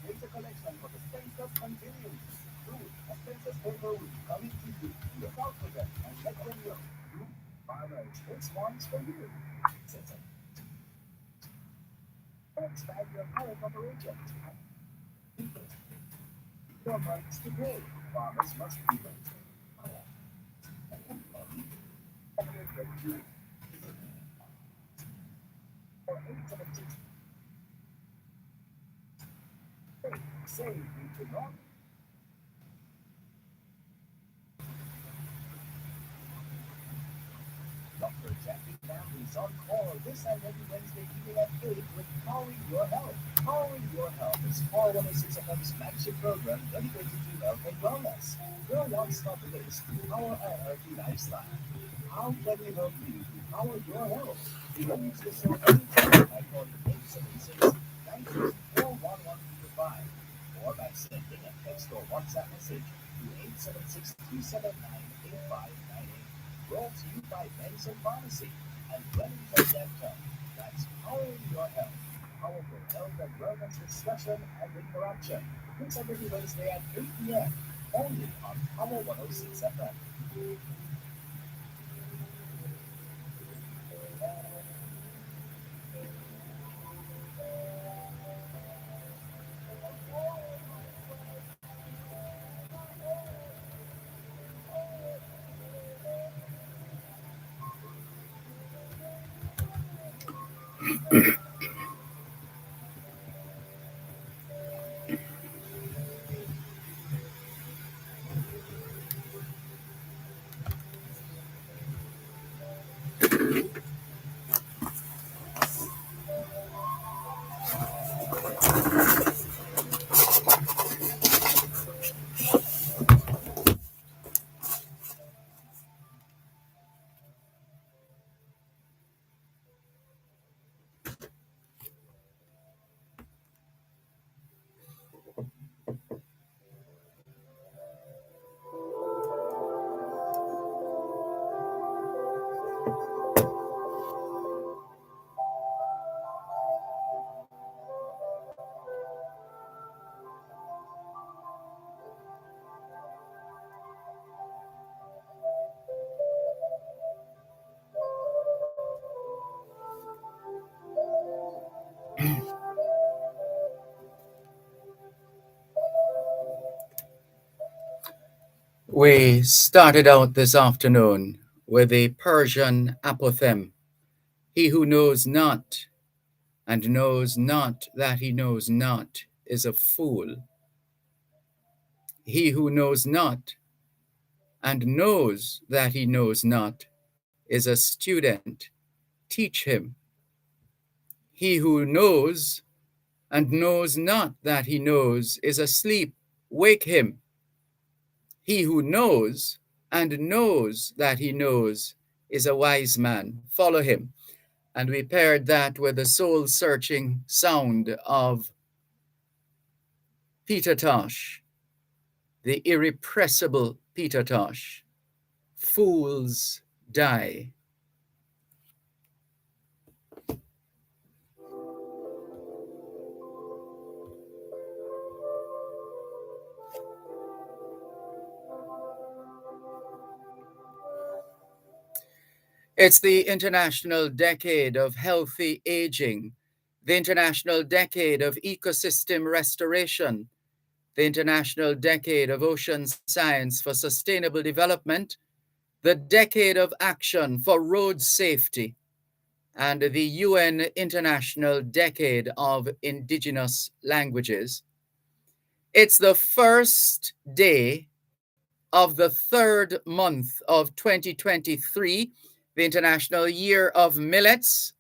Data collection for the census continues. Soon, a census paper will be coming to you. Look out for them and let them know. You, farmers, this one's for you. Expand your current operation. Your months to pay. Farmers must be ready. For 876, say we do not. Dr. Jackie Families on call this and every Wednesday evening at 8 with Powering Your Health. Powering Your Health is 4106 FM's flagship program dedicated to health and wellness. Your one-stop list to power our healthy lifestyle. How can we help you to power your health? You can use this show anytime by calling 876-924-1125 or by sending a text or WhatsApp message to 876-279-8598. Brought to you by Benson Pharmacy and Remington Dental. That's Powering Your Health. Powerful health and wellness discussion and interaction. This every Wednesday at 8 p.m. Only on Power 106 FM. We started out this afternoon with a Persian apothegm. He who knows not and knows not that he knows not is a fool. He who knows not and knows that he knows not is a student. Teach him. He who knows and knows not that he knows is asleep. Wake him. He who knows and knows that he knows is a wise man. Follow him. And we paired that with the soul-searching sound of Peter Tosh, the irrepressible Peter Tosh. Fools die. It's the International Decade of Healthy Aging, the International Decade of Ecosystem Restoration, the International Decade of Ocean Science for Sustainable Development, the Decade of Action for Road Safety, and the UN International Decade of Indigenous Languages. It's the first day of the third month of 2023, the International Year of Millets,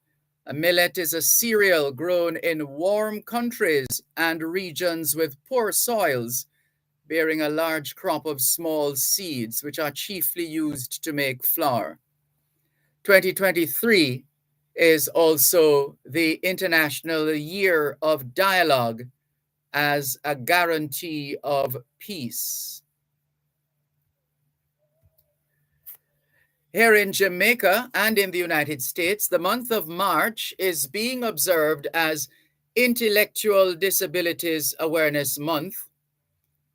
A millet is a cereal grown in warm countries and regions with poor soils, bearing a large crop of small seeds, which are chiefly used to make flour. 2023 is also the International Year of Dialogue as a guarantee of peace. Here in Jamaica and in the United States, the month of March is being observed as Intellectual Disabilities Awareness Month.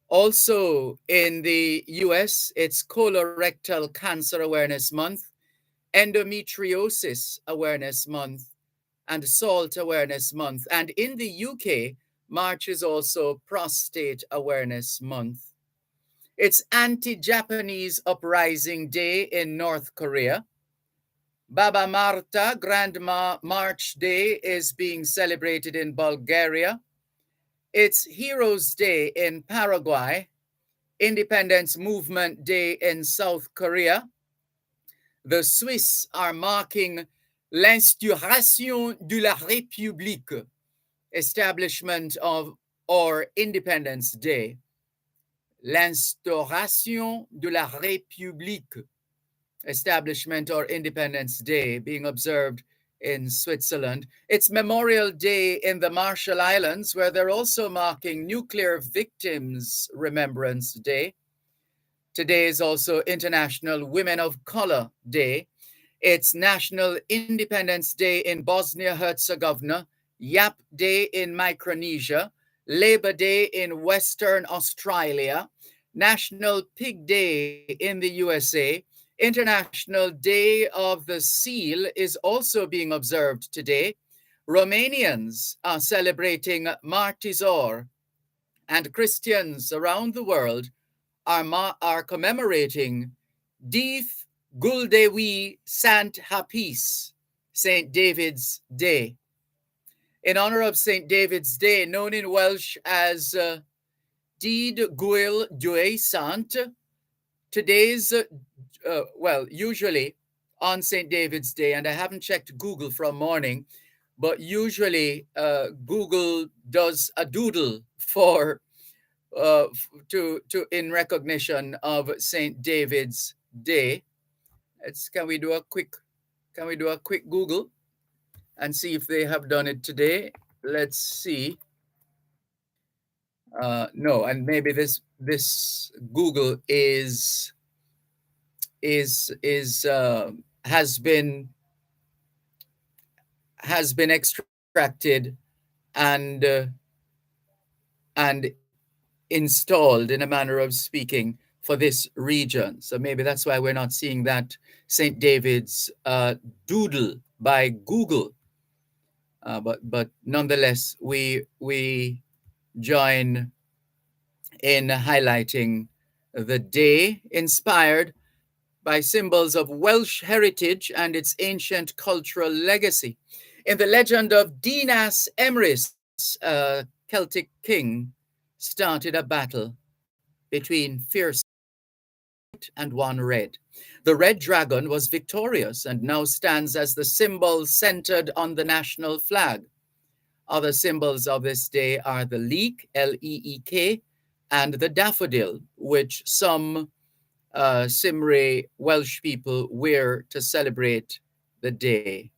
Also in the US, it's Colorectal Cancer Awareness Month, Endometriosis Awareness Month, and Salt Awareness Month. And in the UK, March is also Prostate Awareness Month. It's Anti-Japanese Uprising Day in North Korea. Baba Marta Grandma March Day is being celebrated in Bulgaria. It's Heroes Day in Paraguay, Independence Movement Day in South Korea. The Swiss are marking l'instauration de la République, establishment of or Independence Day. L'instauration de la République, establishment or Independence Day, being observed in Switzerland. It's Memorial Day in the Marshall Islands, where they're also marking Nuclear Victims Remembrance Day. Today is also International Women of Color Day. It's National Independence Day in Bosnia-Herzegovina, Yap Day in Micronesia, Labor Day in Western Australia, National Pig Day in the USA. International Day of the Seal is also being observed today. Romanians are celebrating Martizor, and Christians around the world are commemorating Dith Guldewi Sant Hapis, St. David's Day. In honor of St. David's Day, known in Welsh as Dydd Gwyl Dwy Sant, today's, usually on St. David's Day, and I haven't checked Google from morning, but usually Google does a doodle for in recognition of St. David's Day. Can we do a quick Google and see if they have done it today? Let's see. No, and maybe this Google has been extracted and installed, in a manner of speaking, for this region. So maybe that's why we're not seeing that St. David's doodle by Google. But nonetheless, we join in highlighting the day inspired by symbols of Welsh heritage and its ancient cultural legacy. In the legend of Dinas Emrys, a Celtic king started a battle between fierce and one red. The red dragon was victorious and now stands as the symbol centered on the national flag. Other symbols of this day are the leek, L-E-E-K, and the daffodil, which some Cymru Welsh people wear to celebrate the day.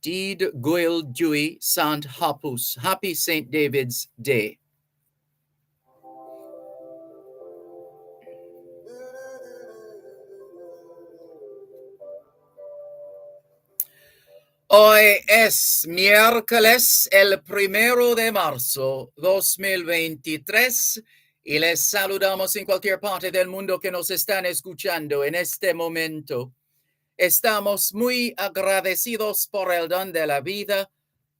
Dydd Gwyl Dwy Sant Hapus, Happy St. David's Day. Hoy es miércoles el 1 de marzo 2023 y les saludamos en cualquier parte del mundo que nos están escuchando en este momento. Estamos muy agradecidos por el don de la vida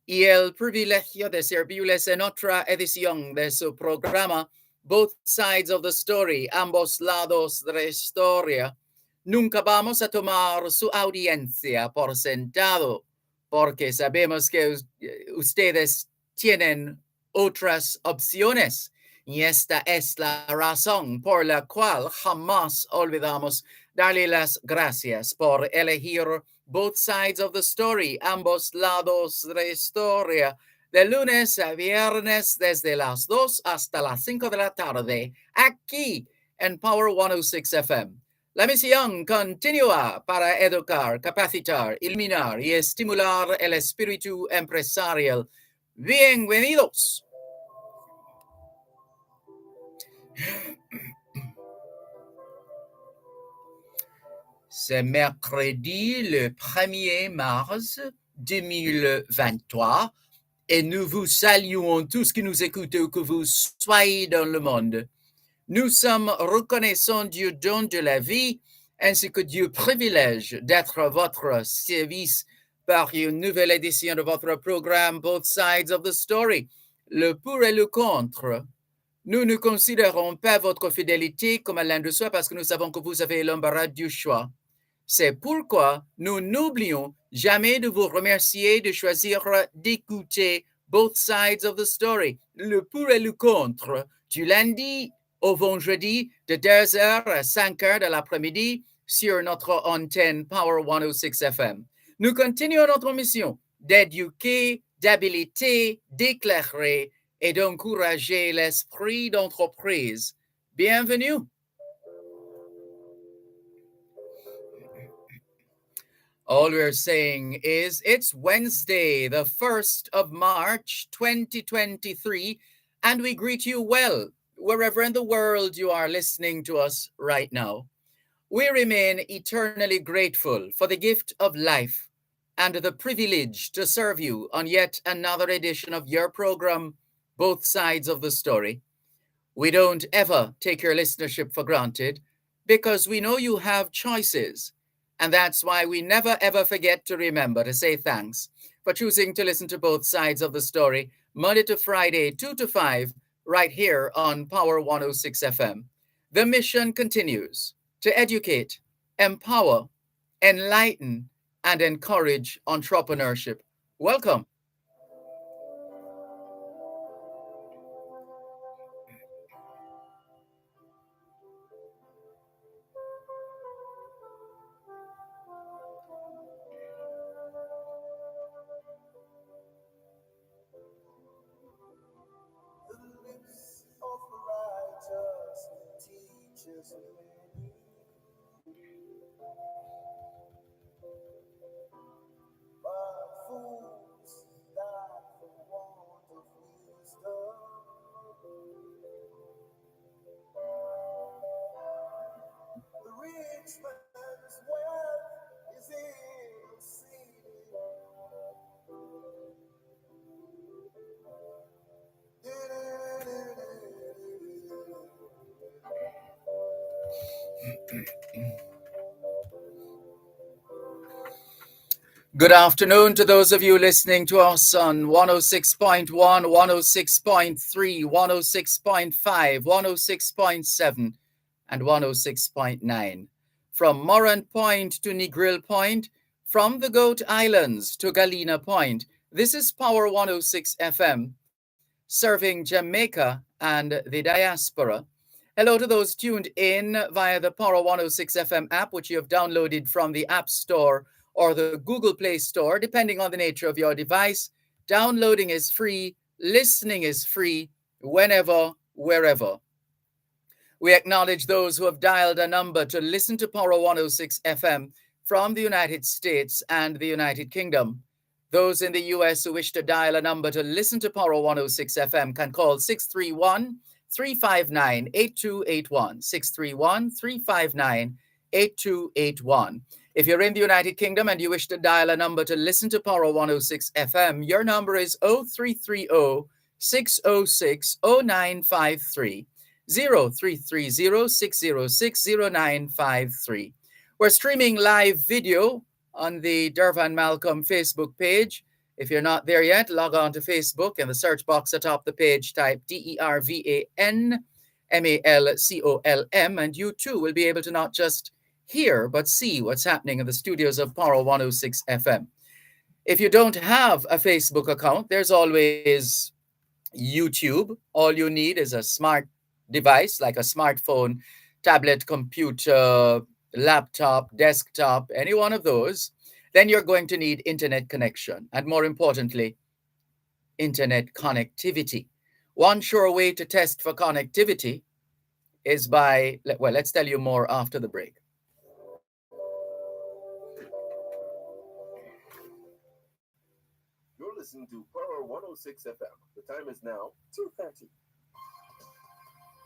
y el privilegio de servirles en otra edición de su programa Both Sides of the Story, ambos lados de la historia. Nunca vamos a tomar su audiencia por sentado, porque sabemos que ustedes tienen otras opciones. Y esta es la razón por la cual jamás olvidamos darle las gracias por elegir Both sides of the story, ambos lados de la historia, de lunes a viernes desde las 2 hasta las 5 de la tarde, aquí en Power 106 FM. La misión continúa para educar, capacitar, iluminar y estimular el espíritu empresarial. Bienvenidos. C'est mercredi le 1er mars 2023 et nous vous saluons tous qui nous écoutez où que vous soyez dans le monde. Nous sommes reconnaissants du don de la vie ainsi que du privilège d'être à votre service par une nouvelle édition de votre programme Both Sides of the Story, le pour et le contre. Nous ne considérons pas votre fidélité comme l'un de soi parce que nous savons que vous avez l'embarras du choix. C'est pourquoi nous n'oublions jamais de vous remercier de choisir d'écouter Both Sides of the Story, le pour et le contre, du lundi au vendredi de 2h à 5h de l'après-midi sur notre antenne Power 106 FM. Nous continuons notre mission d'éduquer, d'habiliter, d'éclairer et d'encourager l'esprit d'entreprise. Bienvenue. All we're saying is it's Wednesday, the 1st of March, 2023, and we greet you well, wherever in the world you are listening to us right now. We remain eternally grateful for the gift of life and the privilege to serve you on yet another edition of your program, Both Sides of the Story. We don't ever take your listenership for granted because we know you have choices. And that's why we never ever forget to remember to say thanks for choosing to listen to Both Sides of the Story, Monday to Friday, 2 to 5, right here on Power 106 FM. The mission continues to educate, empower, enlighten, and encourage entrepreneurship. Welcome. Good afternoon to those of you listening to us on 106.1, 106.3, 106.5, 106.7, and 106.9. From Morant Point to Negril Point, from the Goat Islands to Galena Point, this is Power 106 FM, serving Jamaica and the diaspora. Hello to those tuned in via the Power 106 FM app, which you have downloaded from the App Store or the Google Play Store, depending on the nature of your device. Downloading is free, listening is free, whenever, wherever. We acknowledge those who have dialed a number to listen to Power 106 FM from the United States and the United Kingdom. Those in the US who wish to dial a number to listen to Power 106 FM can call 631-359-8281, 631-359-8281. If you're in the United Kingdom and you wish to dial a number to listen to Power 106 FM, your number is 0330-606-0953, 0330-606-0953. We're streaming live video on the Dervan Malcolm Facebook page. If you're not there yet, log on to Facebook. In the search box atop the page, type DERVAN MALCOLM, and you too will be able to not just hear but see what's happening in the studios of Power 106 FM. If you don't have a Facebook account, there's always YouTube. All you need is a smart device like a smartphone, tablet, computer, laptop, desktop, any one of those. then you're going to need internet connection and, more importantly, internet connectivity. One sure way to test for connectivity is by, well, let's tell you more after the break. You're listening to Power 106 FM. The time is now 2:30.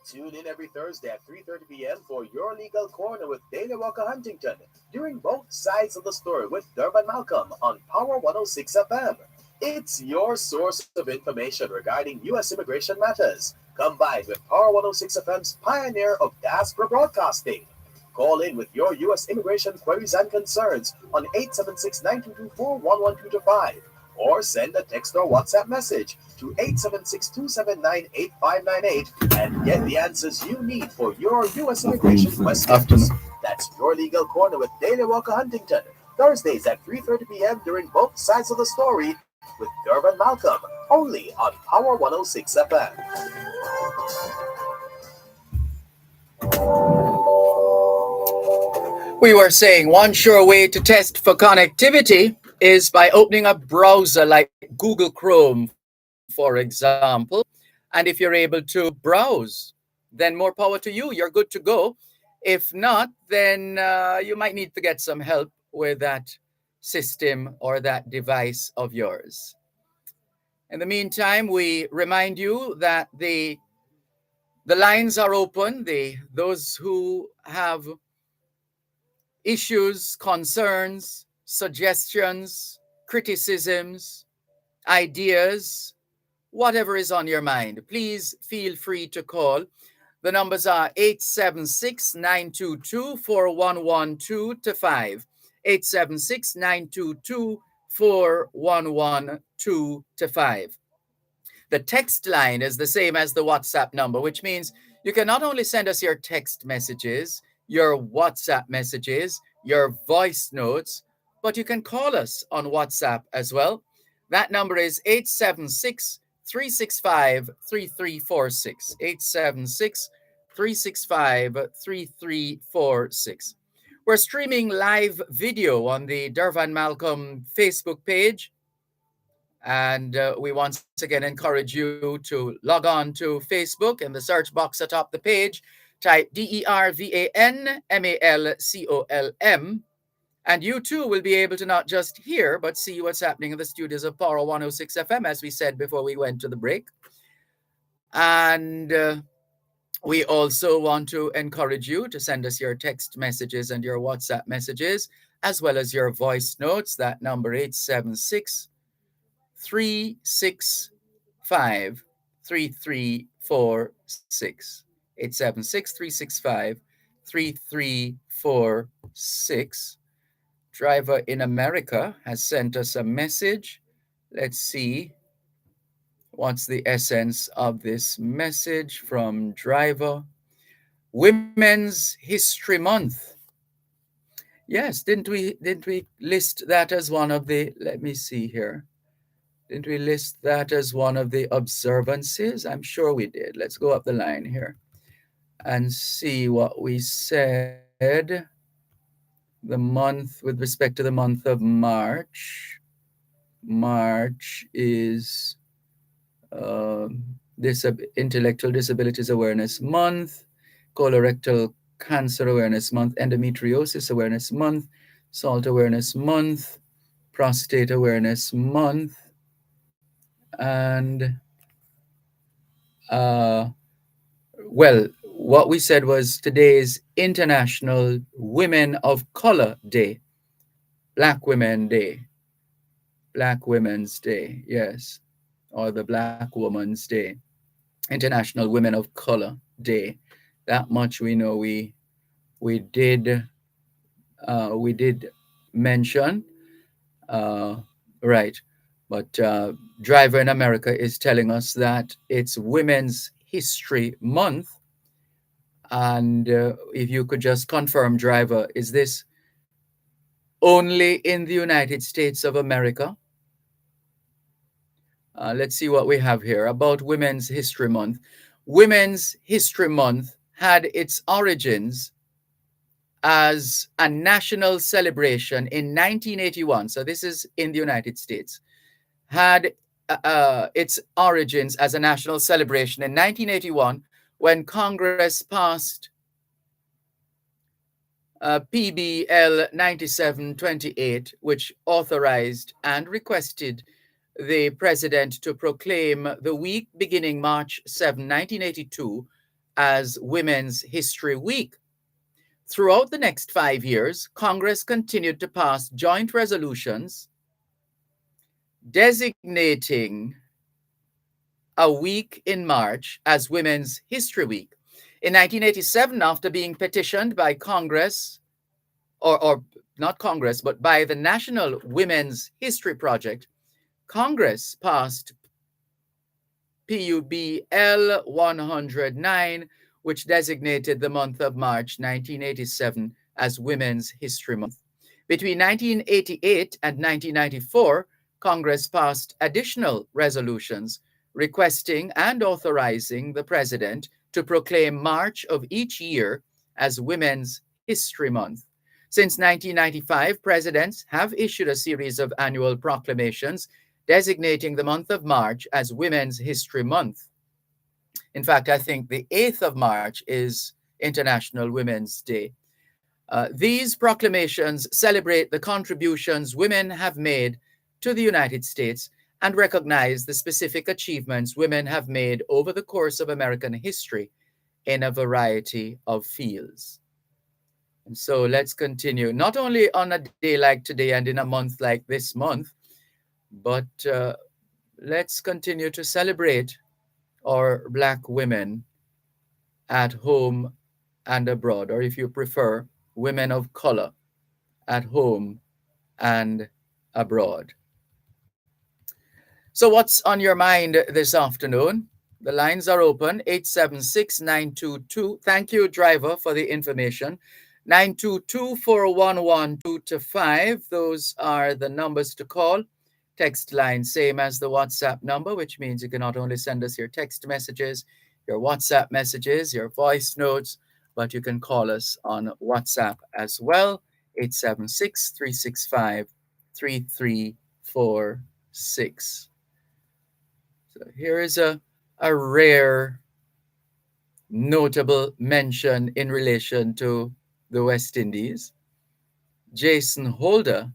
Tune in every Thursday at 3:30 p.m. for Your Legal Corner with Dana Walker Huntington, during both sides of the story with Dervan Malcolm on Power 106 FM. It's your source of information regarding U.S. immigration matters, combined with Power 106 FM's pioneer of diaspora broadcasting. Call in with your U.S. immigration queries and concerns on 876-924-11225, or send a text or WhatsApp message to 876-279-8598 and get the answers you need for your U.S. immigration questions. That's Your Legal Corner with Dana Walker Huntington, Thursdays at 3:30 p.m. during both sides of the story with Dervan Malcolm, only on Power 106 FM. We were saying one sure way to test for connectivity is by opening a browser like Google Chrome, for example. And if you're able to browse, then more power to you. You're good to go. If not, then you might need to get some help with that system or that device of yours. In the meantime, we remind you that the lines are open. Those who have issues, concerns, suggestions, criticisms, ideas, whatever is on your mind, please feel free to call. The numbers are 876-922-4112 to 5. 876-922-4112 to 5. The text line is the same as the WhatsApp number, which means you can not only send us your text messages, your WhatsApp messages, your voice notes, but you can call us on WhatsApp as well. That number is 876-365-3346. 876-365-3346. We're streaming live video on the Dervan Malcolm Facebook page. And we once again encourage you to log on to Facebook. In the search box atop the page, type DERVAN MALCOLM. And you too will be able to not just hear, but see what's happening in the studios of Power 106 FM, as we said before we went to the break. And we also want to encourage you to send us your text messages and your WhatsApp messages, as well as your voice notes. That number 876-365-3346. 876-365-3346. Driver in America has sent us a message. Let's see what's the essence of this message from Driver. Women's History Month. Yes, didn't we list that as one of the, let me see here. Didn't we list that as one of the observances? I'm sure we did. Let's go up the line here and see what we said. The month, with respect to the month of March. March is Intellectual Disabilities Awareness Month, Colorectal Cancer Awareness Month, Endometriosis Awareness Month, Salt Awareness Month, Prostate Awareness Month, and well, what we said was today is International Women of Color Day, Black Women Day, Black Women's Day, yes, or the Black Woman's Day, International Women of Color Day. That much we know. We did mention, right, but Driver in America is telling us that it's Women's History Month. And if you could just confirm, Driver, is this only in the United States of America? Let's see what we have here about Women's History Month. Women's History Month had its origins as a national celebration in 1981. So this is in the United States. Had its origins as a national celebration in 1981 when Congress passed PBL 9728, which authorized and requested the president to proclaim the week beginning March 7, 1982, as Women's History Week. Throughout the next 5 years, Congress continued to pass joint resolutions designating a week in March as Women's History Week. In 1987, after being petitioned by Congress, or not Congress, but by the National Women's History Project, Congress passed PUBL 109, which designated the month of March 1987 as Women's History Month. Between 1988 and 1994, Congress passed additional resolutions requesting and authorizing the president to proclaim March of each year as Women's History Month. Since 1995, presidents have issued a series of annual proclamations designating the month of March as Women's History Month. In fact, I think the 8th of March is International Women's Day. These proclamations celebrate the contributions women have made to the United States and recognize the specific achievements women have made over the course of American history in a variety of fields. And so let's continue, not only on a day like today and in a month like this month, but let's continue to celebrate our Black women at home and abroad, or if you prefer, women of color at home and abroad. So, what's on your mind this afternoon? The lines are open 876-922. Thank you, driver, for the information. 922-411-225. Those are the numbers to call. Text line, same as the WhatsApp number, which means you can not only send us your text messages, your WhatsApp messages, your voice notes, but you can call us on WhatsApp as well. 876-365-3346. So here is a rare, notable mention in relation to the West Indies. Jason Holder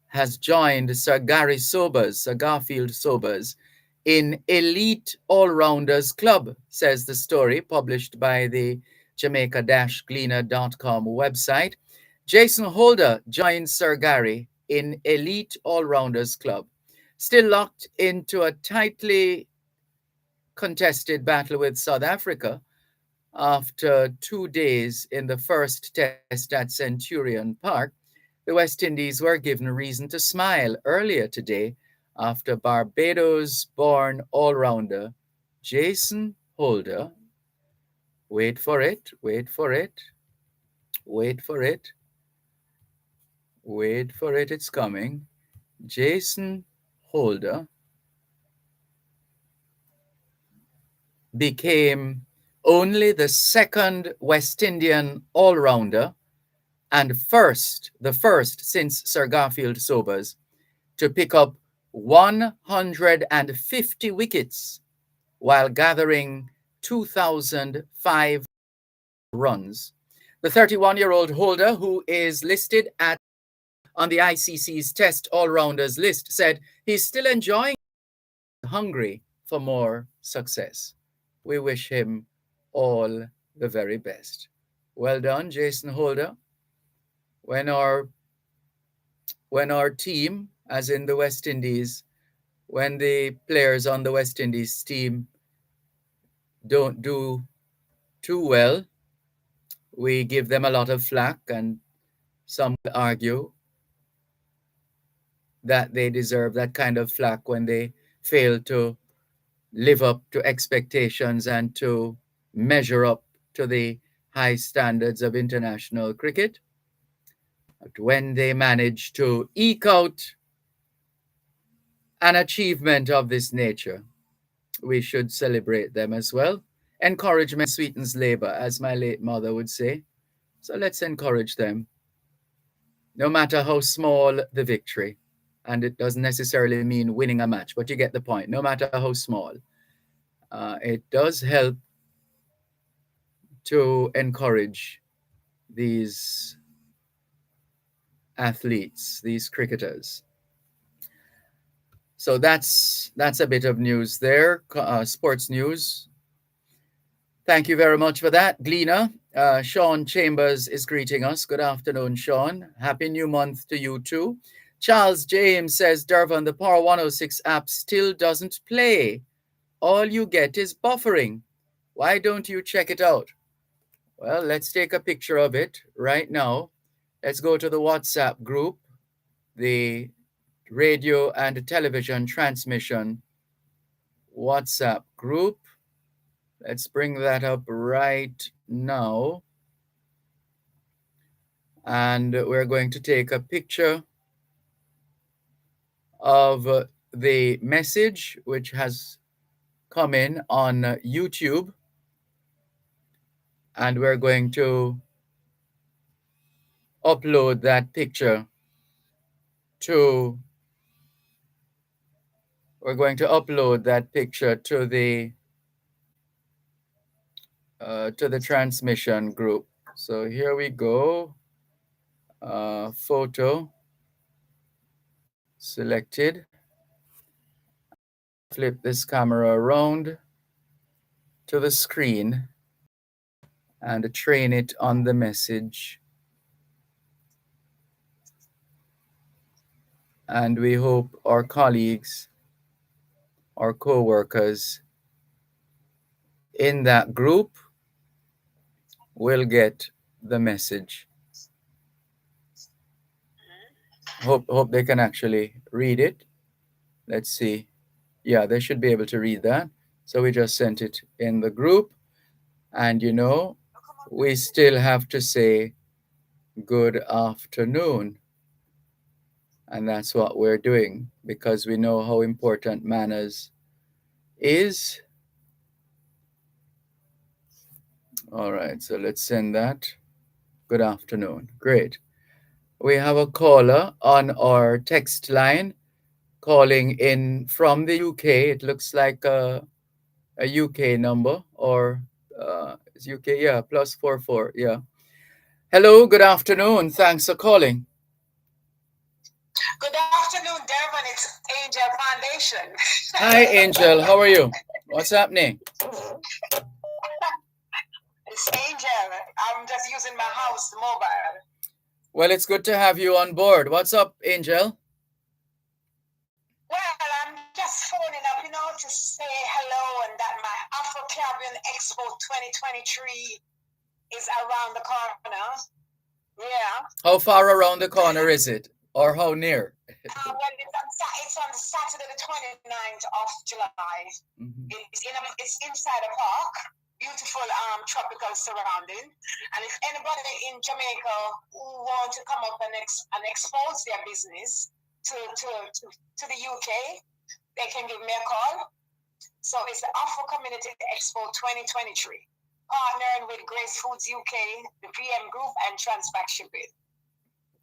has joined Sir Garfield Sobers, in Elite All-Rounders Club, says the story published by the Jamaica-Gleaner.com website. Jason Holder joins Sir Gary in Elite All-Rounders Club, still locked into a tightly contested battle with South Africa after 2 days in the first test at Centurion Park. The West Indies were given reason to smile earlier today after Barbados-born all-rounder Jason Holder, wait for it, wait for it, wait for it, wait for it, it's coming. Jason Holder became only the second West Indian all-rounder and the first since Sir Garfield Sobers to pick up 150 wickets while gathering 2,005 runs. The 31-year-old Holder, who is listed on the ICC's Test All-Rounders list, said he's still enjoying, hungry for more success. We wish him all the very best. Well done, Jason Holder. When our team, as in the West Indies, when the players on the West Indies team don't do too well, we give them a lot of flack, and some argue that they deserve that kind of flack when they fail to live up to expectations and to measure up to the high standards of international cricket. But when they manage to eke out an achievement of this nature, we should celebrate them as well. Encouragement sweetens labor, as my late mother would say. So let's encourage them, no matter how small the victory. And it doesn't necessarily mean winning a match, but you get the point. No matter how small, it does help to encourage these athletes, these cricketers. So that's a bit of news there, sports news. Thank you very much for that, Gleena. Sean Chambers is greeting us. Good afternoon, Sean. Happy new month to you too. Charles James says, Dervan, the Power 106 app still doesn't play. All you get is buffering. Why don't you check it out? Well, let's take a picture of it right now. Let's go to the WhatsApp group, the radio and television transmission WhatsApp group. Let's bring that up right now. And we're going to take a picture of the message which has come in on YouTube. And we're going to upload that picture to to the transmission group. So here we go. Photo selected. Flip this camera around to the screen and train it on the message. And we hope our colleagues, our co-workers in that group will get the message. Hope they can actually read it. Let's see. Yeah, they should be able to read that. So we just sent it in the group. And we still have to say good afternoon. And that's what we're doing because we know how important manners is. All right, so let's send that. Good afternoon. Great. We have a caller on our text line calling in from the UK. It looks like a UK number or it's UK, yeah, +44, yeah. Hello, good afternoon. Thanks for calling. Good afternoon, Dervan. It's Angel Foundation. Hi, Angel. How are you? What's happening? It's Angel. I'm just using my house mobile. Well, it's good to have you on board. What's up, Angel? Well, I'm just phoning up, to say hello and that my Afro-Caribbean Expo 2023 is around the corner. Yeah. How far around the corner is it? Or how near? Well, it's on Saturday the 29th of July. Mm-hmm. It's inside a park. Beautiful tropical surrounding, and if anybody in Jamaica who want to come up and expose their business to the UK, they can give me a call. So it's the Afro Community Expo 2023, partnering with Grace Foods UK, the PM Group, and Transpac Shipping.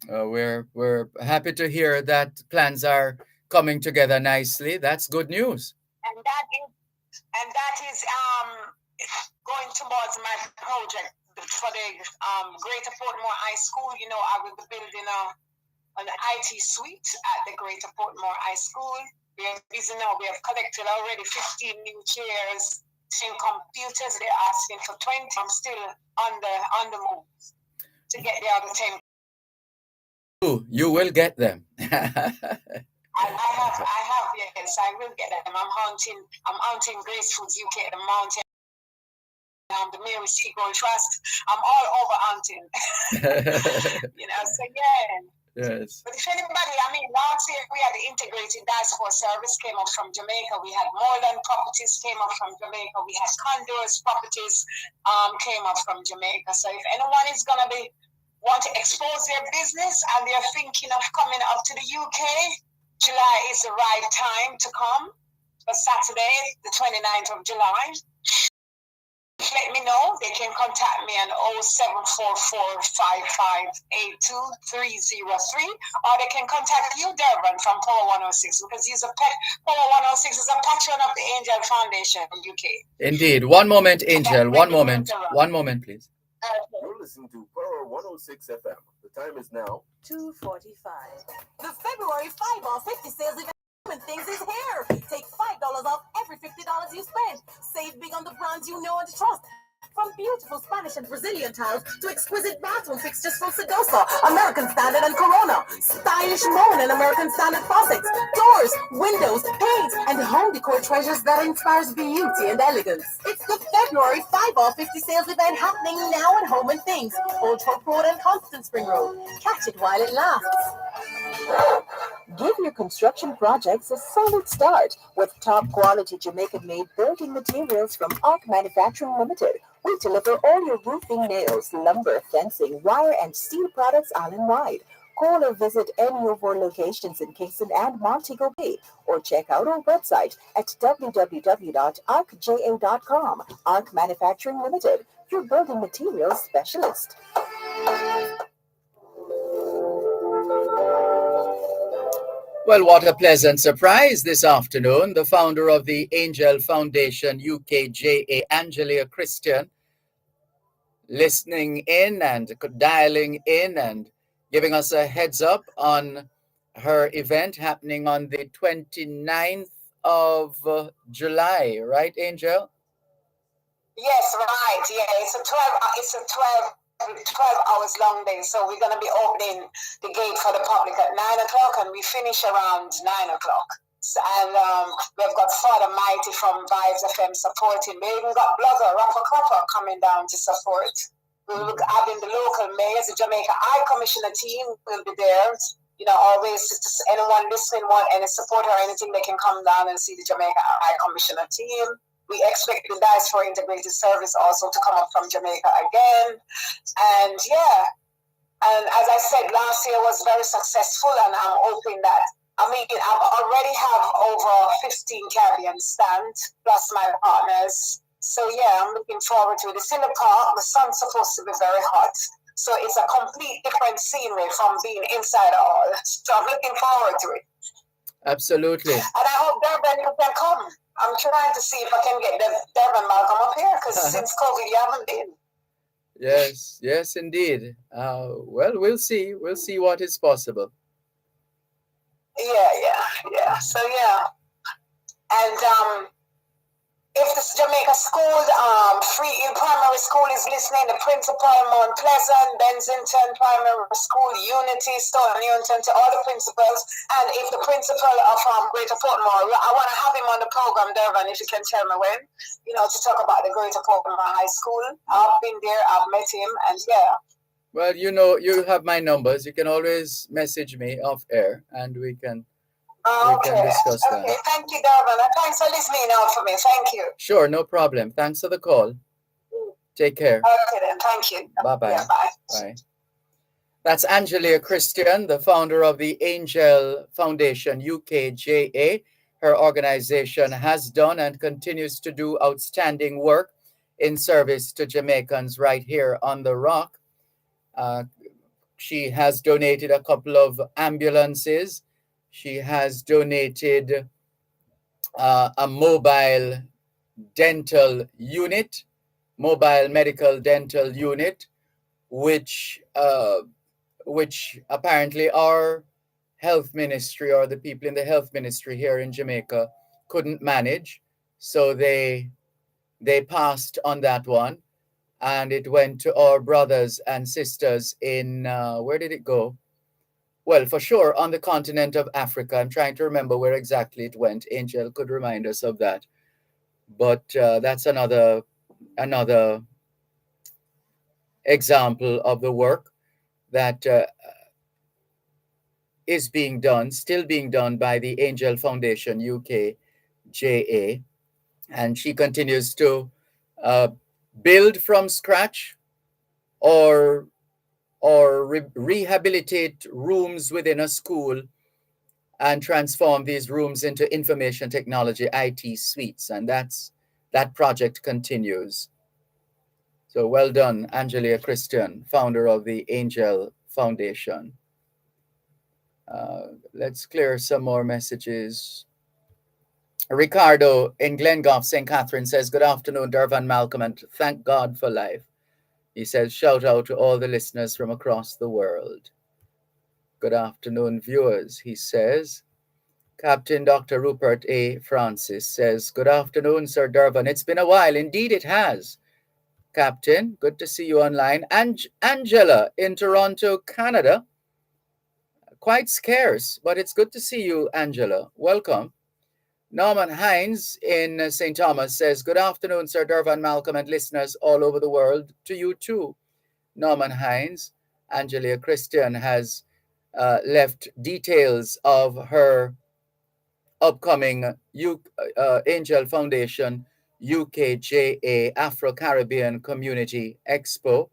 We're happy to hear that plans are coming together nicely. That's good news. And that is going towards my project for the Greater Portmore High School. I will be building an IT suite at the Greater Portmore High School. We are busy now. We have collected already 15 new chairs, 10 computers. They're asking for 20. I'm still on the move to get the other 10. You will get them. I have, yes, I will get them. I'm hunting Grace Foods UK, the mountain. The Mary Seagull Trust. I'm all over hunting. So yeah. Yes. But if anybody, last year we had the integrated diaspora service came up from Jamaica. We had Moreland Properties came up from Jamaica. We had Condors Properties came up from Jamaica. So if anyone is gonna want to expose their business and they're thinking of coming up to the UK, July is the right time to come. For Saturday, the 29th of July. let me know, they can contact me on 0744558233, or they can contact you, Dervan, from Power 106, because Power 106 is a patron of the Angel Foundation in UK. Indeed. One moment, Angel. One moment. One moment, please. You're listening to Power 106 FM. The time is now 2:45. The February 5 off 50 sales event and things is here. Take $5 off every $50 you spend. Save big on the brands you know and trust. From beautiful Spanish and Brazilian tiles to exquisite bathroom fixtures from Sedosa, American Standard and Corona, stylish Moen and American Standard faucets, doors, windows, paint, and home decor treasures that inspires beauty and elegance. It's the February 5 off 50 sales event happening now at Home and Things, Old Hope Road and Constant Spring Road. Catch it while it lasts. Give your construction projects a solid start with top quality Jamaican-made building materials from Arc Manufacturing Limited. We deliver all your roofing nails, lumber, fencing, wire, and steel products island-wide. Call or visit any of our locations in Kingston and Montego Bay, or check out our website at www.arcja.com. Arc Manufacturing Limited, your building materials specialist. Well, what a pleasant surprise this afternoon. The founder of the Angel Foundation UKJA, Angelia Christian, listening in and dialing in and giving us a heads up on her event happening on the 29th of July, right, Angel? Yes, right. Yeah, it's a 12 hours long day. So we're going to be opening the gate for the public at 9 o'clock, and we finish around 9 o'clock. And we've got Father Mighty from Vibes FM supporting. We even got blogger Rafa Copper coming down to support. We'll be having the local mayors, the Jamaica Eye Commissioner team will be there. You know, always anyone listening want any support or anything, they can come down and see the Jamaica Eye Commissioner team. We expect the Diaspora Integrated Service also to come up from Jamaica again. And yeah, and as I said, last year was very successful, and I'm hoping that, I already have over 15 Caribbean stand, plus my partners. So yeah, I'm looking forward to it. It's in the park, the sun's supposed to be very hot. So it's a complete different scenery from being inside all. So I'm looking forward to it. Absolutely. And I hope, Dervan, you can come. I'm trying to see if I can get Dervan Malcolm up here, because since COVID, you haven't been. Yes, indeed. Well, we'll see. We'll see what is possible. Yeah. So, yeah. And if the Jamaica School, Free Primary School is listening, the principal, Mount Pleasant, Bensington Primary School, Unity, Stone Newton, to all the principals, and if the principal of Greater Portmore, I want to have him on the program, Dervan, if you can tell me when, to talk about the Greater Portmore High School. I've been there, I've met him, and yeah. Well, you have my numbers. You can always message me off air, and we can discuss that. Okay, thank you, Dervan. And thanks for listening out for me. Thank you. Sure, no problem. Thanks for the call. Take care. Okay, then. Thank you. Bye-bye. Yeah, bye. Bye. That's Angelia Christian, the founder of the Angel Foundation UKJA. Her organization has done and continues to do outstanding work in service to Jamaicans right here on the Rock. She has donated a couple of ambulances. She has donated a mobile medical dental unit, which apparently our health ministry, or the people in the health ministry here in Jamaica, couldn't manage. So they passed on that one, and it went to our brothers and sisters in, where did it go? Well, for sure, on the continent of Africa. I'm trying to remember where exactly it went. Angel could remind us of that. But that's another example of the work that is being done, still being done by the Angel Foundation UKJA. And she continues to build from scratch or rehabilitate rooms within a school and transform these rooms into information technology IT suites. And that project continues. So well done, Angelia Christian, founder of the Angel Foundation. Let's clear some more messages. Ricardo in Glengoff, St. Catherine says, good afternoon, Dervan, Malcolm, and thank God for life. He says, shout out to all the listeners from across the world. Good afternoon, viewers, he says. Captain Dr. Rupert A. Francis says, good afternoon, Sir Dervan. It's been a while. Indeed, it has. Captain, good to see you online. Angela in Toronto, Canada. Quite scarce, but it's good to see you, Angela. Welcome. Norman Hines in St. Thomas says, good afternoon, Sir Dervan, Malcolm, and listeners all over the world. To you too, Norman Hines. Angelia Christian has left details of her upcoming Angel Foundation UKJA Afro-Caribbean Community Expo.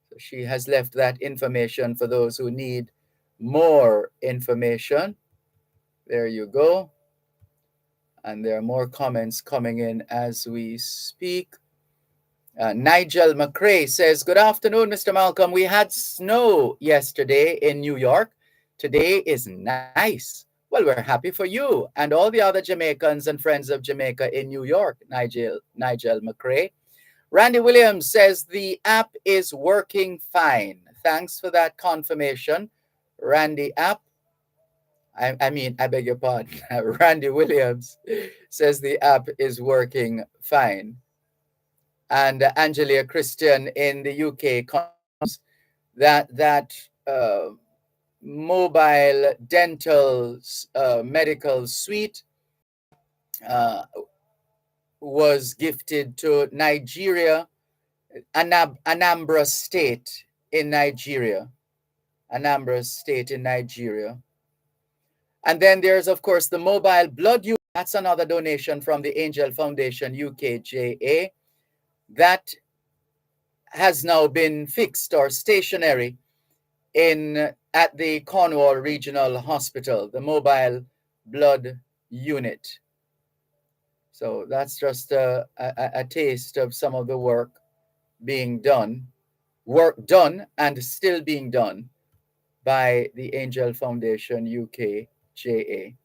So she has left that information for those who need more information. There you go. And there are more comments coming in as we speak. Nigel McCrae says, good afternoon, Mr. Malcolm. We had snow yesterday in New York. Today is nice. Well, we're happy for you and all the other Jamaicans and friends of Jamaica in New York, Nigel McCrae. Randy Williams says the app is working fine. Thanks for that confirmation, Randy app. I beg your pardon. Randy Williams says the app is working fine. And Angelia Christian in the UK confirms that mobile dental medical suite uh, was gifted to Nigeria, Anambra State in Nigeria. Anambra State in Nigeria. And then there's, of course, the mobile blood unit. That's another donation from the Angel Foundation UKJA. That has now been fixed or stationary at the Cornwall Regional Hospital, the mobile blood unit. So that's just a taste of some of the work done and still being done by the Angel Foundation UKJA.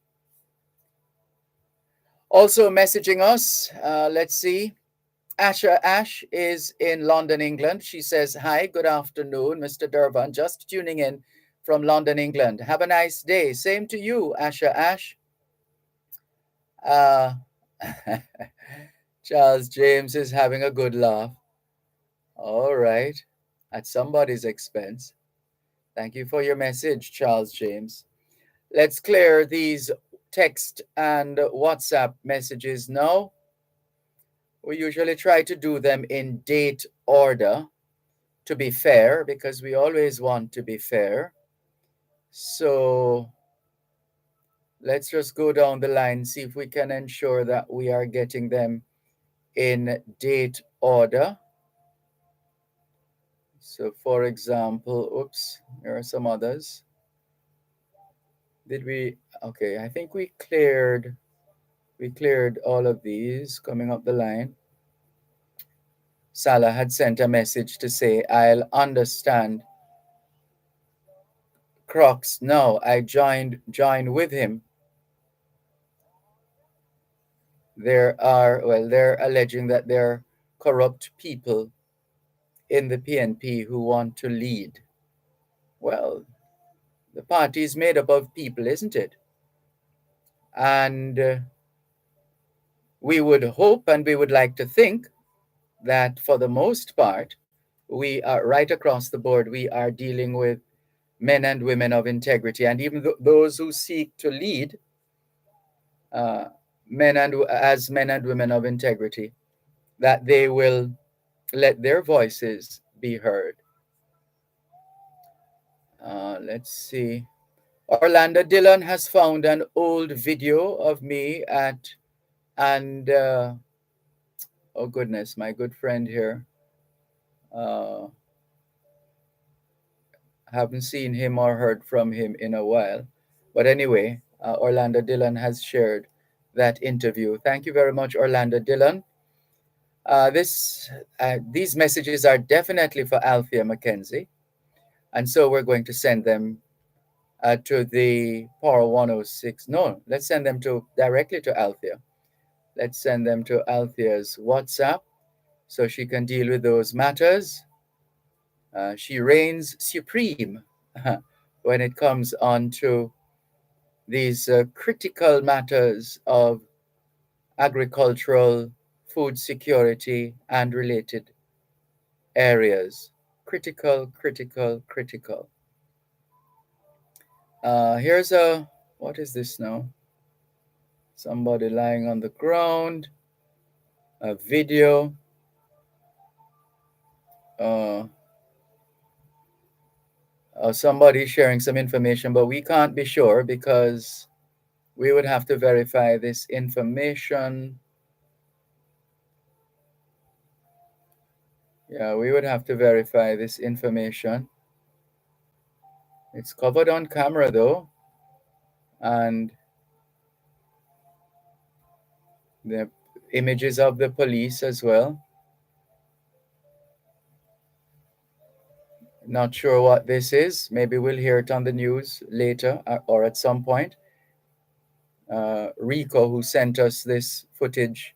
Also messaging us, let's see. Asha Ash is in London, England. She says, hi, good afternoon, Mr. Dervan. Just tuning in from London, England. Have a nice day. Same to you, Asha Ash. Charles James is having a good laugh. All right. At somebody's expense. Thank you for your message, Charles James. Let's clear these text and WhatsApp messages now. We usually try to do them in date order to be fair, because we always want to be fair. So let's just go down the line, see if we can ensure that we are getting them in date order. So for example, oops, there are some others. Okay, I think we cleared all of these coming up the line. Salah had sent a message to say, I'll understand Crocs. No, I joined with him. They're alleging that there are corrupt people in the PNP who want to lead. Well, the party is made up of people, isn't it? And we would hope and we would like to think that for the most part, we are right across the board, we are dealing with men and women of integrity. And even those who seek to lead men and women of integrity, that they will let their voices be heard. Let's see. Orlando Dillon has found an old video of me and oh goodness, my good friend here. Haven't seen him or heard from him in a while. But anyway, Orlando Dillon has shared that interview. Thank you very much, Orlando Dillon. These messages are definitely for Althea Mackenzie, and so we're going to send them to the Power 106. No, let's send them directly to Althea. Let's send them to Althea's WhatsApp so she can deal with those matters. She reigns supreme when it comes on to these critical matters of agricultural, food security, and related areas. Critical, critical, critical. Here's what is this now? Somebody lying on the ground, a video. Somebody sharing some information, but we can't be sure because we would have to verify this information. Yeah, we would have to verify this information. It's covered on camera though, and the images of the police as well. Not sure what this is. Maybe we'll hear it on the news later or at some point. Rico, who sent us this footage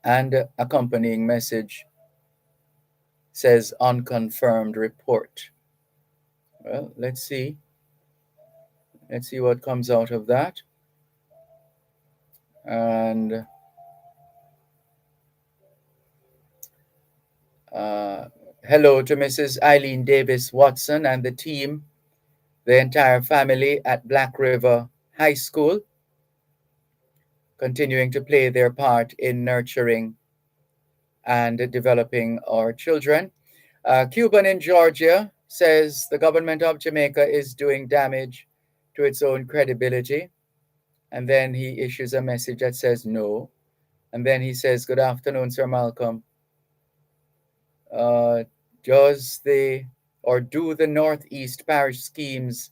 and accompanying message, says unconfirmed report. Well, let's see. Let's see what comes out of that. And hello to Mrs. Eileen Davis Watson and the team, the entire family at Black River High School, continuing to play their part in nurturing and developing our children. Cuban in Georgia says the government of Jamaica is doing damage to its own credibility. And then he issues a message that says no. And then he says, good afternoon, Sir Malcolm. Do the Northeast Parish Schemes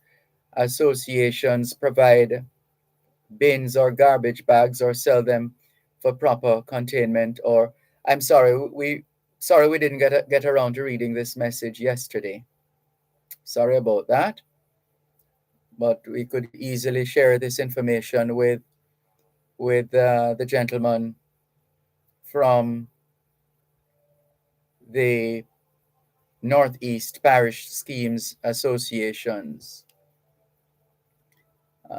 Associations provide bins or garbage bags or sell them for proper containment? Or I'm sorry, we didn't get around to reading this message yesterday. Sorry about that. But we could easily share this information with the gentleman from the Northeast Parish Schemes Associations.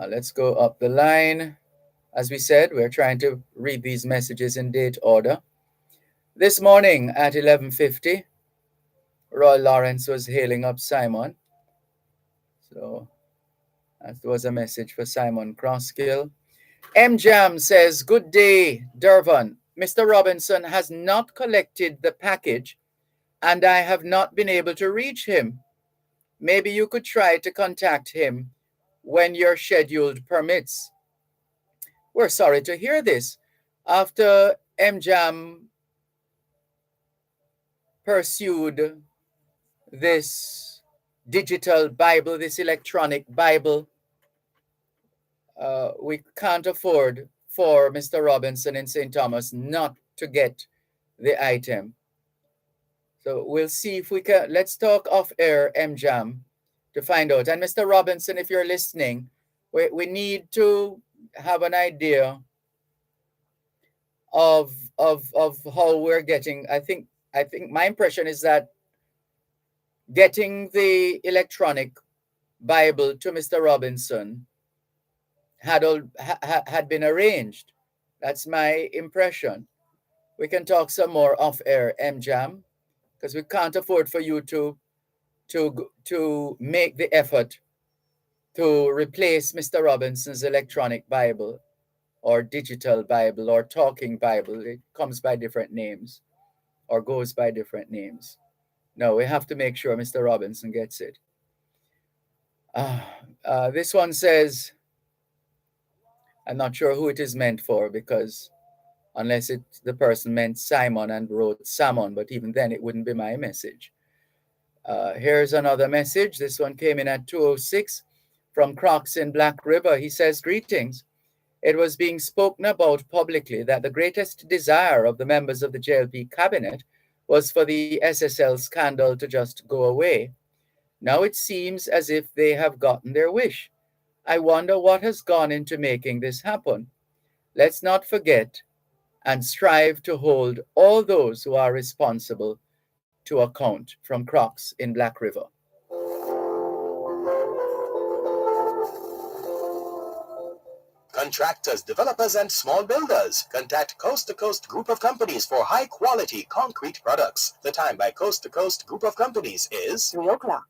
Let's go up the line. As we said, we're trying to read these messages in date order. This morning at 11:50, Roy Lawrence was hailing up Simon. So that was a message for Simon Crosskill. M. Jam says, good day, Dervan. Mr. Robinson has not collected the package and I have not been able to reach him. Maybe you could try to contact him when your schedule permits. We're sorry to hear this. After MJAM pursued this digital Bible, this electronic Bible, we can't afford for Mr. Robinson in St. Thomas not to get the item. So we'll see if we can. Let's talk off air, MJAM, to find out. And Mr. Robinson, if you're listening, we need to have an idea of how we're getting. I think my impression is that getting the electronic Bible to Mr. Robinson had been arranged. That's my impression. We can talk some more off air, MJAM, because we can't afford for you to make the effort to replace Mr. Robinson's electronic Bible or digital Bible or talking Bible. It comes by different names or goes by different names. No, we have to make sure Mr. Robinson gets it. This one says, I'm not sure who it is meant for, because unless the person meant Simon and wrote Salmon, but even then it wouldn't be my message. Here's another message. This one came in at 2:06 from Crocs in Black River. He says, greetings. it was being spoken about publicly that the greatest desire of the members of the JLP cabinet was for the SSL scandal to just go away. Now it seems as if they have gotten their wish. I wonder what has gone into making this happen. Let's not forget and strive to hold all those who are responsible to account from Crocs in Black River. Contractors, developers, and small builders. Contact Coast to Coast Group of Companies for high-quality concrete products. The time by Coast to Coast Group of Companies is 3 o'clock.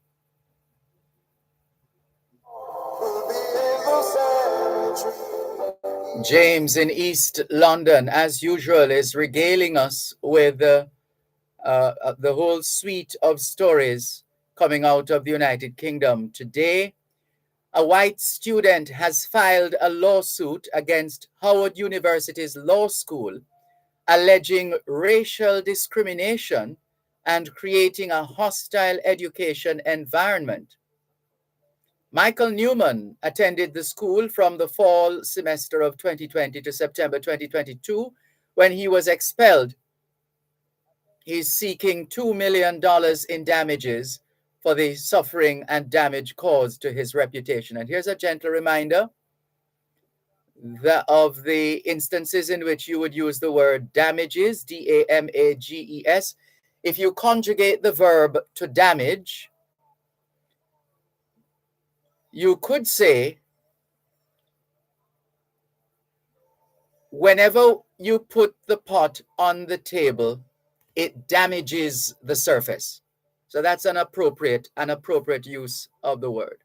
James in East London, as usual, is regaling us with the whole suite of stories coming out of the United Kingdom. Today, a white student has filed a lawsuit against Howard University's law school, alleging racial discrimination and creating a hostile education environment. Michael Newman attended the school from the fall semester of 2020 to September 2022 when he was expelled. He's seeking $2 million in damages for the suffering and damage caused to his reputation. And here's a gentle reminder of the instances in which you would use the word damages, D-A-M-A-G-E-S. If you conjugate the verb to damage, you could say, whenever you put the pot on the table, it damages the surface. So that's an appropriate use of the word.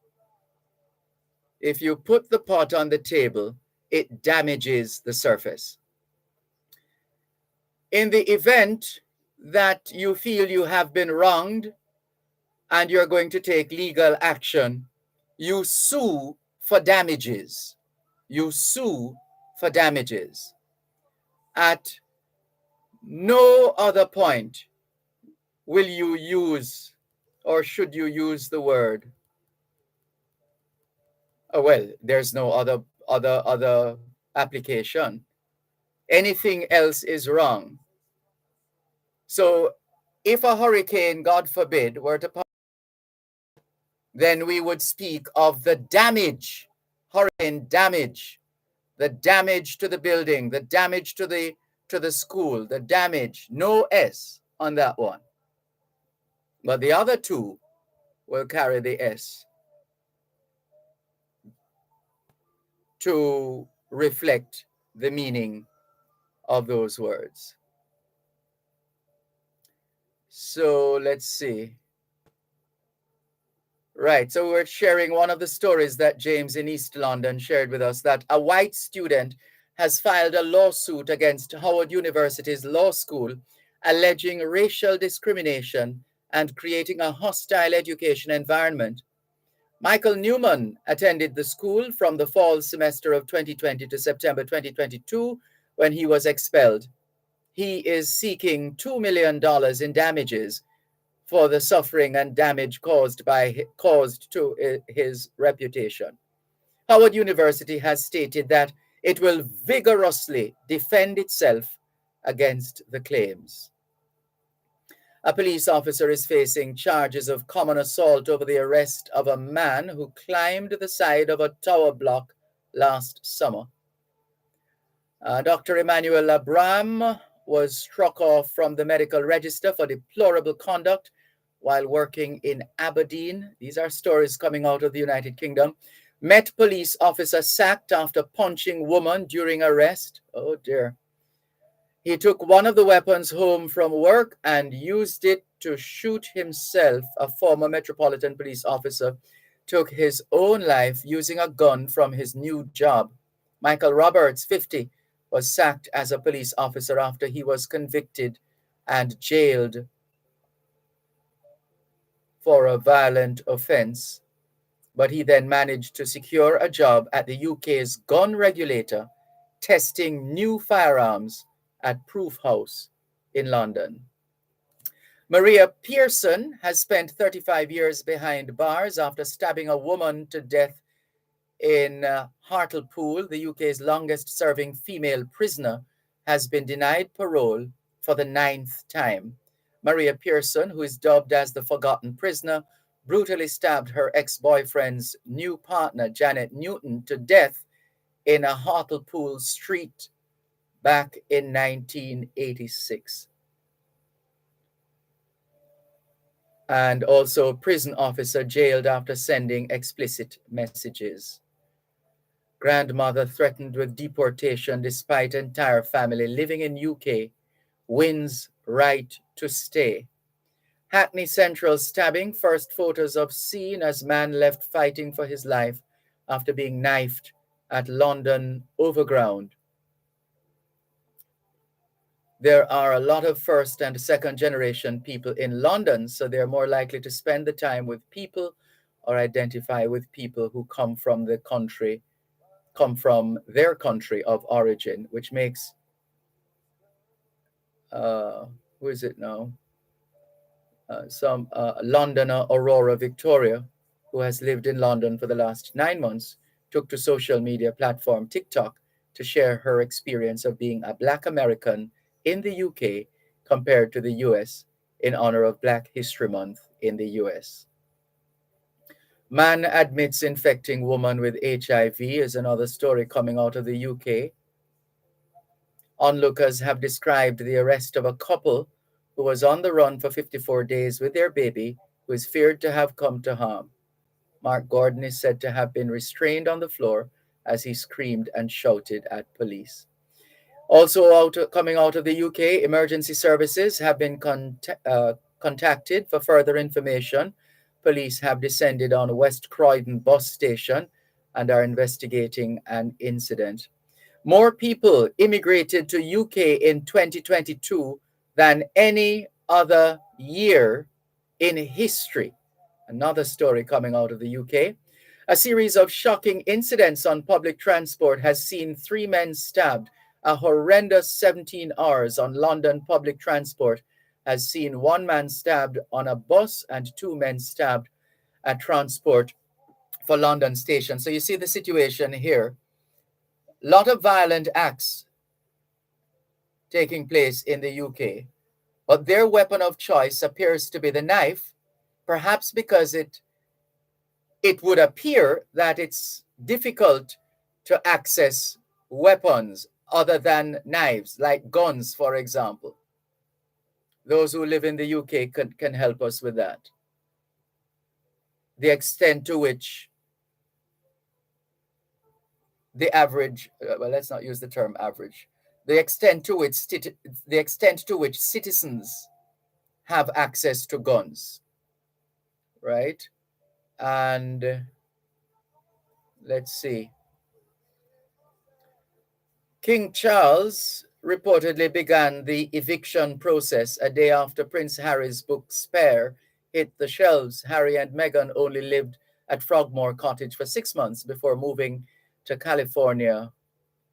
If you put the pot on the table, it damages the surface. In the event that you feel you have been wronged and you're going to take legal action, you sue for damages. You sue for damages. At no other point will you use or should you use the word, oh, well, there's no other application. Anything else is wrong. So if a hurricane, God forbid, were to pass, then we would speak of the damage, hurricane damage, the damage to the building, the damage to the school, the damage, no S on that one. But the other two will carry the S to reflect the meaning of those words. So let's see. Right, so we're sharing one of the stories that James in East London shared with us, that a white student has filed a lawsuit against Howard University's law school, alleging racial discrimination and creating a hostile education environment. Michael Newman attended the school from the fall semester of 2020 to September 2022 when he was expelled. He is seeking $2 million in damages for the suffering and damage caused to his reputation. Howard University has stated that it will vigorously defend itself against the claims. A police officer is facing charges of common assault over the arrest of a man who climbed the side of a tower block last summer. Dr. Emmanuel Abraham was struck off from the medical register for deplorable conduct while working in Aberdeen. These are stories coming out of the United Kingdom. Met police officer sacked after punching woman during arrest. Oh dear. He took one of the weapons home from work and used it to shoot himself. A former Metropolitan Police officer took his own life using a gun from his new job. Michael Roberts, 50, was sacked as a police officer after he was convicted and jailed for a violent offense. But he then managed to secure a job at the UK's gun regulator, testing new firearms at Proof House in London. Maria Pearson has spent 35 years behind bars after stabbing a woman to death in Hartlepool, the UK's longest-serving female prisoner, has been denied parole for the 9th time. Maria Pearson, who is dubbed as the Forgotten Prisoner, brutally stabbed her ex-boyfriend's new partner, Janet Newton, to death in a Hartlepool street back in 1986. And also a prison officer jailed after sending explicit messages. Grandmother threatened with deportation despite entire family living in UK wins right to stay. Hackney Central stabbing, first photos of scene as man left fighting for his life after being knifed at London Overground. There are a lot of first and second generation people in London, so they're more likely to spend the time with people or identify with people who come from their country of origin, which makes, who is it now? Some Londoner Aurora Victoria, who has lived in London for the last 9 months, took to social media platform TikTok to share her experience of being a Black American in the UK compared to the US in honor of Black History Month in the US. Man admits infecting woman with HIV is another story coming out of the UK. Onlookers have described the arrest of a couple who was on the run for 54 days with their baby, who is feared to have come to harm. Mark Gordon is said to have been restrained on the floor as he screamed and shouted at police. Also coming out of the UK, emergency services have been contacted for further information. Police have descended on West Croydon bus station and are investigating an incident. More people immigrated to UK in 2022 than any other year in history. Another story coming out of the UK. A series of shocking incidents on public transport has seen 3 men stabbed. A horrendous 17 hours on London public transport has seen 1 man stabbed on a bus and 2 men stabbed at Transport for London Station. So you see the situation here. A lot of violent acts taking place in the UK, but their weapon of choice appears to be the knife, perhaps because it would appear that it's difficult to access weapons other than knives, like guns, for example. Those who live in the UK can help us with that. The extent to which the average, well, let's not use the term average, the extent to which citizens have access to guns, right? And let's see. King Charles reportedly began the eviction process a day after Prince Harry's book Spare hit the shelves. Harry and Meghan only lived at Frogmore Cottage for 6 months before moving to California.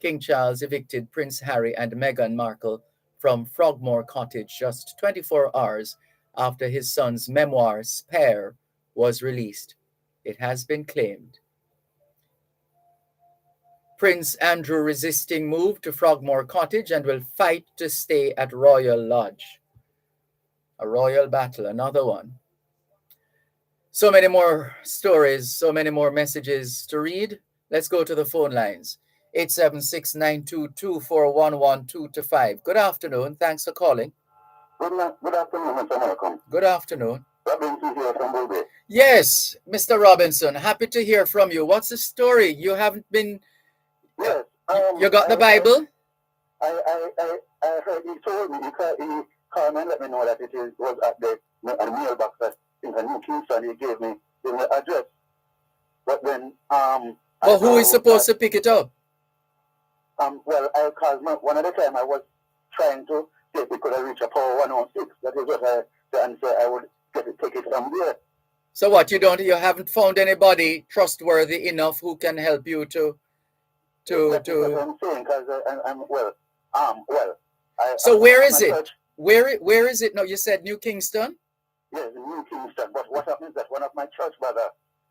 King Charles evicted Prince Harry and Meghan Markle from Frogmore Cottage just 24 hours after his son's memoir, Spare, was released. It has been claimed. Prince Andrew resisting move to Frogmore Cottage and will fight to stay at Royal Lodge. A royal battle, another one. So many more stories, so many more messages to read. Let's go to the phone lines. 876-922-4112-5. Good afternoon. Thanks for calling. Good afternoon, Mr. Malcolm. Good afternoon. Robinson here from Bulbe. Yes, Mr. Robinson. Happy to hear from you. What's the story? You haven't been... Yes. You got the Bible? I heard he told me, he called me and let me know that was at the mailbox in New Kingston. He gave me the address. But then... Well, who is supposed to pick it up? Well, I called one of the time I was trying to see if we could have reached a power 106. That is what I said, I would take it from there. So what, you haven't found anybody trustworthy enough who can help you to That's what I'm saying, because So where is it? Church. Where is it? No, you said New Kingston? Yes, New Kingston. But what happened is that one of my church brothers,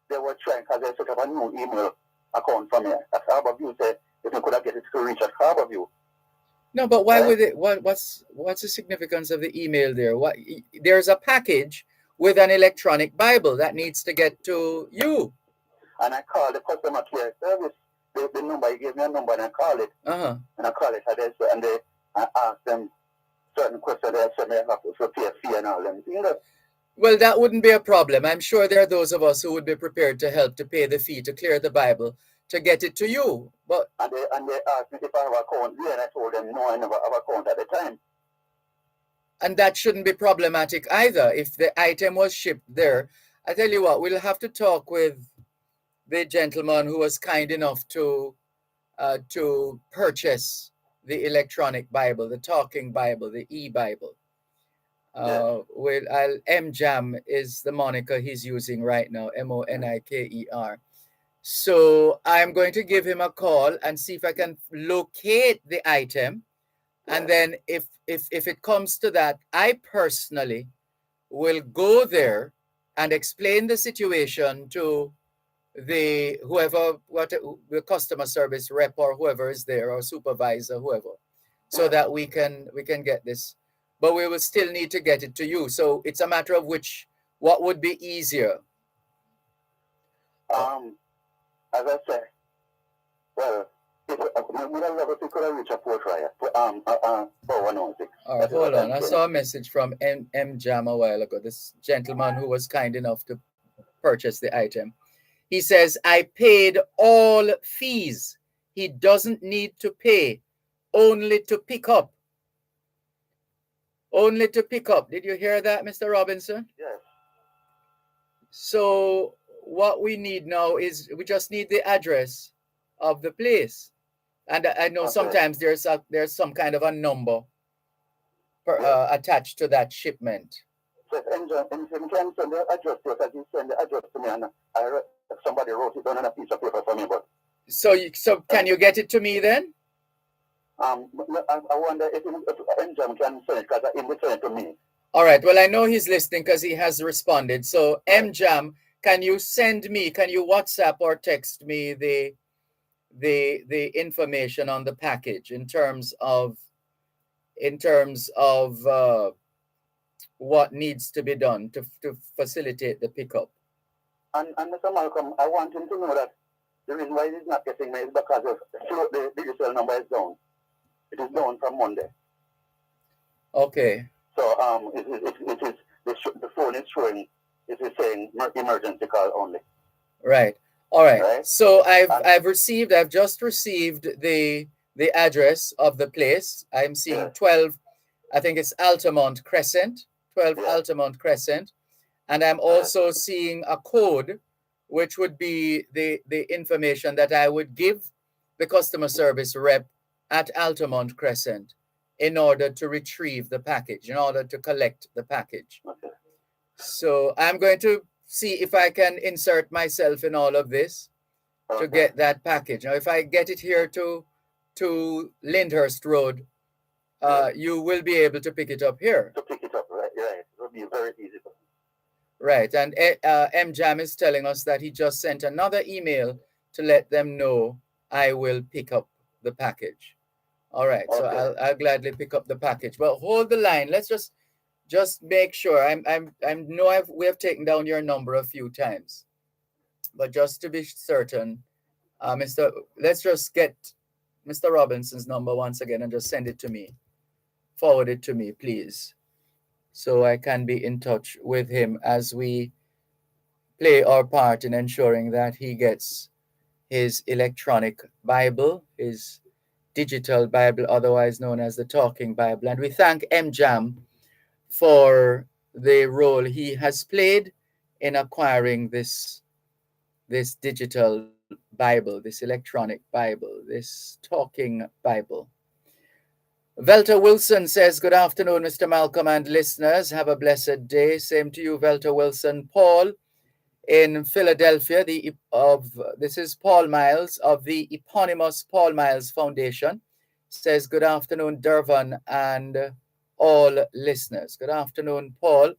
they were trying, because they set up a new email account from here. At Harborview say if you could have get it to reach at Harborview. No, but why Right? would it? What's the significance of the email there? What there's a package with an electronic Bible that needs to get to you. And I called the customer care service. The number, he gave me a number and I called it. Uh-huh. And I called it and I asked them certain questions. They said I have to pay a fee and all them. You know? Well, that wouldn't be a problem. I'm sure there are those of us who would be prepared to help to pay the fee to clear the Bible to get it to you. But and they asked me if I have an account there, and I told them no, I never have an account at the time. And that shouldn't be problematic either. If the item was shipped there, I tell you what, we'll have to talk with the gentleman who was kind enough to purchase the electronic Bible, the talking Bible, the e-Bible. MJam is the moniker he's using right now, Moniker. So I'm going to give him a call and see if I can locate the item. And then if it comes to that, I personally will go there and explain the situation to the customer service rep or whoever is there, or supervisor, whoever, so that we can get this. But we will still need to get it to you. So it's a matter of what would be easier. As I said, well, if we could reach a port riot, 4106. All right, hold on. I saw a message from M Jam a while ago. This gentleman who was kind enough to purchase the item. He says, I paid all fees. He doesn't need to pay, only to pick up. Only to pick up. Did you hear that, Mr. Robinson? Yes. So what we need now is we just need the address of the place. And I know sometimes there's some kind of a number attached to that shipment. So if you can send the address to us, as you send the address to me, and somebody wrote it down on a piece of paper for me. But so can you get it to me then? I wonder if MJam can send it, because he will send it to me. All right. Well, I know he's listening because he has responded. So MJam, can you WhatsApp or text me the information on the package in terms of what needs to be done to facilitate the pickup? And Mr. Malcolm, I want him to know that the reason why he's not getting me is because the digital number is down. It is down from Monday. Okay. So the phone is showing, it is saying emergency call only. Right. All right. So I've just received the address of the place. I'm seeing 12, I think it's Altamont Crescent, 12 Altamont Crescent. And I'm also seeing a code, which would be the information that I would give the customer service rep at Altamont Crescent in order to retrieve the package, in order to collect the package. Okay. So I'm going to see if I can insert myself in all of this to get that package. Now, if I get it here to Lyndhurst Road, you will be able to pick it up here. To pick it up, right? It will be very easy for me. Right. And MJam is telling us that he just sent another email to let them know I will pick up the package. All right. Okay. So I'll gladly pick up the package. But hold the line. Let's just make sure. We have taken down your number a few times, but just to be certain, let's just get Mr. Robinson's number once again and just send it to me. Forward it to me, please, so I can be in touch with him as we play our part in ensuring that he gets his electronic Bible, his digital Bible, otherwise known as the Talking Bible. And we thank MJam for the role he has played in acquiring this digital Bible, this electronic Bible, this talking Bible. Velta Wilson says, good afternoon, Mr. Malcolm and listeners. Have a blessed day. Same to you, Velta Wilson. Paul in Philadelphia, this is Paul Miles of the eponymous Paul Miles Foundation, says, good afternoon, Dervan and all listeners. Good afternoon, Paul.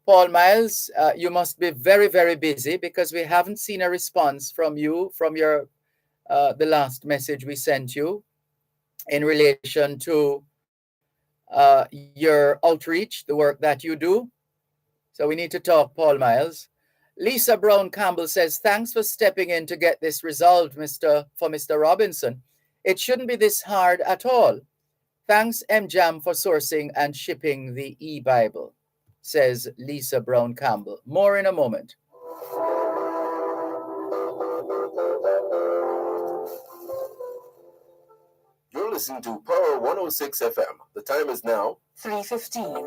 Paul Miles, you must be very, very busy because we haven't seen a response from you, from your the last message we sent you in relation to your outreach, the work that you do. So we need to talk, Paul Miles. Lisa Brown Campbell says, thanks for stepping in to get this resolved, Mr. Robinson. It shouldn't be this hard at all. Thanks, MJAM, for sourcing and shipping the e-Bible, says Lisa Brown Campbell. More in a moment. You're listening to Power 106 FM. The time is now 3:15.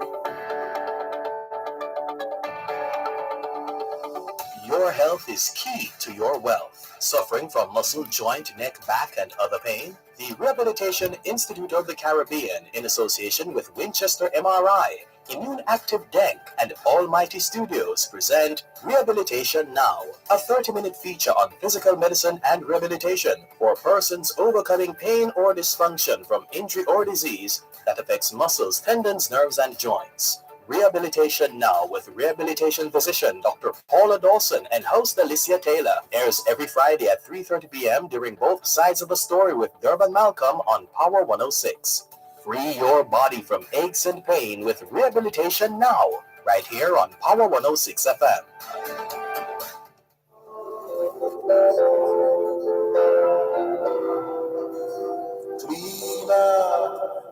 Your health is key to your wealth. Suffering from muscle, joint, neck, back, and other pain? The Rehabilitation Institute of the Caribbean, in association with Winchester MRI, Immune Active Denk, and Almighty Studios present Rehabilitation Now, a 30-minute feature on physical medicine and rehabilitation for persons overcoming pain or dysfunction from injury or disease that affects muscles, tendons, nerves, and joints. Rehabilitation Now with rehabilitation physician Dr. Paula Dawson and host Alicia Taylor airs every Friday at 3:30 p.m. during both sides of the story with Dervan Malcolm on Power 106. Free your body from aches and pain with Rehabilitation Now, right here on Power 106 FM.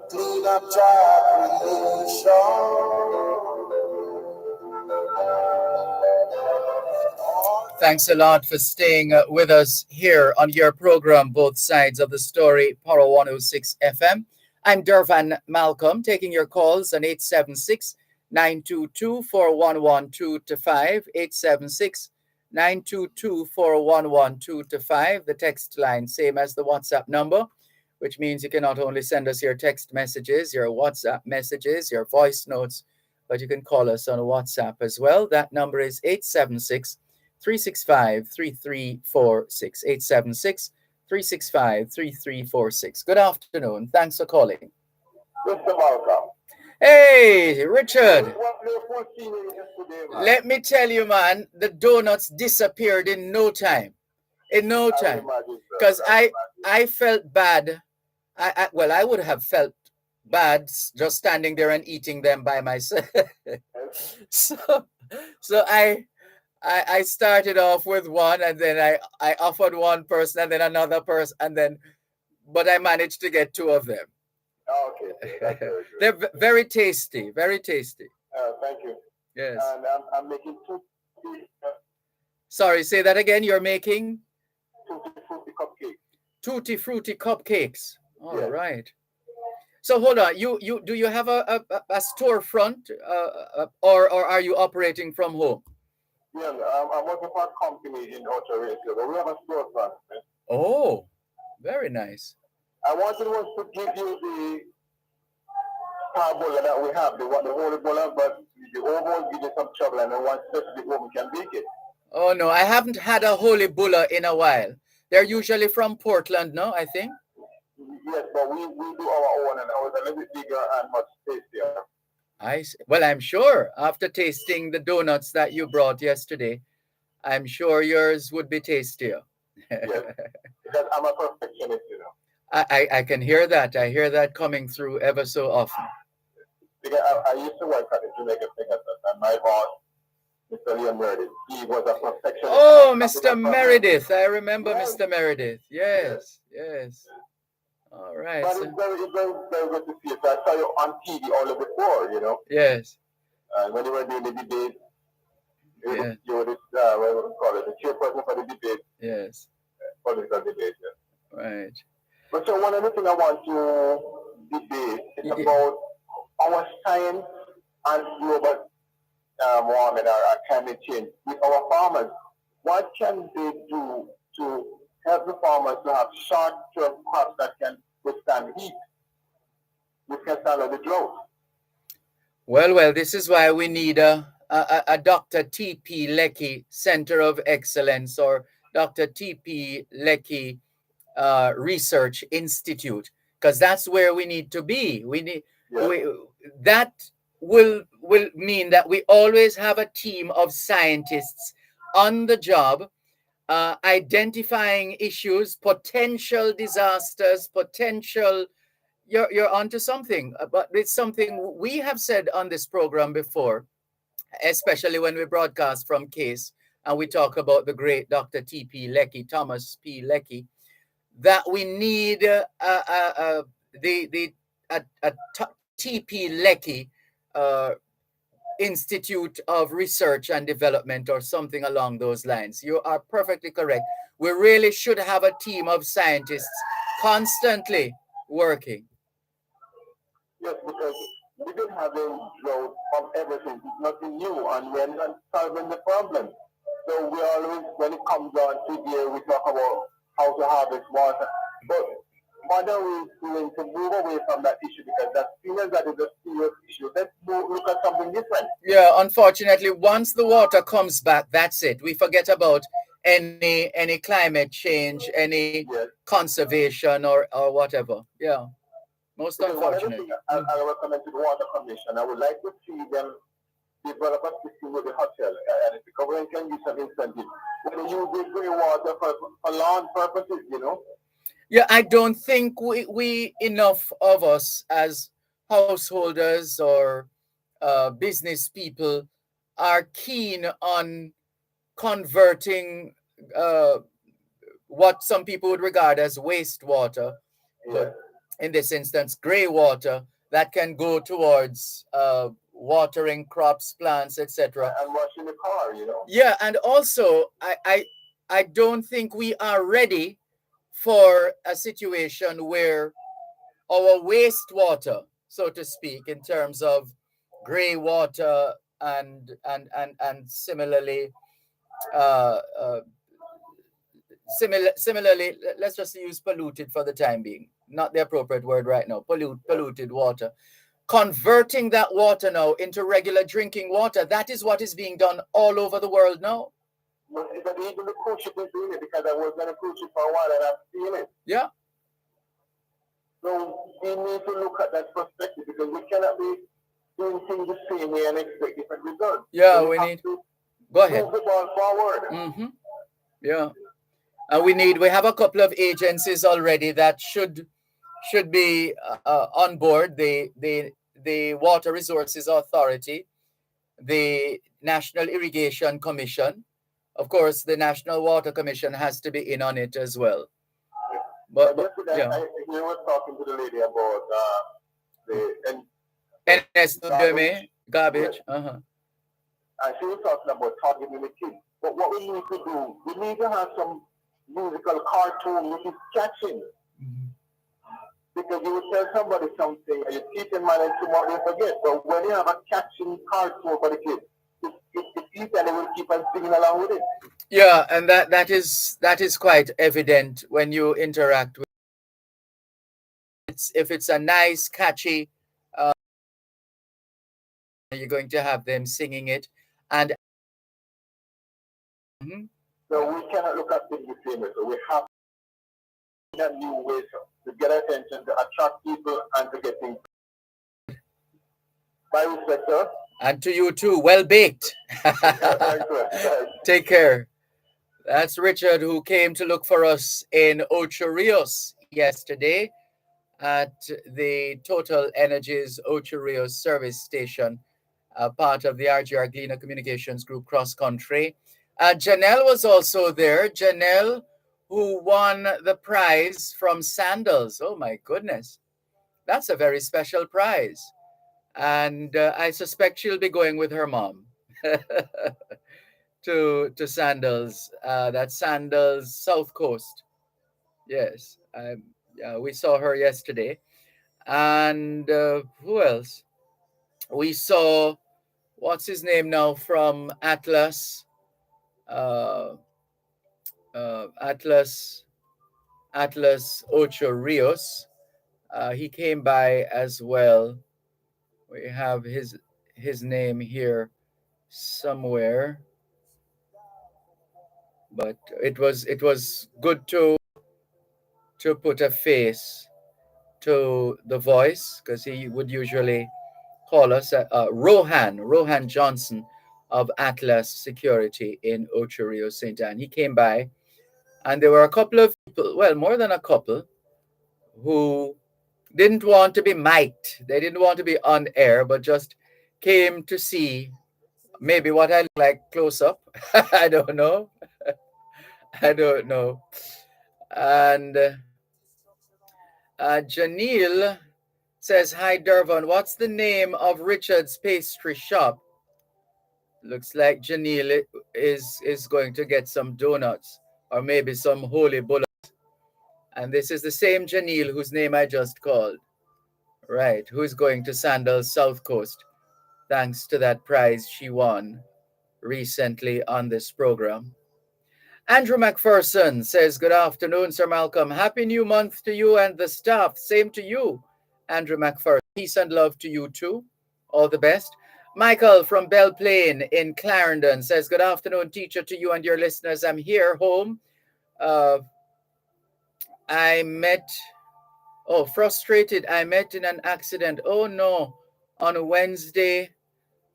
Clean up job creation. Thanks a lot for staying with us here on your program, Both Sides of the Story, Power 106 FM. I'm Dervan Malcolm, taking your calls on 876-922-4112-5, 876-922-4112-5, the text line, same as the WhatsApp number, which means you can not only send us your text messages, your WhatsApp messages, your voice notes, but you can call us on WhatsApp as well. That number is 876-365-3346, 876-365-3346. Good afternoon. Thanks for calling. Mr. Malcolm. Hey, Richard. What your full senior yesterday, man? Let me tell you, man, the donuts disappeared in no time. In no time. Because I felt bad. I would have felt bad just standing there and eating them by myself. so I started off with one, and then I offered one person, and then another person, but I managed to get two of them. Okay, that's very good. They're very tasty, very tasty. Thank you. Yes. And I'm making two. Sorry, say that again. You're making Tutti Frutti cupcakes. Tutti Frutti cupcakes. All Yes. right. So hold on. You do you have a storefront, or are you operating from home? Yeah, I'm working for a company in Ottawa, but we have a storefront. Oh, very nice. I wanted to give you the parbola that we have, the holy bola, but the oval give you some trouble, and I want specific woman can make it. Oh no, I haven't had a holy bulla in a while. They're usually from Portland, no? I think. Yes, but we do our own, and ours a little bit bigger and much tastier. Well, I'm sure after tasting the donuts that you brought yesterday, I'm sure yours would be tastier. Yes, because I'm a perfectionist, you know. I can hear that. I hear that coming through ever so often. Because I used to work at the Jamaica thing, and my boss, Mr. Liam Meredith, he was a perfectionist. Oh, Mr. Meredith. I remember Mr. Meredith. Yes. All right. But it's very good to see it. I saw you on TV all before, you know. Yes. And when you were doing the debate, Yeah. you were the chairperson for the debate. Yes. Political debate, yeah. Right. But so one of the things I want to debate is about our science and global warming or climate change with our farmers. What can they do to help the farmers to have short-term crops that can withstand heat, which can stand the drought? Well, this is why we need a Dr. T.P. Leckie Center of Excellence, or Dr. T.P. Leckie Research Institute, because that's where we need to be. That will mean that we always have a team of scientists on the job, identifying issues, potential disasters, potential. You're onto something, but it's something we have said on this program before, especially when we broadcast from Case and we talk about the great Dr. T.P. Lecky, Thomas P. Lecky, that we need the T.P. Lecky uh, Institute of Research and Development or something along those lines. You are perfectly correct. We really should have a team of scientists constantly working. Yes, because we've been having drought from everything. It's nothing new, and we're not solving the problem. So we always, when it comes down to here, we talk about how to harvest water. But what are we doing to move away from that issue? Because that serious, that is a serious issue. Let's look at something different. Yeah, unfortunately, once the water comes back, that's it. We forget about any climate change, any conservation or whatever. Yeah, most Because one of the unfortunate. things I recommend to the Water Commission, I would like to see them develop a system with the hotel, and if the government can use some incentive, when they use the grey water for lawn purposes, you know. Yeah, I don't think we enough of us as householders or business people are keen on converting what some people would regard as wastewater, but in this instance, gray water that can go towards watering crops, plants, etc. And washing the car, you know. Yeah, and also I don't think we are ready for a situation where our wastewater, so to speak, in terms of gray water and similarly uh, uh, similarly, let's just use polluted for the time being, not the appropriate word right now, polluted water, converting that water now into regular drinking water. That is what is being done all over the world now. But even the cruise ship is doing it, because I was on a cruise ship for a while and I've seen it. Yeah. So we need to look at that perspective, because we cannot be doing things the same way and expect different results. Yeah, so we need to go ahead. move the ball forward. Mm-hmm. Yeah. And we have a couple of agencies already that should be on board. The Water Resources Authority, the National Irrigation Commission. Of course, the National Water Commission has to be in on it as well. But yesterday, yeah. I was talking to the lady about the NSW garbage. Uh-huh. And she was talking about targeting the kids. But what we need to do, we need to have some musical cartoon which is catching. Because you will tell somebody something and you keep in mind and tomorrow you forget. But when you have a catching cartoon for the kids, it's easy and they will keep on singing along with it. Yeah, and that is quite evident when you interact with if it's a nice, catchy, you're going to have them singing it. And so we cannot look at things the same way. So we have a new ways to get attention, to attract people, and to get things. My respect, sir. And to you too. Well baked. Take care. That's Richard, who came to look for us in Ocho Rios yesterday at the Total Energies Ocho Rios service station, part of the RGR Gleaner Communications Group Cross Country. Janelle was also there. Janelle, who won the prize from Sandals. Oh my goodness. That's a very special prize. And I suspect she'll be going with her mom to Sandals. That's Sandals South Coast. Yes. Yeah, we saw her yesterday. And who else? We saw, what's his name now, from Atlas? Atlas Ocho Rios. He came by as well. We have his name here somewhere. But it was good to put a face to the voice, because he would usually call us Rohan Johnson of Atlas Security in Ocho Rios, St. Anne. He came by And there were a couple of people, well, more than a couple, who didn't want to be mic'd. They didn't want to be on air, but just came to see maybe what I look like close up. I don't know. I don't know. And Janelle says, "Hi, Dervan. What's the name of Richard's pastry shop?" Looks like Janelle is going to get some donuts or maybe some holy bullets. And this is the same Janelle whose name I just called. Right, who's going to Sandals South Coast thanks to that prize she won recently on this program. Andrew McPherson says, "Good afternoon, Sir Malcolm. Happy new month to you and the staff. Same to you, Andrew McPherson. Peace and love to you too. All the best." Michael from Belle Plaine in Clarendon says, "Good afternoon, teacher, to you and your listeners. I'm here home. Uh, I met, frustrated. I met in an accident. Oh no, on Wednesday,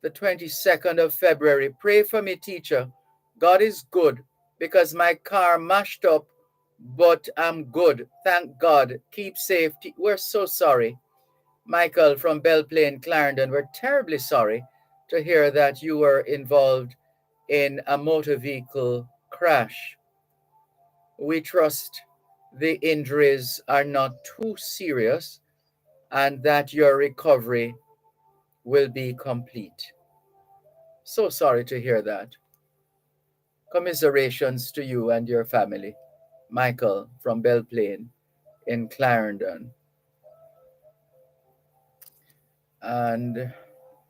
the 22nd of February. Pray for me, teacher. God is good because my car mashed up, but I'm good. Thank God. Keep safe. We're so sorry." Michael from Belle Plaine, Clarendon, we're terribly sorry to hear that you were involved in a motor vehicle crash. We trust the injuries are not too serious and that your recovery will be complete. So sorry to hear that. Commiserations to you and your family. Michael from Belle Plaine in Clarendon. And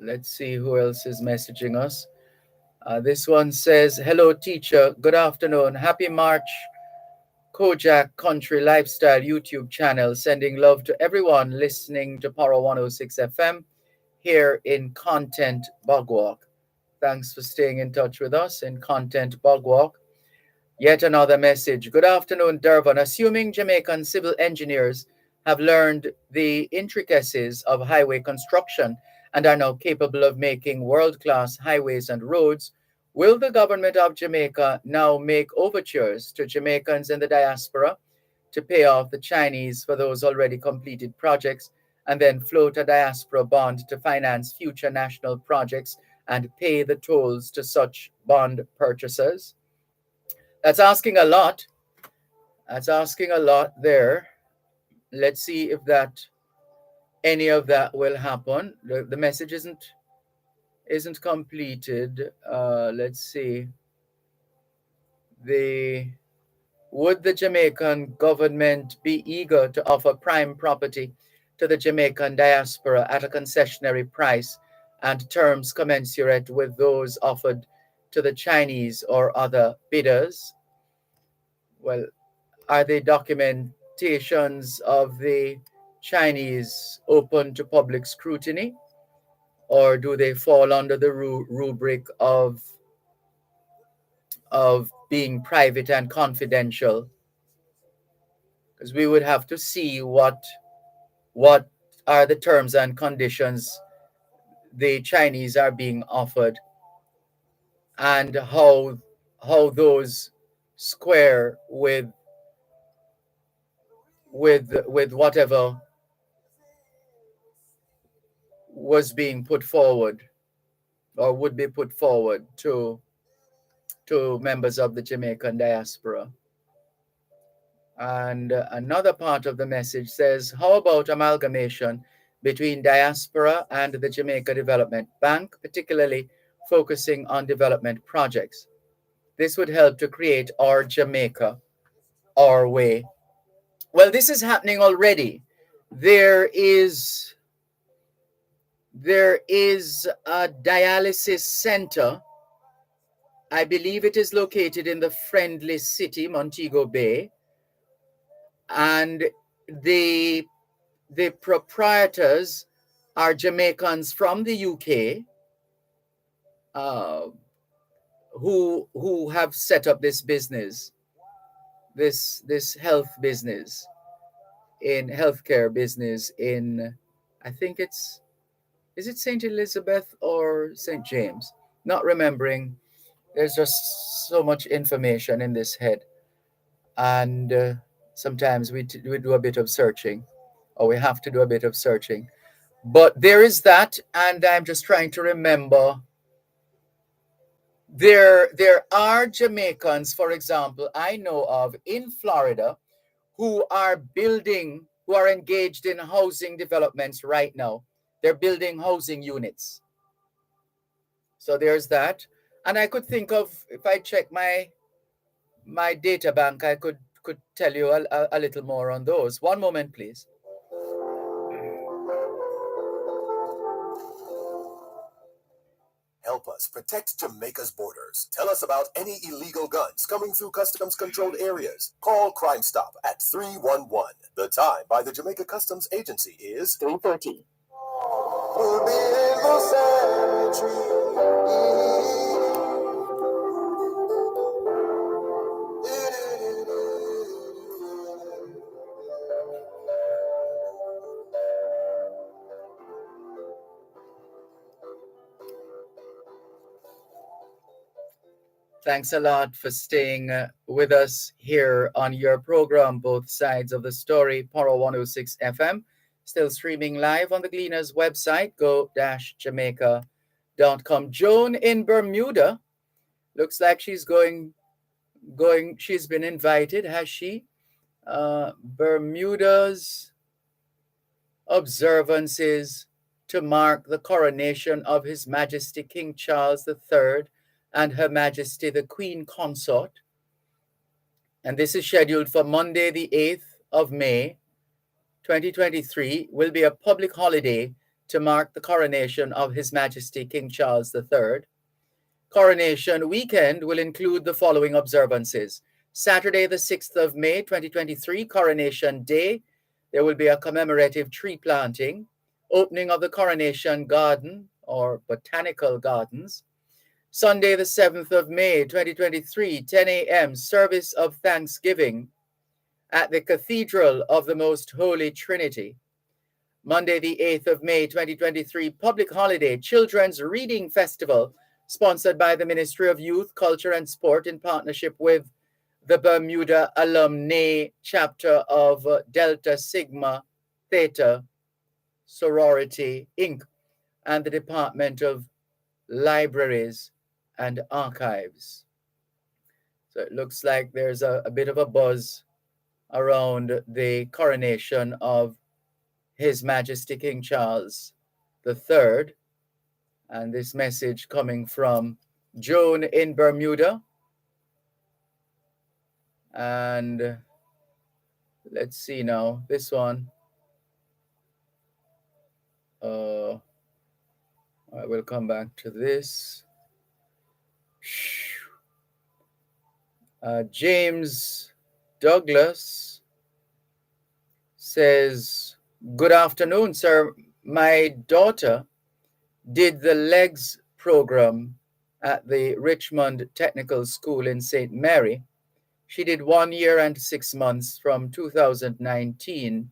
let's see who else is messaging us. This one says, "Hello, teacher. Good afternoon. Happy March, Kojak Country Lifestyle YouTube channel. Sending love to everyone listening to Power 106 FM here in Content Bogwalk." Thanks for staying in touch with us in Content Bogwalk. Yet another message. "Good afternoon, Dervan. Assuming Jamaican civil engineers have learned the intricacies of highway construction and are now capable of making world-class highways and roads, will the government of Jamaica now make overtures to Jamaicans in the diaspora to pay off the Chinese for those already completed projects and then float a diaspora bond to finance future national projects and pay the tolls to such bond purchasers?" That's asking a lot. That's asking a lot there. Let's see if any of that will happen. The message isn't completed. Let's see. Would the Jamaican government be eager to offer prime property to the Jamaican diaspora at a concessionary price and terms commensurate with those offered to the Chinese or other bidders? Well, are the documentations of the Chinese open to public scrutiny, or do they fall under the rubric of being private and confidential? Because we would have to see what are the terms and conditions the Chinese are being offered and how those square with whatever was being put forward or would be put forward to members of the Jamaican diaspora. And another part of the message says, "How about amalgamation between diaspora and the Jamaica Development Bank, particularly focusing on development projects? This would help to create our Jamaica, our way." Well, this is happening already. There is a dialysis center. I believe it is located in the friendly city, Montego Bay. And the proprietors are Jamaicans from the UK who have set up this business, this health business, in healthcare business in, I think is it St. Elizabeth or St. James? Not remembering. There's just so much information in this head. and sometimes we do a bit of searching, or we have to do a bit of searching. But there is that, and I'm just trying to remember. There are Jamaicans, for example, I know of in Florida who are engaged in housing developments right now. They're building housing units. So there's that. And I could think of, if I check my data bank, I could tell you a little more on those. One moment, please. Help us protect Jamaica's borders. Tell us about any illegal guns coming through customs controlled areas. Call Crime Stop at 311. The time by the Jamaica Customs Agency is 3:30. Thanks a lot for staying with us here on your program, Both Sides of the Story, Poro 106 FM. Still streaming live on the Gleaners website, go-jamaica.com. Joan in Bermuda, looks like she's she's been invited, has she? Bermuda's observances to mark the coronation of His Majesty King Charles III and Her Majesty the Queen Consort. And this is scheduled for Monday, the 8th of May, 2023, will be a public holiday to mark the coronation of His Majesty King Charles III. Coronation weekend will include the following observances. Saturday, the 6th of May, 2023, Coronation Day. There will be a commemorative tree planting, opening of the Coronation Garden or Botanical Gardens. Sunday, the 7th of May, 2023, 10 a.m., service of Thanksgiving at the Cathedral of the Most Holy Trinity. Monday, the 8th of May, 2023, public holiday, Children's Reading Festival, sponsored by the Ministry of Youth, Culture and Sport in partnership with the Bermuda Alumni Chapter of Delta Sigma Theta Sorority, Inc., and the Department of Libraries and Archives. So it looks like there's a bit of a buzz around the coronation of His Majesty King Charles III. And this message coming from Joan in Bermuda. And let's see now, this one. I will come back to this. James Douglas says, good afternoon, sir. My daughter did the LEGS program at the Richmond Technical School in St. Mary. She did 1 year and 6 months from 2019.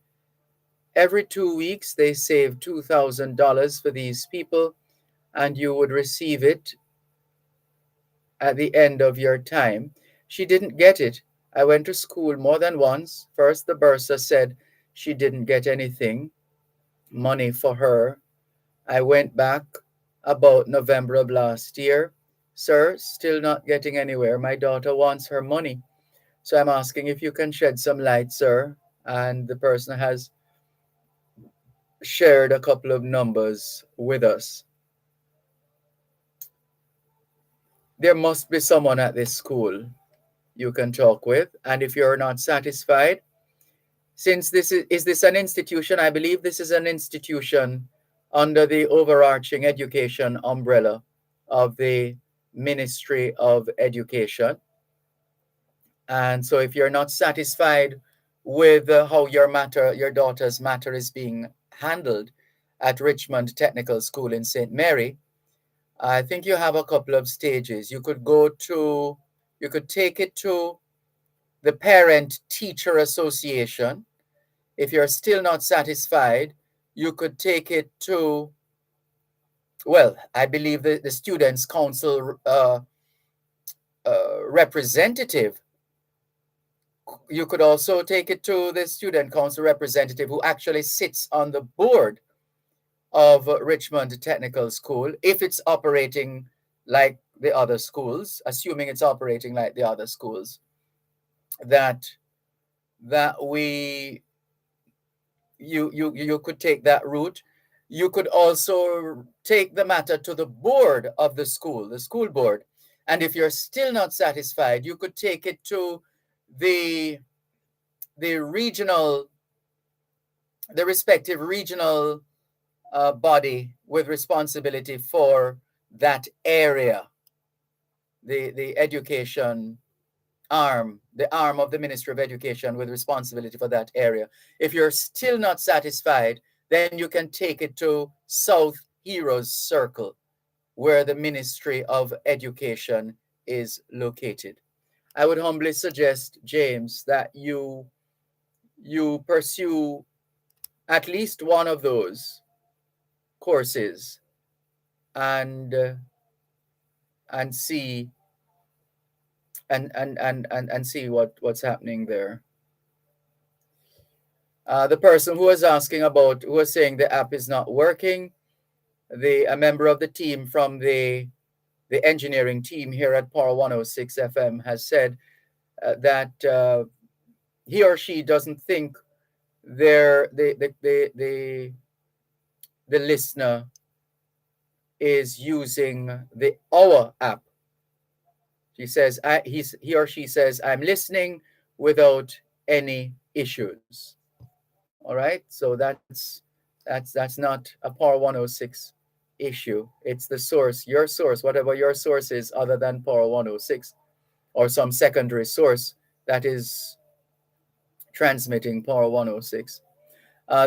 Every 2 weeks, they save $2,000 for these people, and you would receive it at the end of your time. She didn't get it. I went to school more than once. First, the bursar said she didn't get anything, money for her. I went back about November of last year. Sir, still not getting anywhere. My daughter wants her money. So I'm asking if you can shed some light, sir. And the person has shared a couple of numbers with us. There must be someone at this school you can talk with. And if you're not satisfied, since this is this an institution, I believe this is an institution under the overarching education umbrella of the Ministry of Education. And so if you're not satisfied with how your daughter's matter is being handled at Richmond Technical School in St. Mary, I think you have a couple of stages. You could take it to the Parent Teacher Association. If you're still not satisfied, you could take it to, well, I believe the Students' Council representative you could also take it to the student council representative who actually sits on the board of Richmond Technical School, if it's operating like the other schools, assuming it's operating like the other schools, that that we you could take that route. You could also take the matter to the board of the school board, and if you're still not satisfied, you could take it to the the regional, the respective regional body with responsibility for that area, the education arm, the arm of the Ministry of Education with responsibility for that area. If you're still not satisfied, then you can take it to South Heroes Circle, where the Ministry of Education is located. I would humbly suggest, James, that you pursue at least one of those courses and and see and see what's happening there. The person who was asking about, who was saying the app is not working, a member of the team from the engineering team here at Power 106 FM has said that he or she doesn't think their the listener is using the Our app. She says, he or she says, I'm listening without any issues. All right, so that's not a Power 106 issue. It's the source, your source, whatever your source is, other than Power 106 or some secondary source that is transmitting Power 106.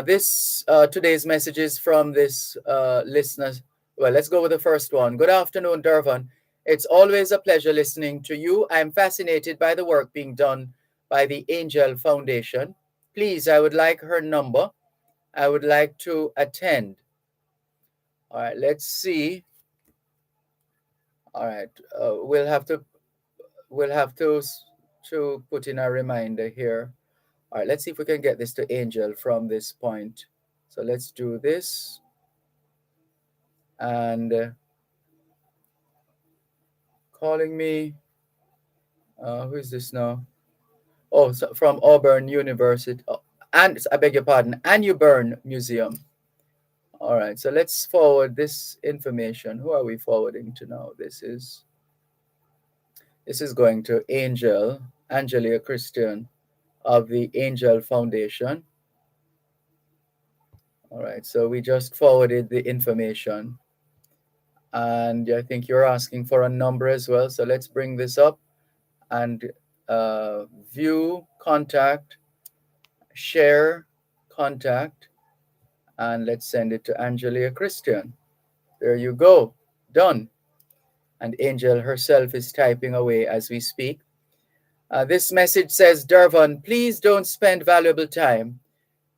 This today's message is from this listener. Well, let's go with the first one. Good afternoon, Dervan. It's always a pleasure listening to you. I'm fascinated by the work being done by the Angel Foundation. Please, I would like her number. I would like to attend. All right, let's see. All right, we'll have to put in a reminder here. All right, let's see if we can get this to Angel from this point. So let's do this. And calling me, who is this now? Oh, so from Auburn University. Oh, and I beg your pardon, Annuburn Museum. All right, so let's forward this information. Who are we forwarding to now? This is going to Angelia Christian of the Angel Foundation. All right, so we just forwarded the information. And I think you're asking for a number as well. So let's bring this up and view contact, share contact, and let's send it to Angelia Christian. There you go. Done. And Angel herself is typing away as we speak. This message says, Dervan, please don't spend valuable time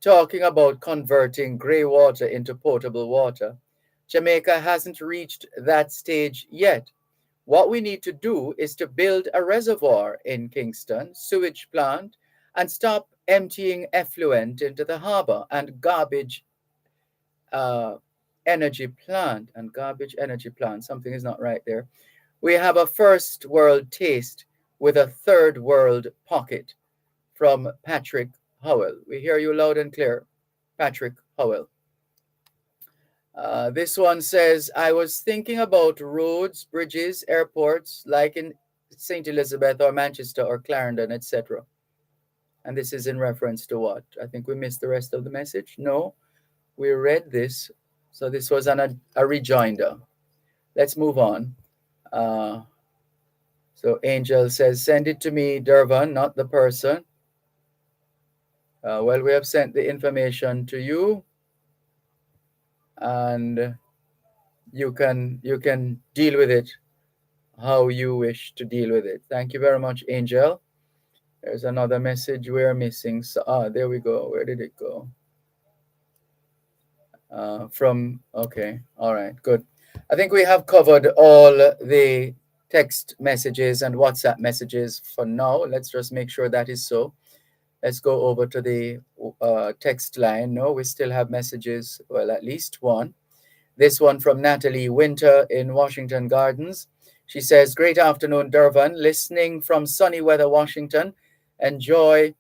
talking about converting gray water into potable water. Jamaica hasn't reached that stage yet. What we need to do is to build a reservoir in Kingston, sewage plant, and stop emptying effluent into the harbor and garbage energy plant. Something is not right there. We have a first world taste with a third world pocket. From Patrick Howell. We hear you loud and clear, Patrick Howell. This one says, I was thinking about roads, bridges, airports, like in St. Elizabeth or Manchester or Clarendon, etc. And this is in reference to what? I think we missed the rest of the message. No, we read this. So this was a rejoinder. Let's move on. So Angel says, send it to me, Dervan, not the person. Well, we have sent the information to you, and you can deal with it how you wish to deal with it. Thank you very much, Angel. There's another message we're missing. So, there we go. Where did it go? Okay, all right, good. I think we have covered all the text messages and WhatsApp messages for now. Let's just make sure that is so. Let's go over to the text line. No, we still have messages, well, at least one. This one from Natalie Winter in Washington Gardens. She says, "Great afternoon, Dervan. Listening from sunny weather, Washington. Enjoy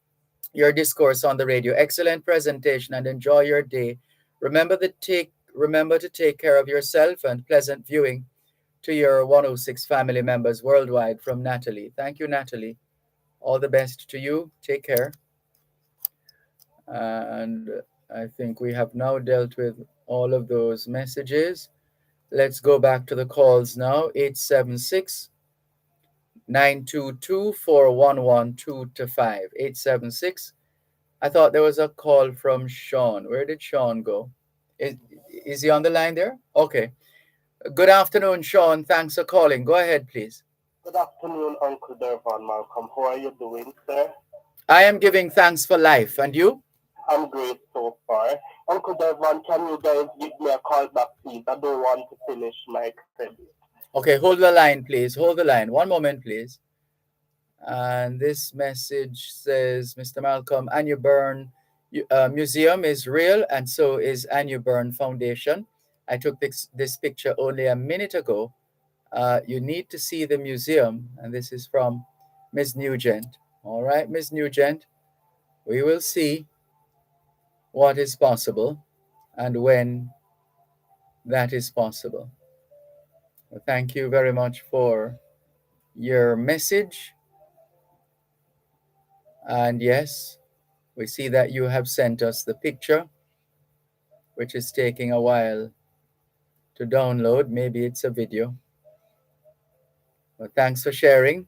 your discourse on the radio. Excellent presentation and enjoy your day. Remember to take care of yourself and pleasant viewing to your 106 family members worldwide," from Natalie. Thank you, Natalie. All the best to you. Take care. And I think we have now dealt with all of those messages. Let's go back to the calls now. 876 922 4112 to 5. 876. I thought there was a call from Sean. Where did Sean go? Is, is he on the line there? Okay. Good afternoon, Sean. Thanks for calling. Go ahead, please. Good afternoon, Uncle Dervan Malcolm. How are you doing, sir? I am giving thanks for life. And you? I'm great so far. Uncle Dervan, can you guys give me a call back, please? I don't want to finish my credit. Okay, hold the line, please. Hold the line. One moment, please. And this message says, Mr. Malcolm, Annie Byrne Museum is real, and so is Annie Byrne Foundation. I took this picture only a minute ago. You need to see the museum, and this is from Ms. Nugent. All right, Ms. Nugent, we will see what is possible and when that is possible. Thank you very much for your message. And yes, we see that you have sent us the picture, which is taking a while to download. Maybe it's a video. But thanks for sharing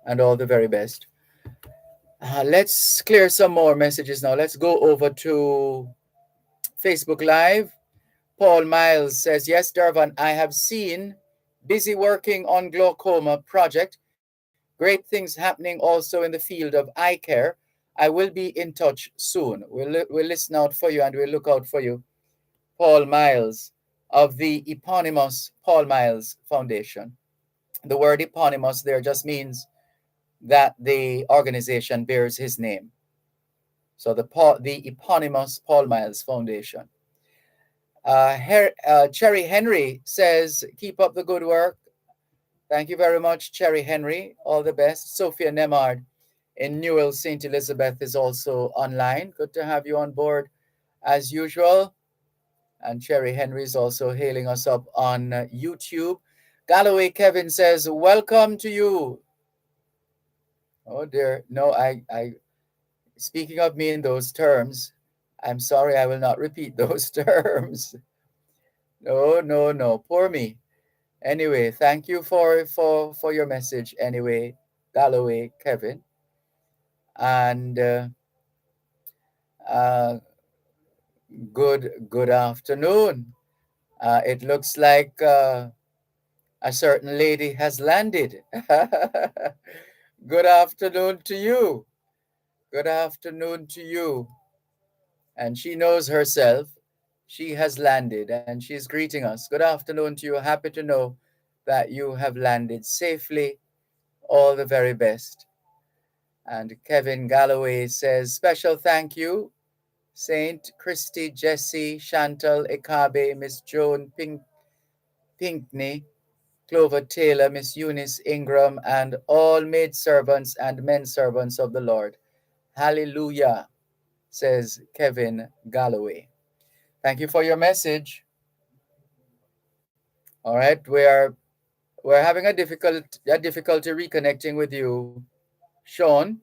and all the very best. Let's clear some more messages now. Let's go over to Facebook Live. Paul Miles says, "Yes, Dervan, I have seen. Busy working on glaucoma project. Great things happening also in the field of eye care. I will be in touch soon." We'll listen out for you and we'll look out for you. Paul Miles of the eponymous Paul Miles Foundation. The word eponymous there just means that the organization bears his name. So the eponymous Paul Miles Foundation. Cherry Henry says, "Keep up the good work." Thank you very much, Cherry Henry. All the best. Sophia Nemard in Newell, St. Elizabeth is also online. Good to have you on board as usual. And Cherry Henry is also hailing us up on YouTube. Galloway Kevin says, "Welcome to you." Oh dear. No, I speaking of me in those terms, I'm sorry, I will not repeat those terms. No. Poor me. Anyway, thank you for your message anyway, Galloway Kevin. And good afternoon. It looks like a certain lady has landed. Good afternoon to you. Good afternoon to you. And she knows herself. She has landed and she's greeting us. Good afternoon to you. Happy to know that you have landed safely. All the very best. And Kevin Galloway says, "Special thank you, Saint Christy, Jessie, Chantal, Ekabe, Miss Joan Pinkney, Clover Taylor, Miss Eunice Ingram, and all maidservants and men servants of the Lord. Hallelujah," says Kevin Galloway. Thank you for your message. All right, we're having a difficulty reconnecting with you, Sean.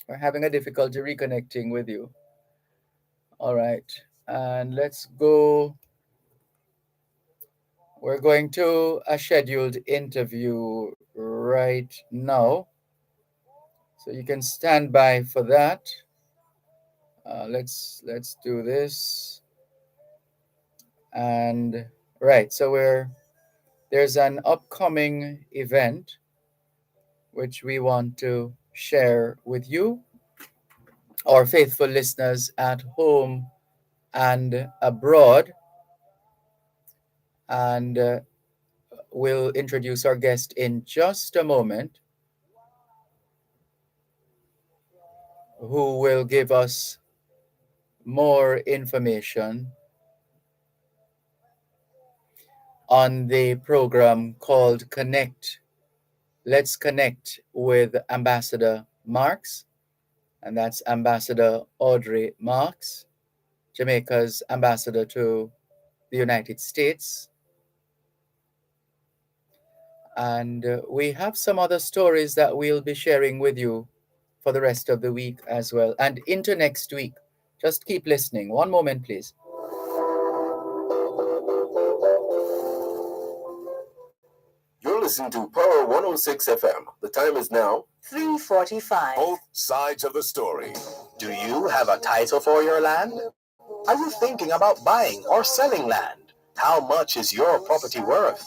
We're having a difficulty reconnecting with you. All right, and let's go. We're going to a scheduled interview right now, so you can stand by for that. Let's do this. And right, so there's an upcoming event which we want to share with you, our faithful listeners at home and abroad. And we'll introduce our guest in just a moment, who will give us more information on the program called Connect. Let's connect with Ambassador Marks, and that's Ambassador Audrey Marks, Jamaica's ambassador to the United States. And we have some other stories that we'll be sharing with you for the rest of the week as well, and into next week. Just keep listening. One moment, please. You're listening to Power 106 FM. The time is now 3:45. both sides of the story. Do you have a title for your land? Are you thinking about buying or selling land? How much is your property worth?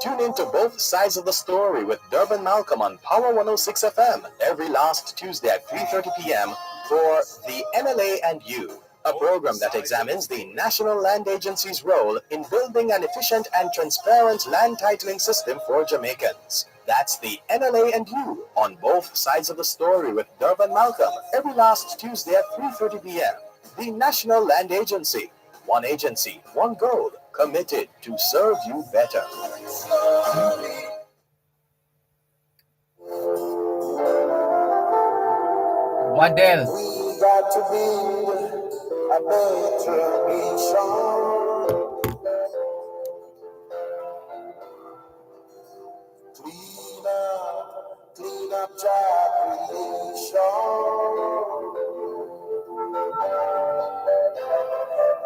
Tune in to Both Sides of the Story with Dervan Malcolm on Power 106 FM every last Tuesday at 3:30 p.m. for The NLA and You, a program that examines the National Land Agency's role in building an efficient and transparent land titling system for Jamaicans. That's The NLA and You on Both Sides of the Story with Dervan Malcolm every last Tuesday at 3:30 p.m. The National Land Agency. One agency, one goal, committed to serve you better. Waddell. We got to build a better nation. Clean up job creation.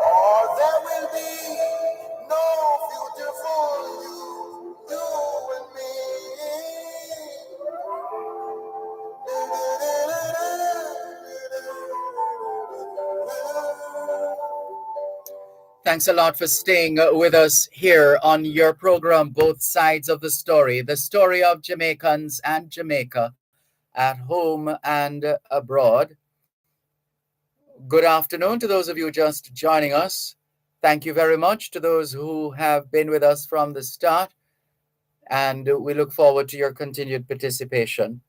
Or there will be no future for you and me. Thanks a lot for staying with us here on your program, Both Sides of the story of Jamaicans and Jamaica at home and abroad. Good afternoon to those of you just joining us. Thank you very much to those who have been with us from the start, and we look forward to your continued participation.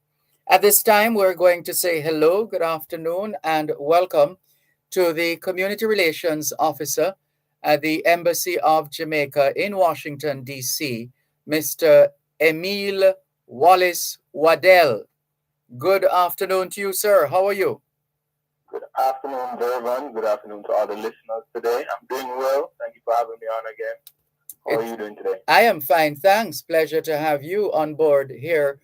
At this time, we're going to say hello, good afternoon, and welcome to the Community Relations Officer at the Embassy of Jamaica in Washington, D.C., Mr. Emile Wallace Waddell. Good afternoon to you, sir. How are you? Good afternoon, Dervan. Good afternoon to all the listeners today. I'm doing well. Thank you for having me on again. How are you doing today? I am fine, thanks. Pleasure to have you on board here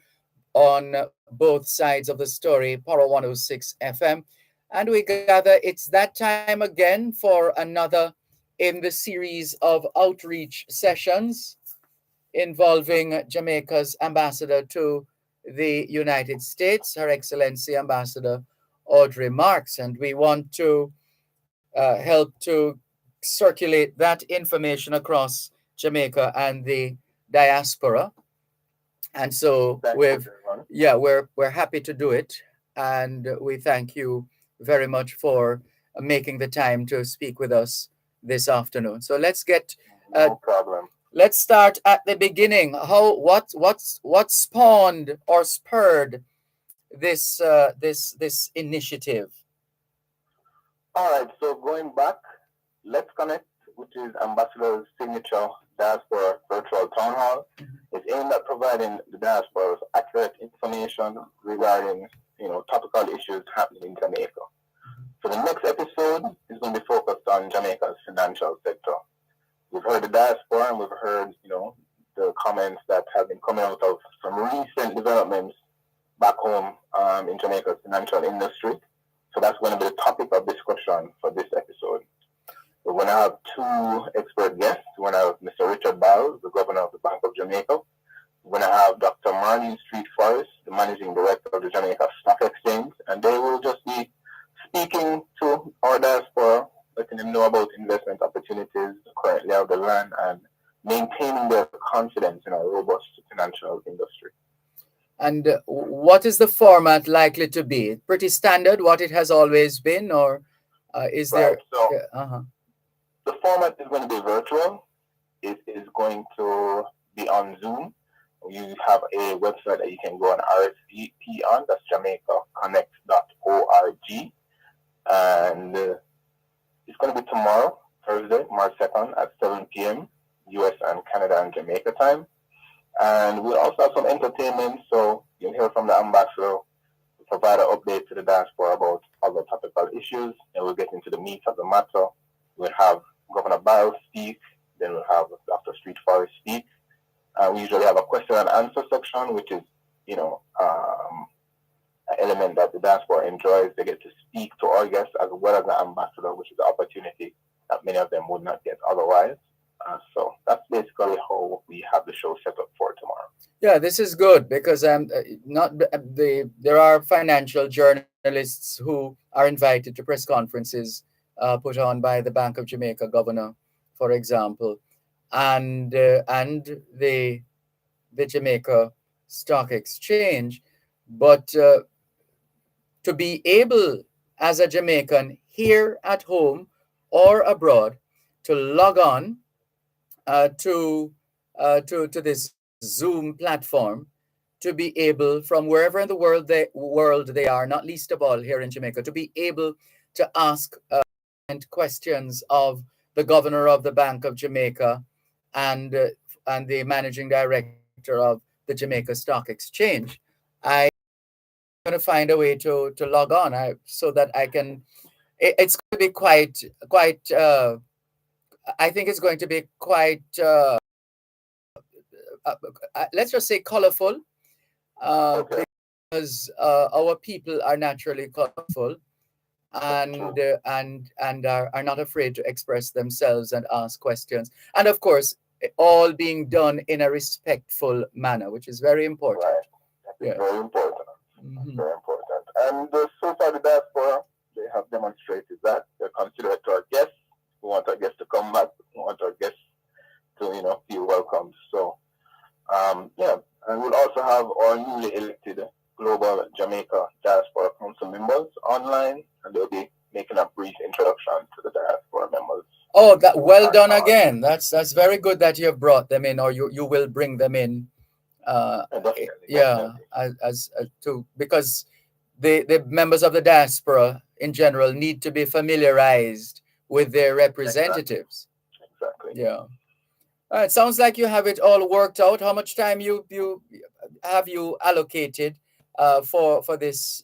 on both sides of the story, Power 106 FM. And we gather it's that time again for another in the series of outreach sessions involving Jamaica's ambassador to the United States, Her Excellency Ambassador Audrey Marks. And we want to help to circulate that information across Jamaica and the diaspora. And so we're happy to do it, and we thank you very much for making the time to speak with us this afternoon. So let's get no problem. Let's start at the beginning. What spawned or spurred this initiative? All right, so going back, Let's Connect, which is Ambassador's signature diaspora virtual town hall, is aimed at providing the diaspora with accurate information regarding, topical issues happening in Jamaica. So the next episode is going to be focused on Jamaica's financial sector. We've heard the diaspora and we've heard, the comments that have been coming out of some recent developments back home in Jamaica's financial industry. So that's going to be the topic of discussion for this episode. We're going to have two expert guests. We're going to have Mr. Richard Biles, the governor of the Bank of Jamaica. We're going to have Dr. Marlene Street Forrest, the managing director of the Jamaica Stock Exchange, and they will just be speaking to our diaspora, letting them know about investment opportunities currently out of the land and maintaining their confidence in our robust financial industry. And what is the format likely to be? Pretty standard, what it has always been, or is there? So, the format is going to be virtual. It is going to be on Zoom. You have a website that you can go on RSVP on. That's JamaicaConnect.org. And it's going to be tomorrow, Thursday, March 2nd at 7 p.m. US and Canada and Jamaica time. And we'll also have some entertainment, so you'll hear from the ambassador, provide an update to the diaspora about other topical issues, and we'll get into the meat of the matter. We'll have Governor Barrow speak, then we'll have Dr. Street Forest speak. We usually have a question and answer section, which is, an element that the diaspora enjoys. They get to speak to our guests as well as the ambassador, which is an opportunity that many of them would not get otherwise. So that's basically how we have the show set up for tomorrow. Yeah, this is good because there are financial journalists who are invited to press conferences put on by the Bank of Jamaica governor, for example, and the Jamaica Stock Exchange. But to be able, as a Jamaican here at home or abroad, to log on to this Zoom platform, to be able, from wherever in the world they are, not least of all here in Jamaica, to be able to ask questions of the governor of the Bank of Jamaica and the managing director of the Jamaica Stock Exchange. I'm going to find a way to log on so that I can. It's going to be quite. I think it's going to be quite. Let's just say colorful, Okay. because our people are naturally colorful, and are not afraid to express themselves and ask questions, and of course, all being done in a respectful manner, which is very important. Right. Yeah. Very important. Mhm. Very important. And so far, the diaspora, they have demonstrated that they're considerate to our guests. We want our guests to come back. We want our guests to, feel welcomed. So, and we'll also have our newly elected Global Jamaica Diaspora Council members online, and they'll be making a brief introduction to the diaspora members. Oh, well done again. That's very good that you have brought them in, or you will bring them in. Definitely. As to, because the members of the diaspora in general need to be familiarized with their representatives. Exactly. Yeah. All right. Sounds like you have it all worked out. How much time you have you allocated for this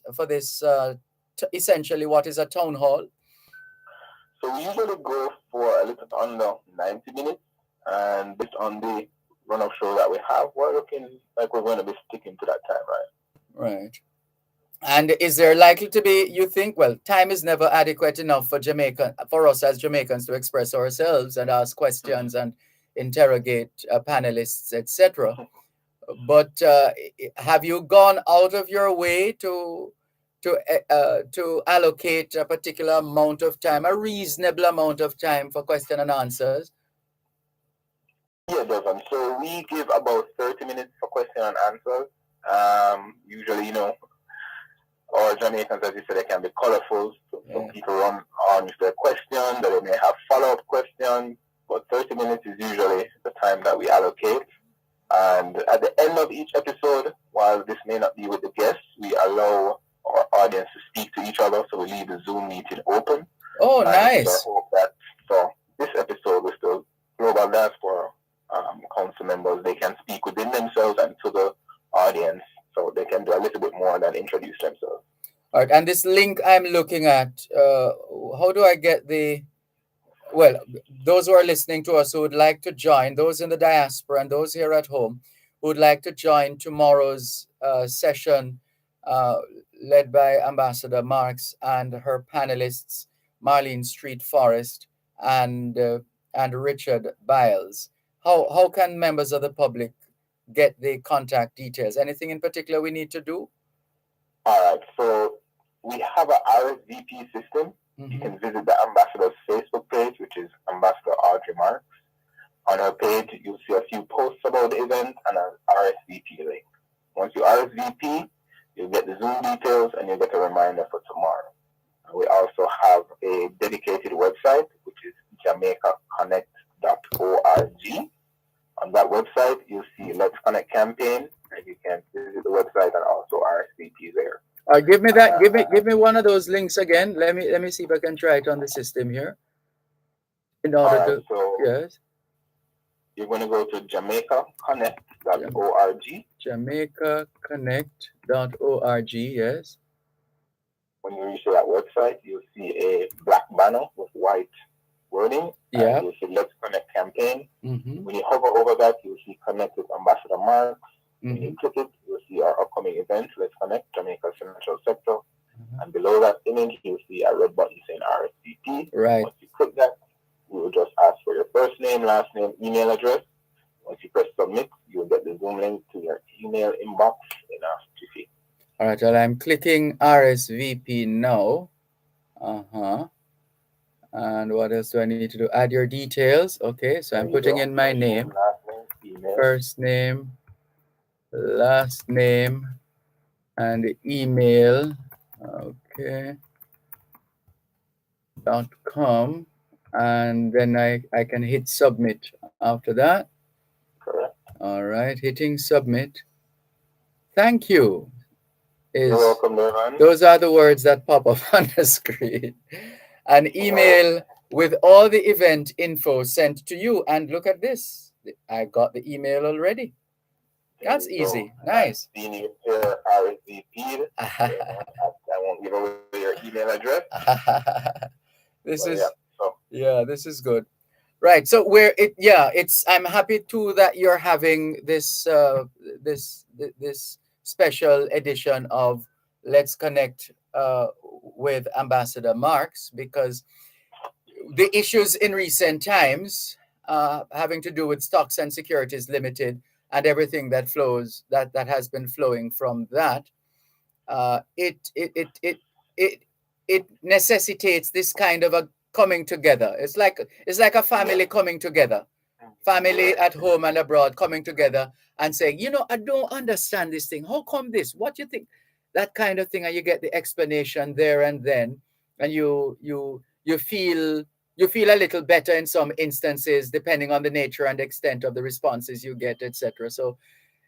essentially what is a town hall? So we usually go for a little under 90 minutes, and based on the run of show that we have, we're looking like we're going to be sticking to that time, right? Right. And is there likely to be, you think, well, time is never adequate enough for us as Jamaicans to express ourselves and ask questions and interrogate panelists, etc. But have you gone out of your way to allocate a particular amount of time, a reasonable amount of time for question and answers? Yeah, Dervan. So we give about 30 minutes for question and answers. Usually, our Jamaicans, as you said, they can be colorful. So some people run on with their question, they may have follow-up questions, but 30 minutes is usually the time that we allocate. And at the end of each episode, while this may not be with the guests, we allow our audience to speak to each other, so we leave the Zoom meeting open. Oh, nice. So I hope that for this episode with the Global Diaspora Council members, they can speak within themselves and to the audience, so they can do a little bit more than introduce themselves. All right, and this link I'm looking at, how do I get well, those who are listening to us who would like to join, those in the diaspora and those here at home who would like to join tomorrow's session led by Ambassador Marks and her panelists, Marlene Street Forest and Richard Biles. How can members of the public get the contact details? Anything in particular we need to do? All right, so we have an RSVP system. Mm-hmm. You can visit the ambassador's Facebook page, which is Ambassador Audrey Marks. On her page, you'll see a few posts about the event and an RSVP link. Once you RSVP, you'll get the Zoom details and you'll get a reminder for tomorrow. And we also have a dedicated website, which is JamaicaConnect.org. On that website, you'll see Let's Connect campaign, and you can visit the website and also RSVP there. Give me that. Give me one of those links again. Let me see if I can try it on the system here. In All order right, to so yes, you're going to go to JamaicaConnect.org. JamaicaConnect.org. Yes. When you reach that website, you'll see a black banner with white wording. Yeah. And you'll see Let's Connect campaign. Mm-hmm. When you hover over that, you'll see Connect with Ambassador Marks. Mm-hmm. When you click it, you'll see our upcoming events, Let's Connect, Jamaica Central Sector. Mm-hmm. And below that image, you'll see a red button saying RSVP. Right. Once you click that, we will just ask for your first name, last name, email address. Once you press submit, you'll get the Zoom link to your email inbox in a jiffy. All right. Well, I'm clicking RSVP now. And what else do I need to do? Add your details. Okay. So I'm putting in my name, first name, last name, and email. Okay. .com, and then I can hit submit after that. Correct. All right, hitting submit. Thank you. You're welcome, Dervan. Those are the words that pop up on the screen. An email with all the event info sent to you. And look at this. I got the email already. That's easy. Nice. Seeing you here RSVP'd. I won't give away your email address. This is good. Right. So I'm happy too that you're having this this special edition of Let's Connect with Ambassador Marks, because the issues in recent times having to do with Stocks and Securities Limited and everything that flows that has been flowing from that, it necessitates this kind of a coming together. It's like a family coming together, family at home and abroad coming together and saying, I don't understand this thing. How come this? What do you think? That kind of thing, and you get the explanation there and then, and you feel a little better in some instances, depending on the nature and extent of the responses you get, etc. So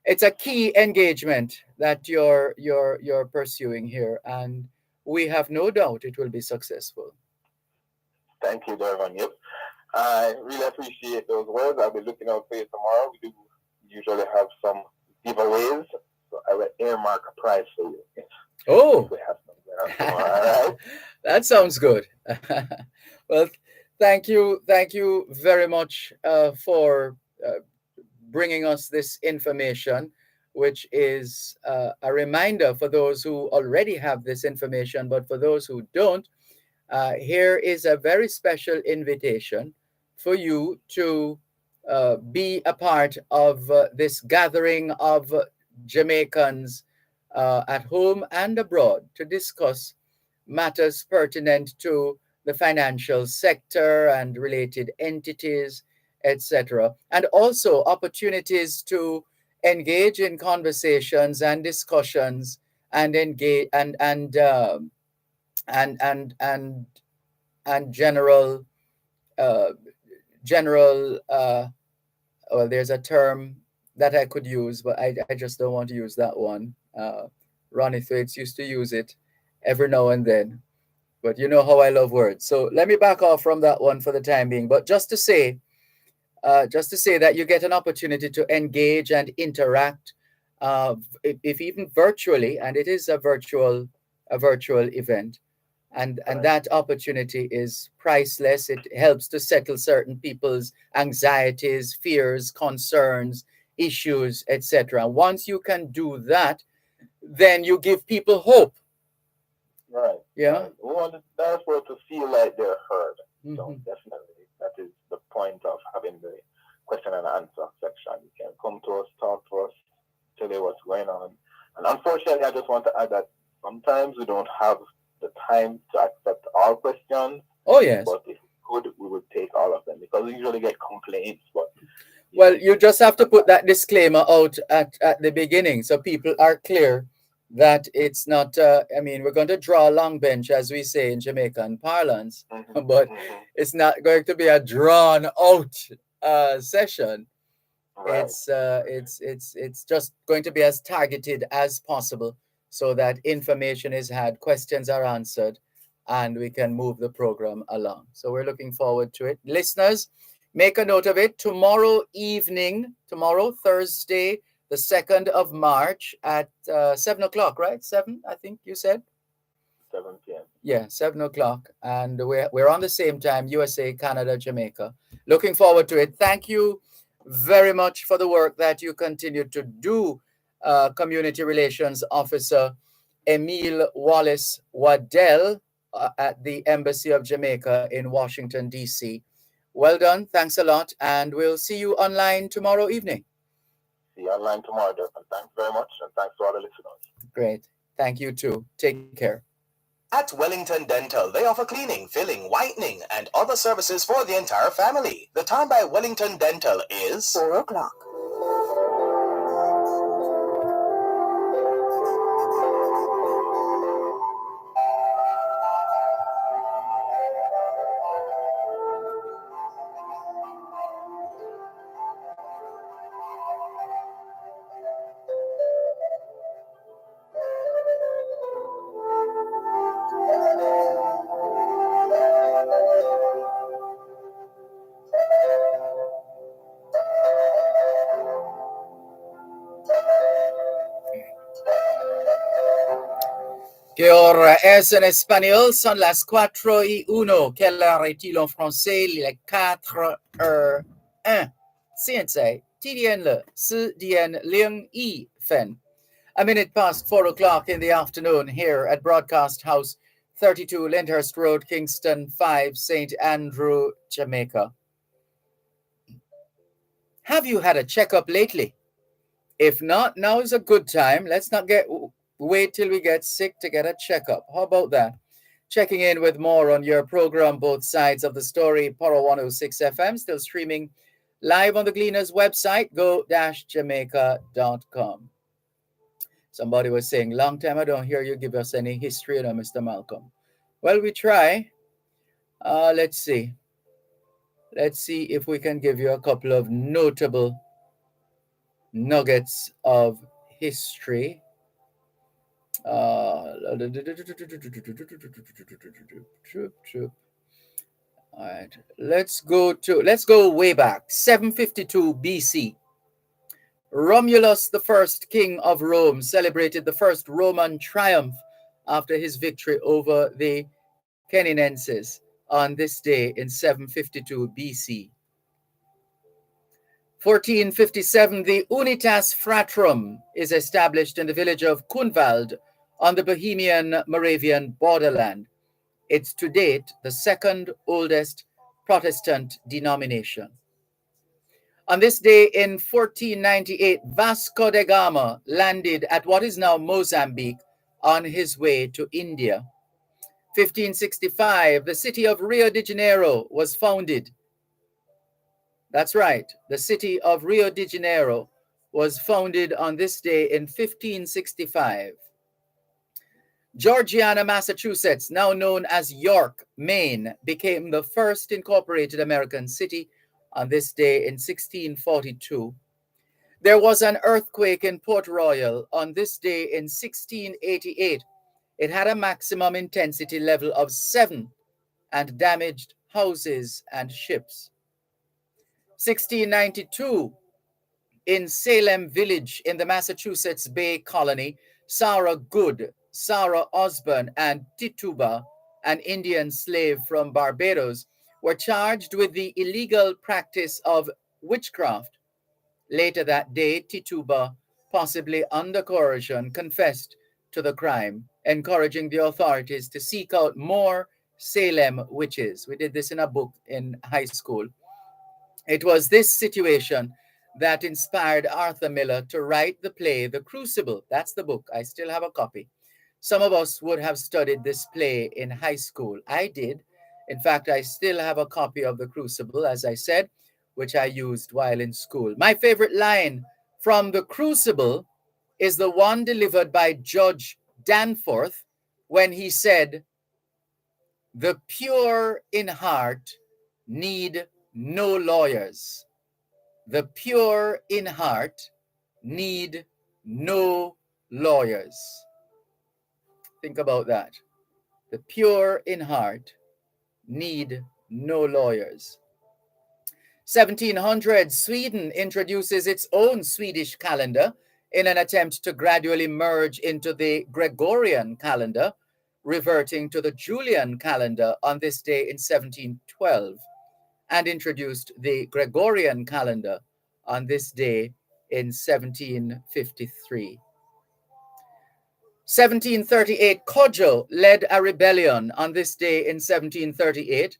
it's a key engagement that you're pursuing here, and we have no doubt it will be successful. Thank you, Dervan. Yep. I really appreciate those words. I'll be looking out for you tomorrow. We do usually have some giveaways, so I will earmark a prize for you. Oh, we have some tomorrow. All right. That sounds good. Well, thank you very much for bringing us this information, which is a reminder for those who already have this information, but for those who don't, here is a very special invitation for you to be a part of this gathering of Jamaicans at home and abroad to discuss matters pertinent to the financial sector and related entities, etc., and also opportunities to engage in conversations and discussions and engage and general well, there's a term that I could use, but I just don't want to use that one. Ronnie Thwaites used to use it every now and then, but you know how I love words. So let me back off from that one for the time being. But just to say that you get an opportunity to engage and interact, if even virtually, and it is a virtual event. And that opportunity is priceless. It helps to settle certain people's anxieties, fears, concerns, issues, etc. Once you can do that, then you give people hope. Right. Yeah. Right. We want the world to feel like they're heard. Mm-hmm. So definitely, that is the point of having the question and answer section. You can come to us, talk to us, tell you what's going on. And unfortunately, I just want to add that sometimes we don't have the time to accept all questions. Oh, yes. But if we could, we would take all of them, because we usually get complaints. But well, you just have to put that disclaimer out at the beginning so people are clear that it's not, we're going to draw a long bench, as we say in Jamaican parlance, but it's not going to be a drawn out session. Right. It's just going to be as targeted as possible so that information is had, questions are answered, and we can move the program along. So we're looking forward to it. Listeners, make a note of it. Tomorrow evening, tomorrow, Thursday, the 2nd of March at 7 o'clock, right? 7, I think you said? 7 p.m. Yeah, 7 o'clock. And we're on the same time, USA, Canada, Jamaica. Looking forward to it. Thank you very much for the work that you continue to do, Community Relations Officer Emile Wallace Waddell at the Embassy of Jamaica in Washington, D.C. Well done. Thanks a lot. And we'll see you online tomorrow evening. See you online tomorrow, Dervan. Thanks very much, and thanks to all the listeners. Great. Thank you too. Take care. At Wellington Dental, they offer cleaning, filling, whitening, and other services for the entire family. The time by Wellington Dental is 4 o'clock. Que ahora es en español, son las 4:01. Quelle heure est-il en français? Les 4:01. 现在几点了？10:01。A minute past 4 o'clock in the afternoon here at Broadcast House, 32 Lyndhurst Road, Kingston 5, St. Andrew, Jamaica. Have you had a checkup lately? If not, now is a good time. Let's not wait till we get sick to get a checkup. How about that? Checking in with more on your program, Both Sides of the Story, Poro 106 FM, still streaming live on the Gleaners website, go-jamaica.com. Somebody was saying, long time I don't hear you give us any history, Mr. Malcolm. Well, we try. Let's see. Let's see if we can give you a couple of notable nuggets of history. All right, let's go way back. 752 BC. Romulus, the first king of Rome, celebrated the first Roman triumph after his victory over the Canaanites on this day in 752 BC. 1457, the Unitas Fratrum is established in the village of Kunwald on the Bohemian-Moravian borderland. It's to date the second oldest Protestant denomination. On this day in 1498, Vasco da Gama landed at what is now Mozambique on his way to India. 1565, the city of Rio de Janeiro was founded. That's right, the city of Rio de Janeiro was founded on this day in 1565. Georgiana, Massachusetts, now known as York, Maine, became the first incorporated American city on this day in 1642. There was an earthquake in Port Royal on this day in 1688. It had a maximum intensity level of 7 and damaged houses and ships. 1692, in Salem Village in the Massachusetts Bay Colony, Sarah Good, Sarah Osborne, and Tituba, an Indian slave from Barbados, were charged with the illegal practice of witchcraft. Later that day, Tituba, possibly under coercion, confessed to the crime, encouraging the authorities to seek out more Salem witches. We did this in a book in high school. It was this situation that inspired Arthur Miller to write the play, The Crucible. That's the book. I still have a copy. Some of us would have studied this play in high school. I did. In fact, I still have a copy of The Crucible, as I said, which I used while in school. My favorite line from The Crucible is the one delivered by Judge Danforth when he said, "The pure in heart need no lawyers. The pure in heart need no lawyers. Think about that. The pure in heart need no lawyers. 1700, Sweden introduces its own Swedish calendar in an attempt to gradually merge into the Gregorian calendar, reverting to the Julian calendar on this day in 1712, and introduced the Gregorian calendar on this day in 1753. 1738, Kojo led a rebellion on this day in 1738.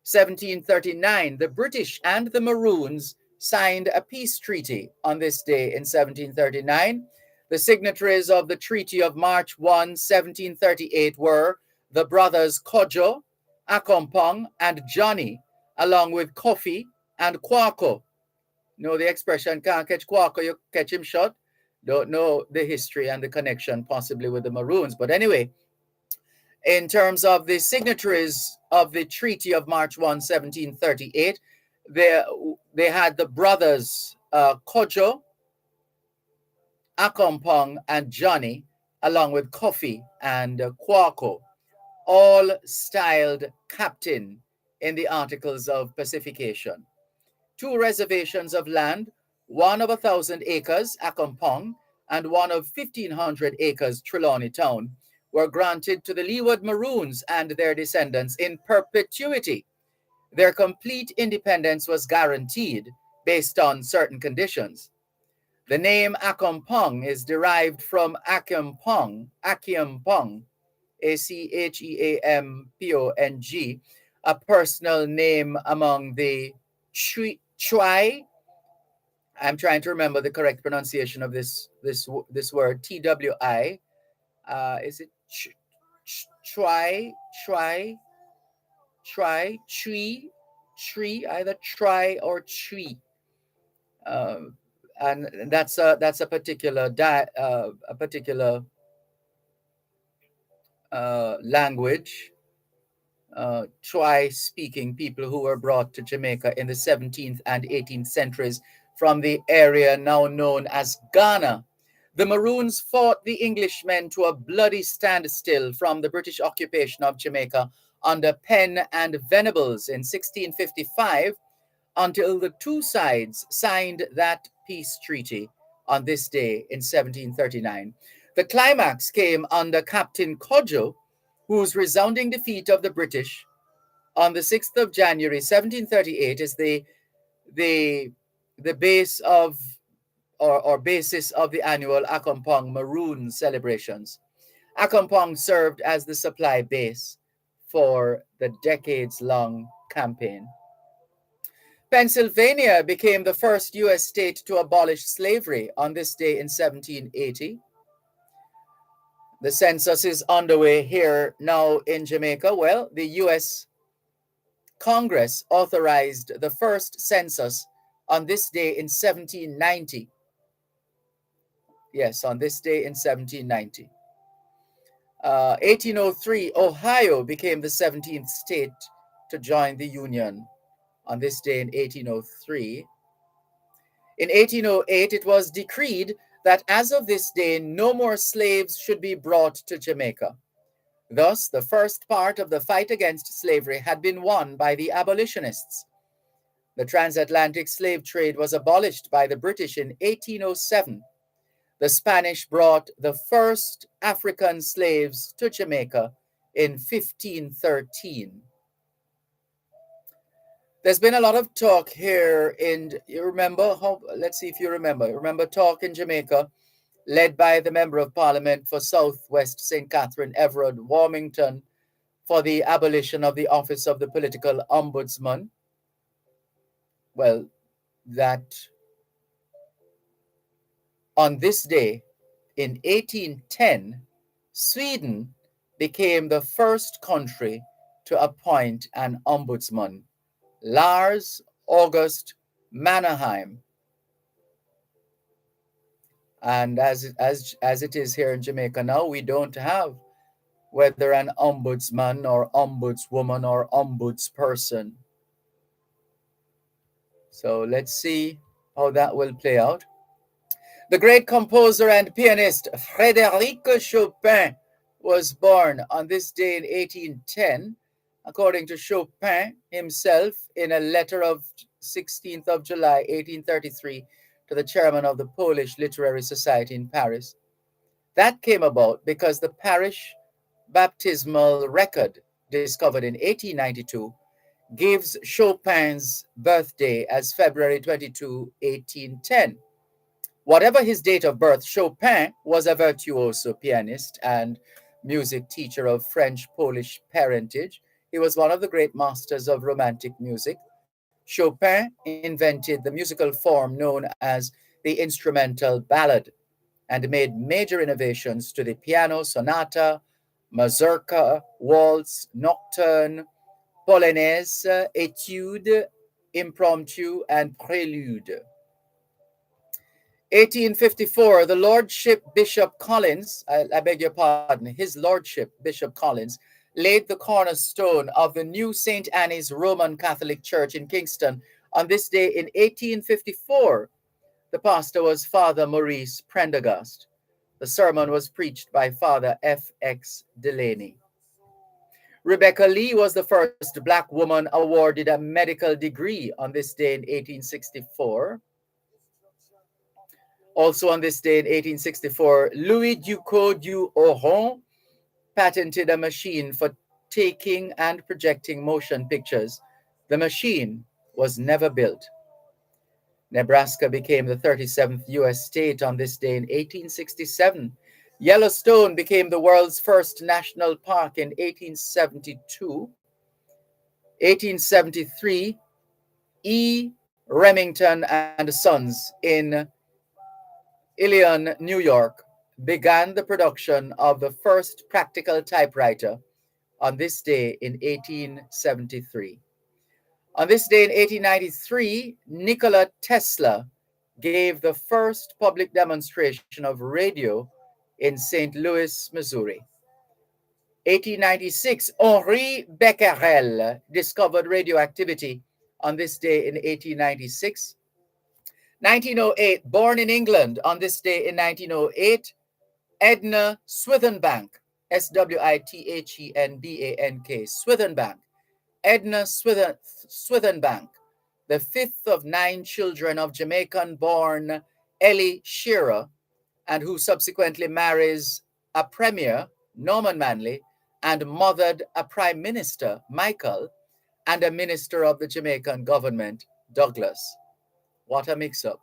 1739, the British and the Maroons signed a peace treaty on this day in 1739. The signatories of the Treaty of March 1, 1738 were the brothers Kojo, Akompong, and Johnny, along with Kofi and Kwako. Know the expression, can't catch Kwako, you catch him short. Don't know the history and the connection possibly with the Maroons. But anyway, in terms of the signatories of the Treaty of March 1, 1738, they had the brothers Kojo, Akompong, and Johnny, along with Kofi and Kwako, all styled captain in the Articles of Pacification. 2 reservations of land, one of 1,000 acres, Akompong, and one of 1,500 acres, Trelawney Town, were granted to the Leeward Maroons and their descendants in perpetuity. Their complete independence was guaranteed based on certain conditions. The name Akompong is derived from Acheampong, Acheampong, Acheampong, a personal name among the Twi. I'm trying to remember the correct pronunciation of this word, TWI. Is it tree, either try or tree, and that's a particular language. Twi-speaking people who were brought to Jamaica in the 17th and 18th centuries from the area now known as Ghana. The Maroons fought the Englishmen to a bloody standstill from the British occupation of Jamaica under Penn and Venables in 1655 until the two sides signed that peace treaty on this day in 1739. The climax came under Captain Kojo, whose resounding defeat of the British on the 6th of January, 1738 is the base of or basis of the annual Akompong Maroon celebrations. Akompong served as the supply base for the decades-long campaign. Pennsylvania became the first U.S. state to abolish slavery on this day in 1780. The census is underway here now in Jamaica. Well, the U.S. Congress authorized the first census on this day in 1790. Yes, on this day in 1790. 1803, Ohio became the 17th state to join the Union on this day in 1803. In 1808, it was decreed that as of this day, no more slaves should be brought to Jamaica. Thus, the first part of the fight against slavery had been won by the abolitionists. The transatlantic slave trade was abolished by the British in 1807. The Spanish brought the first African slaves to Jamaica in 1513. There's been a lot of talk here let's see if you remember talk in Jamaica led by the Member of Parliament for Southwest St. Catherine, Everard Warmington, for the abolition of the office of the political ombudsman. Well, that on this day in 1810, Sweden became the first country to appoint an ombudsman, Lars August Mannerheim. And as it is here in Jamaica now, we don't have whether an ombudsman or ombudswoman or ombudsperson. So let's see how that will play out. The great composer and pianist Frédéric Chopin was born on this day in 1810, according to Chopin himself in a letter of 16th of July 1833 to the chairman of the Polish Literary Society in Paris. That came about because the parish baptismal record discovered in 1892 gives Chopin's birthday as February 22, 1810. Whatever his date of birth, Chopin was a virtuoso pianist and music teacher of French-Polish parentage. He was one of the great masters of romantic music. Chopin invented the musical form known as the instrumental ballad and made major innovations to the piano sonata, mazurka, waltz, nocturne, polonaise, etude, impromptu, and prelude. 1854, the Lordship Bishop Collins, I beg your pardon, his Lordship Bishop Collins, laid the cornerstone of the new St. Anne's Roman Catholic Church in Kingston on this day in 1854. The pastor was Father Maurice Prendergast. The sermon was preached by Father F.X. Delaney. Rebecca Lee was the first Black woman awarded a medical degree on this day in 1864. Also on this day in 1864, Louis Ducos du Oron patented a machine for taking and projecting motion pictures. The machine was never built. Nebraska became the 37th U.S. state on this day in 1867. Yellowstone became the world's first national park in 1872. 1873, E. Remington and Sons in Ilion, New York, began the production of the first practical typewriter on this day in 1873. On this day in 1893, Nikola Tesla gave the first public demonstration of radio in St. Louis, Missouri. 1896, Henri Becquerel discovered radioactivity on this day in 1896. 1908, born in England on this day in 1908, Edna Swithenbank, Swithenbank, Swithenbank, Edna Swithenbank, the fifth of 9 children of Jamaican-born Ellie Shearer, and who subsequently marries a premier, Norman Manley, and mothered a prime minister, Michael, and a minister of the Jamaican government, Douglas. What a mix-up.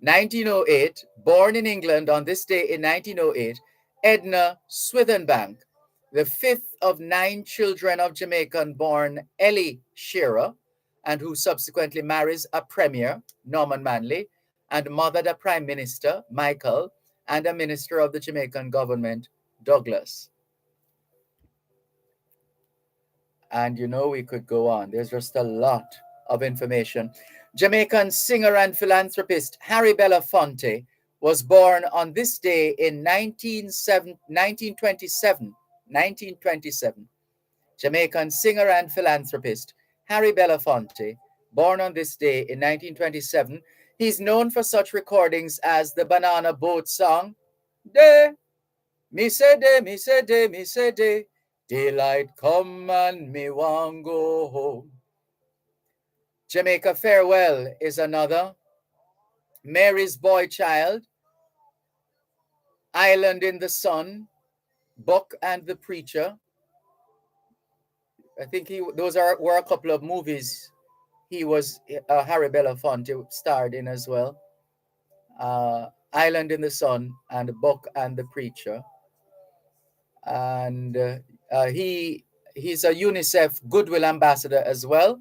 1908, born in England on this day in 1908, Edna Swithenbank, the fifth of 9 children of Jamaican-born Ellie Shearer, and who subsequently marries a premier, Norman Manley, and mothered a prime minister, Michael, and a minister of the Jamaican government, Douglas. And you know, we could go on. There's just a lot of information. Jamaican singer and philanthropist Harry Belafonte was born on this day in 1927. Jamaican singer and philanthropist Harry Belafonte, born on this day in 1927. He's known for such recordings as the Banana Boat song, "Day, me say day, me say day, me say day, daylight come and me want go home." Jamaica Farewell is another. Mary's Boy Child, Island in the Sun, Buck and the Preacher. I think those were a couple of movies he was Harry Belafonte starred in as well. Island in the Sun and Buck and the Preacher. And he's a UNICEF Goodwill Ambassador as well.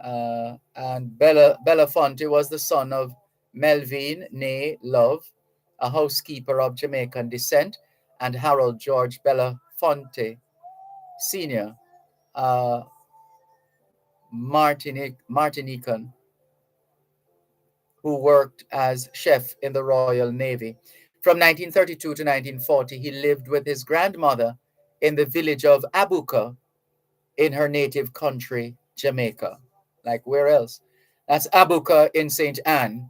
And Belafonte was the son of Melvin, née Love, a housekeeper of Jamaican descent, and Harold George Belafonte Sr., Martinican, who worked as chef in the Royal Navy. From 1932 to 1940, he lived with his grandmother in the village of Abuka in her native country, Jamaica. Like where else? That's Abuka in St. Anne.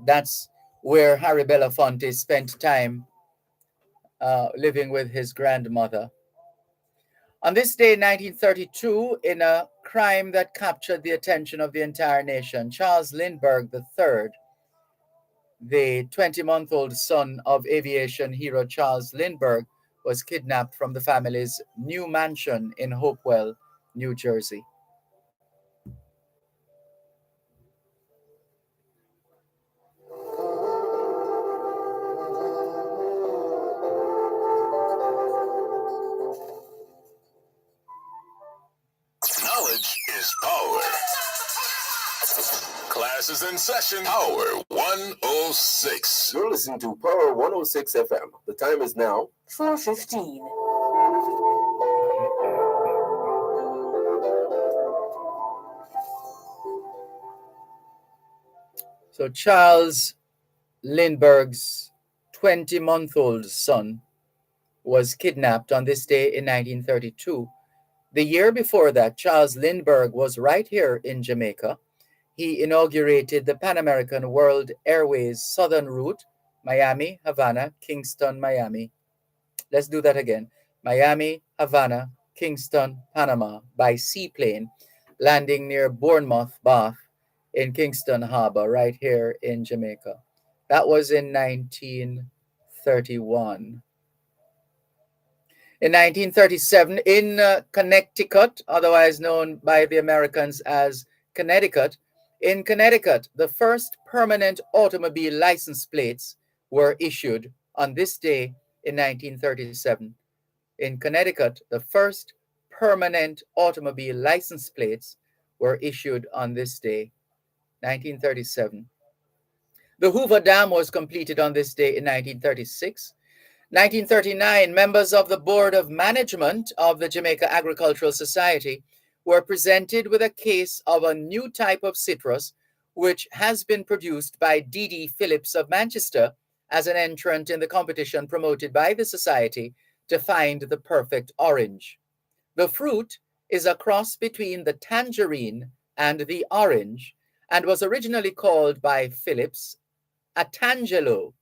That's where Harry Belafonte spent time living with his grandmother. On this day in 1932, in a crime that captured the attention of the entire nation, Charles Lindbergh III, the 20-month-old son of aviation hero Charles Lindbergh, was kidnapped from the family's new mansion in Hopewell, New Jersey. Knowledge is power. Class is in session. Power 106. You're listening to Power 106 FM. The time is now 4:15. So Charles Lindbergh's 20-month-old son was kidnapped on this day in 1932. The year before that, Charles Lindbergh was right here in Jamaica. He inaugurated the Pan American World Airways Southern Route, Miami, Havana, Kingston, Miami. Let's do that again. Miami, Havana, Kingston, Panama by seaplane, landing near Bournemouth, Bath, in Kingston Harbor, right here in Jamaica. That was in 1931. In 1937, in Connecticut, otherwise known by the Americans as Connecticut, in Connecticut, the first permanent automobile license plates were issued on this day in 1937. In Connecticut, the first permanent automobile license plates were issued on this day, 1937. The Hoover Dam was completed on this day in 1936. 1939, members of the Board of Management of the Jamaica Agricultural Society were presented with a case of a new type of citrus, which has been produced by D.D. Phillips of Manchester as an entrant in the competition promoted by the Society to find the perfect orange. The fruit is a cross between the tangerine and the orange and was originally called by Phillips a tangelo,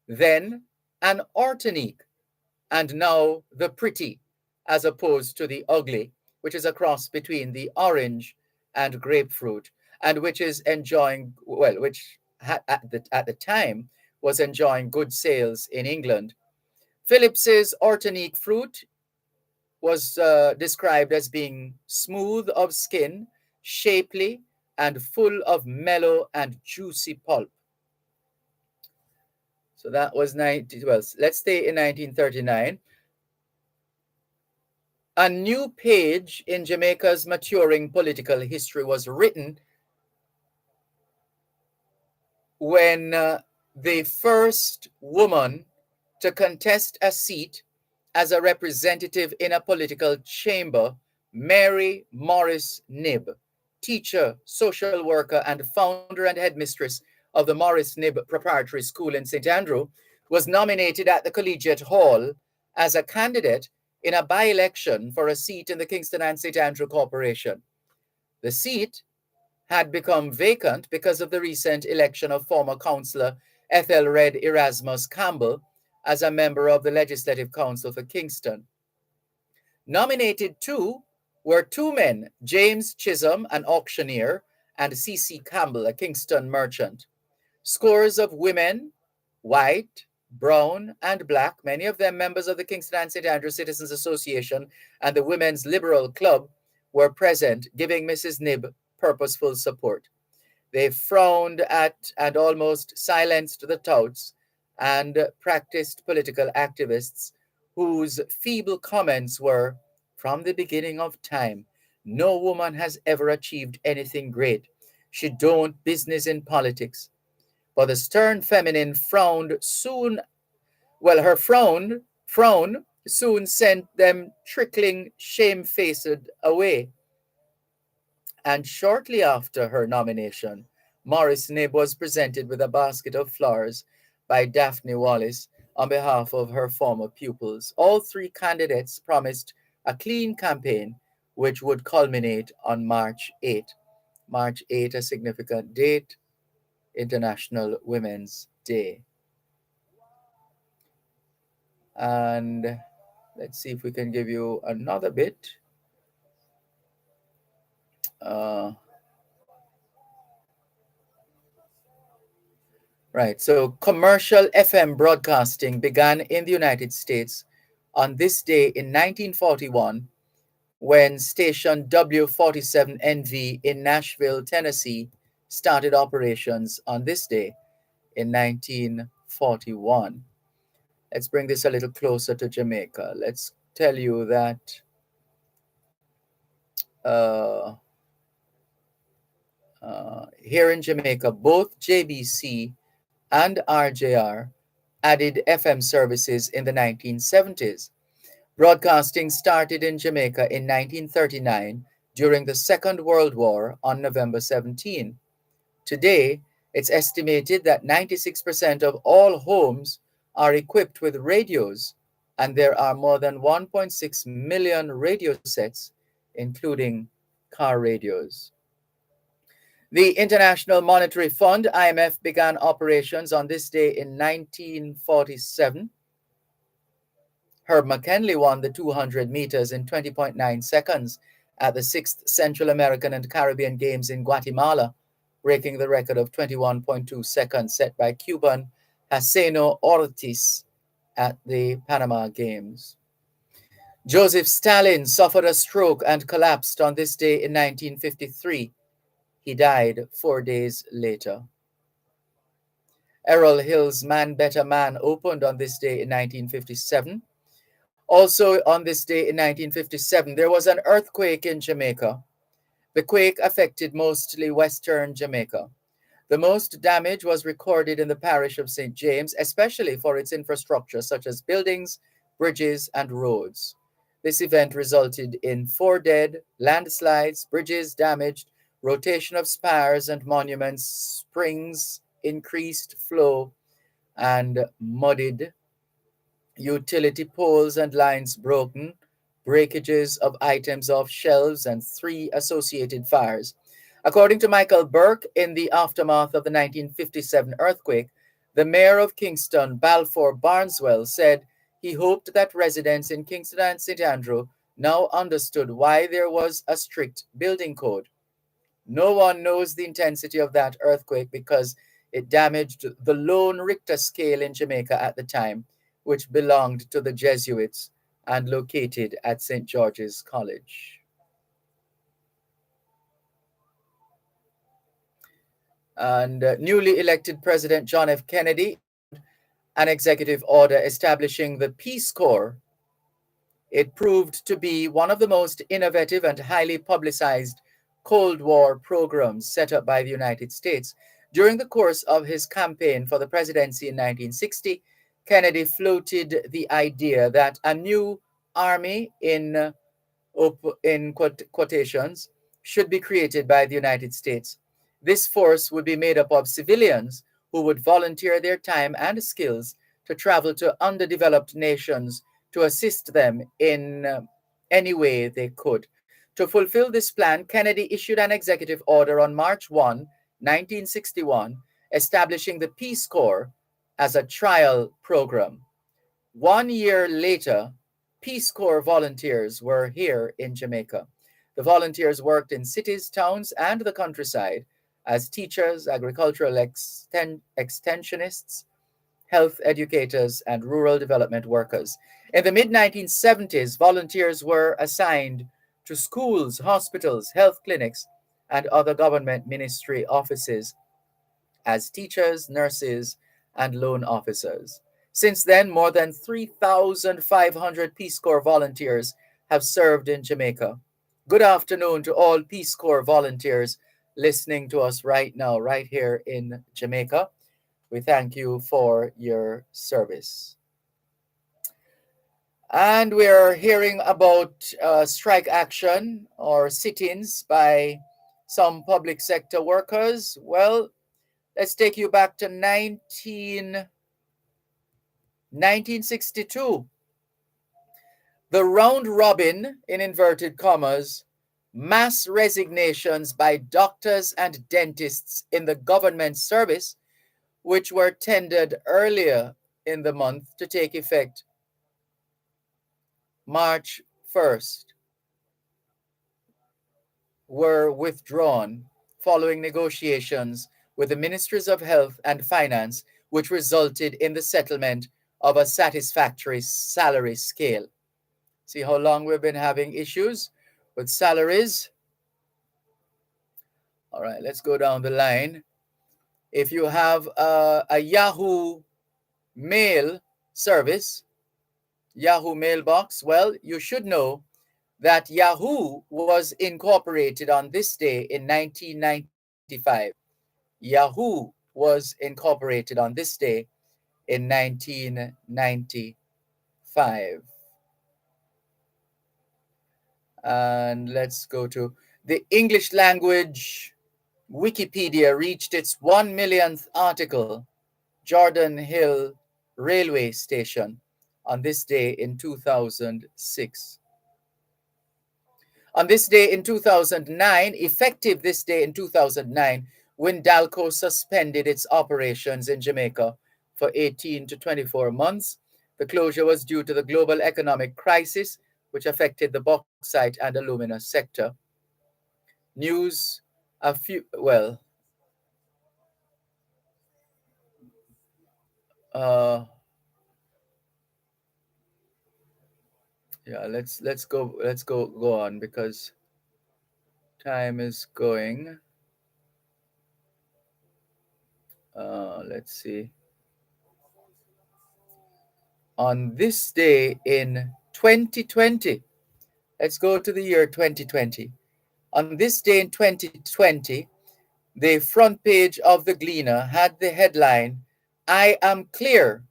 then an ortonique, and now the pretty, as opposed to the ugly, which is a cross between the orange and grapefruit, and which is enjoying, well, which at the time was enjoying good sales in England. Phillips's ortonique fruit was described as being smooth of skin, shapely, and full of mellow and juicy pulp. So that was let's stay in 1939. A new page in Jamaica's maturing political history was written when the first woman to contest a seat as a representative in a political chamber, Mary Morris Knibb, teacher, social worker, and founder and headmistress of the Morris Knibb Preparatory School in St. Andrew, was nominated at the Collegiate Hall as a candidate in a by-election for a seat in the Kingston and St. Andrew Corporation. The seat had become vacant because of the recent election of former councillor Ethelred Erasmus Campbell as a member of the Legislative Council for Kingston. Nominated too were two men, James Chisholm, an auctioneer, and C.C. Campbell, a Kingston merchant. Scores of women, white, brown, and black, many of them members of the Kingston and St. Andrew Citizens Association and the Women's Liberal Club, were present, giving Mrs. Knibb purposeful support. They frowned at and almost silenced the touts and practiced political activists whose feeble comments were, from the beginning of time, no woman has ever achieved anything great. She don't business in politics. But the stern feminine frowned soon, well, her frown soon sent them trickling shamefaced away. And shortly after her nomination, Morris Knibb was presented with a basket of flowers by Daphne Wallace on behalf of her former pupils. All three candidates promised a clean campaign, which would culminate on March 8. March 8, a significant date, International Women's Day. And let's see if we can give you another bit. Right, so commercial FM broadcasting began in the United States on this day in 1941 when station W47NV in Nashville, Tennessee started operations on this day in 1941. Let's bring this a little closer to Jamaica. Let's tell you that here in Jamaica, both JBC and RJR added FM services in the 1970s. Broadcasting started in Jamaica in 1939 during the Second World War on November 17. Today, it's estimated that 96% of all homes are equipped with radios, and there are more than 1.6 million radio sets, including car radios. The International Monetary Fund, IMF, began operations on this day in 1947. Herb McKinley won the 200 meters in 20.9 seconds at the 6th Central American and Caribbean Games in Guatemala, breaking the record of 21.2 seconds set by Cuban Jaceno Ortiz at the Panama Games. Joseph Stalin suffered a stroke and collapsed on this day in 1953. He died 4 days later. Errol Hill's Man Better Man opened on this day in 1957. Also on this day in 1957, there was an earthquake in Jamaica. The quake affected mostly western Jamaica. The most damage was recorded in the parish of St. James, especially for its infrastructure such as buildings, bridges, and roads. This event resulted in 4 dead, landslides, bridges damaged, rotation of spires and monuments, springs, increased flow, and muddied, utility poles and lines broken, breakages of items off shelves, and 3 associated fires. According to Michael Burke, in the aftermath of the 1957 earthquake, the mayor of Kingston, Balfour Barneswell, said he hoped that residents in Kingston and St. Andrew now understood why there was a strict building code. No one knows the intensity of that earthquake because it damaged the lone Richter scale in Jamaica at the time, which belonged to the Jesuits and located at St. George's College. And newly elected President John F. Kennedy an executive order establishing the Peace Corps. It proved to be one of the most innovative and highly publicized Cold War programs set up by the United States. During the course of his campaign for the presidency in 1960, Kennedy floated the idea that a new army, in quotations, should be created by the United States. This force would be made up of civilians who would volunteer their time and skills to travel to underdeveloped nations to assist them in any way they could. To fulfill this plan, Kennedy issued an executive order on March 1, 1961, establishing the Peace Corps as a trial program. 1 year later, Peace Corps volunteers were here in Jamaica. The volunteers worked in cities, towns, and the countryside as teachers, agricultural extensionists, health educators, and rural development workers. In the mid-1970s, volunteers were assigned to schools, hospitals, health clinics, and other government ministry offices as teachers, nurses, and loan officers. Since then, more than 3,500 Peace Corps volunteers have served in Jamaica. Good afternoon to all Peace Corps volunteers listening to us right now, right here in Jamaica. We thank you for your service. And we're hearing about strike action or sit-ins by some public sector workers. Well, let's take you back to 1962. The round robin, in inverted commas, mass resignations by doctors and dentists in the government service, which were tendered earlier in the month to take effect March 1st, were withdrawn following negotiations with the Ministries of Health and Finance, which resulted in the settlement of a satisfactory salary scale. See how long we've been having issues with salaries? All right, let's go down the line. If you have a Yahoo Mail service, Yahoo Mailbox, well, you should know that Yahoo was incorporated on this day in 1995. Yahoo was incorporated on this day in 1995. And let's go to the English language. Wikipedia reached its 1 millionth article, Jordan Hill Railway Station, on this day in 2006. On this day in 2009, effective this day in 2009, Windalco suspended its operations in Jamaica for 18 to 24 months. The closure was due to the global economic crisis, which affected the bauxite and alumina sector. News, a few, well, uh, yeah, let's go on because time is going. Let's see. On this day in 2020, let's go to the year 2020. On this day in 2020, the front page of the Gleaner had the headline, "I am clear.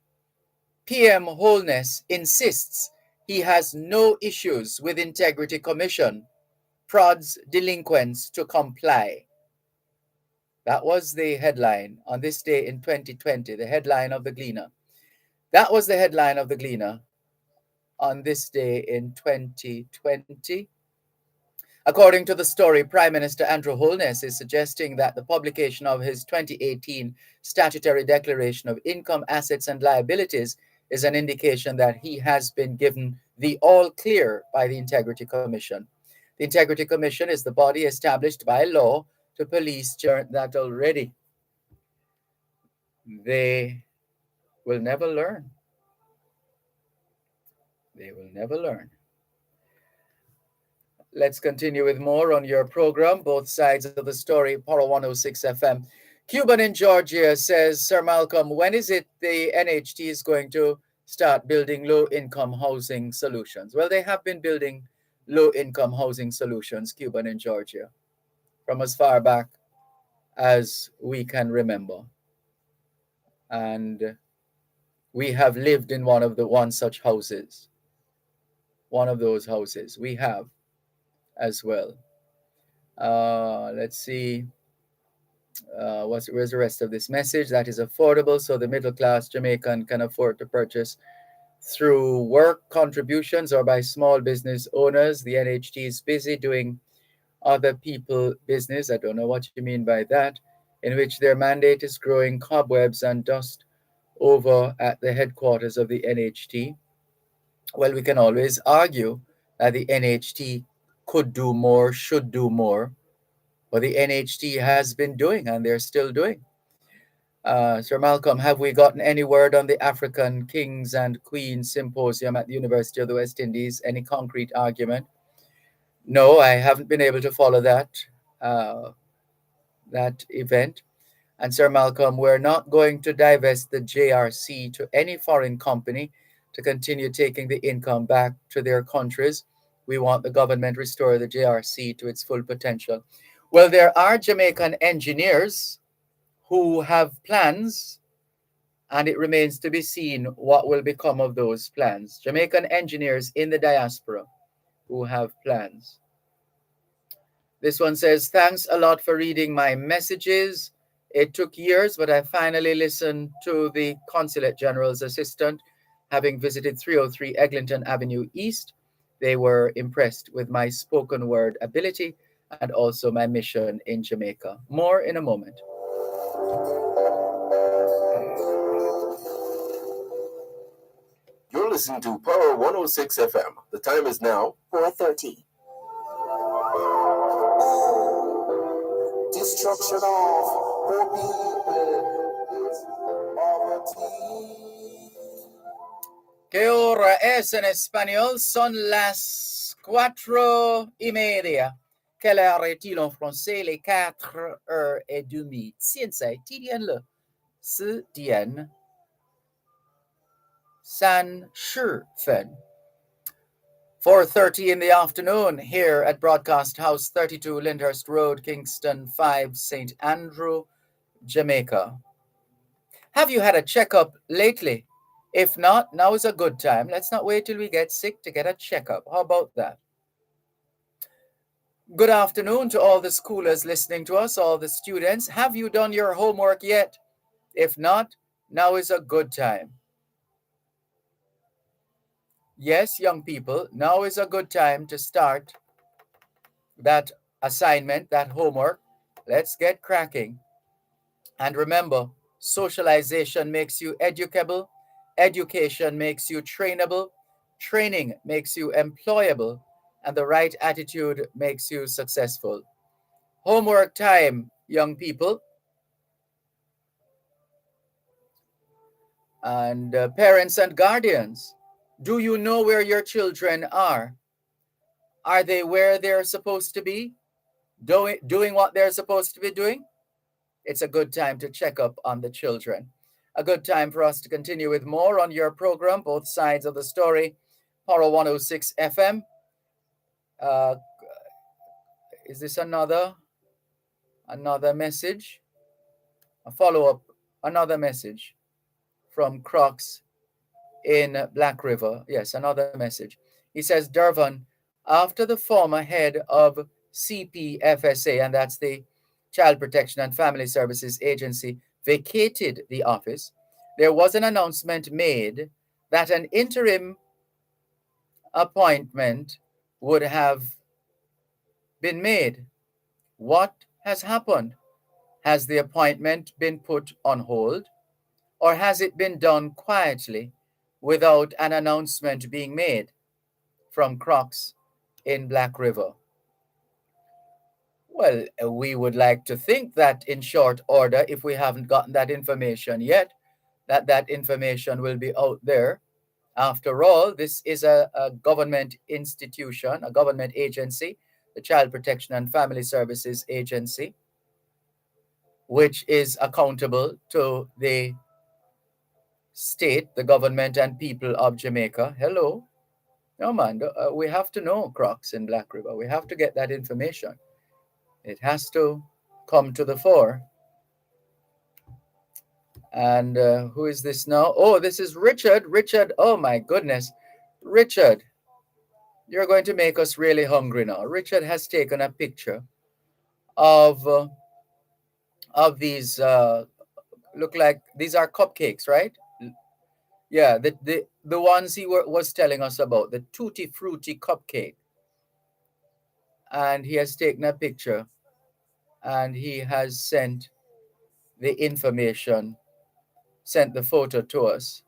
PM Holness insists he has no issues with Integrity Commission, prods delinquents to comply." That was the headline on this day in 2020, the headline of the Gleaner. That was the headline of the Gleaner on this day in 2020. According to the story, Prime Minister Andrew Holness is suggesting that the publication of his 2018 statutory declaration of income, assets, and liabilities is an indication that he has been given the all clear by the Integrity Commission. The Integrity Commission is the body established by law to police that already. They will never learn. They will never learn. Let's continue with more on your program, both sides of the story, Poro 106 FM. Cuban in Georgia says, Sir Malcolm, when is it the NHT is going to start building low-income housing solutions? Well, they have been building low-income housing solutions, Cuban in Georgia, from as far back as we can remember. And we have lived in one such houses. One of those houses we have as well. Let's see. Where's the rest of this message? That is affordable, so the middle class Jamaican can afford to purchase through work contributions or by small business owners. The NHT is busy doing other people business. I don't know what you mean by that, in which their mandate is growing cobwebs and dust over at the headquarters of the NHT. Well, we can always argue that the NHT could do more, should do more, but the NHT has been doing and they're still doing. Sir Malcolm, have we gotten any word on the African Kings and Queens Symposium at the University of the West Indies? Any concrete argument? No, I haven't been able to follow that event. And Sir Malcolm, we're not going to divest the JRC to any foreign company to continue taking the income back to their countries. We want the government to restore the JRC to its full potential. Well, there are Jamaican engineers who have plans, and it remains to be seen what will become of those plans. Jamaican engineers in the diaspora who have plans. This one says, thanks a lot for reading my messages. It took years, but I finally listened to the Consulate General's assistant, having visited 303 Eglinton Avenue East. They were impressed with my spoken word ability and also my mission in Jamaica. More in a moment. You're listening to Power 106 FM. The time is now 4:30. Destruction of poor people, poverty. ¿Qué hora es en español? Son las 4:30. Quelle heure est-il en français? Les 4:30. 现在几点了？10:30. 4:30 in the afternoon here at Broadcast House 32 Lyndhurst Road, Kingston 5, St. Andrew, Jamaica. Have you had a checkup lately? If not, now is a good time. Let's not wait till we get sick to get a checkup. How about that? Good afternoon to all the schoolers listening to us, all the students. Have you done your homework yet? If not, now is a good time. Yes, young people, now is a good time to start that assignment, that homework. Let's get cracking. And remember, socialization makes you educable, education makes you trainable, training makes you employable, and the right attitude makes you successful. Homework time, young people. And parents and guardians, do you know where your children are? Are they where they're supposed to be? Doing what they're supposed to be doing? It's a good time to check up on the children. A good time for us to continue with more on your program, Both Sides of the Story, Power 106 FM. Is this another message? A follow-up, another message from Crocs in Black River. Yes, another message. He says, Dervan, after the former head of CPFSA, and that's the Child Protection and Family Services Agency, vacated the office, there was an announcement made that an interim appointment would have been made. What has happened? Has the appointment been put on hold, or has it been done quietly without an announcement being made? From Crocs in Black River. Well, we would like to think that in short order, if we haven't gotten that information yet, that information will be out there. After all, this is a government institution, a government agency, the Child Protection and Family Services Agency, which is accountable to the state, the government, and people of Jamaica. Hello. No, man, we have to know, Crocs in Black River. We have to get that information. It has to come to the fore. And who is this now? Oh, this is Richard. Richard, oh my goodness. Richard, you're going to make us really hungry now. Richard has taken a picture of these, look like these are cupcakes, right? Yeah, the ones he was telling us about, the Tutti Frutti cupcake. And he has taken a picture and he has sent the information, sent the photo to us.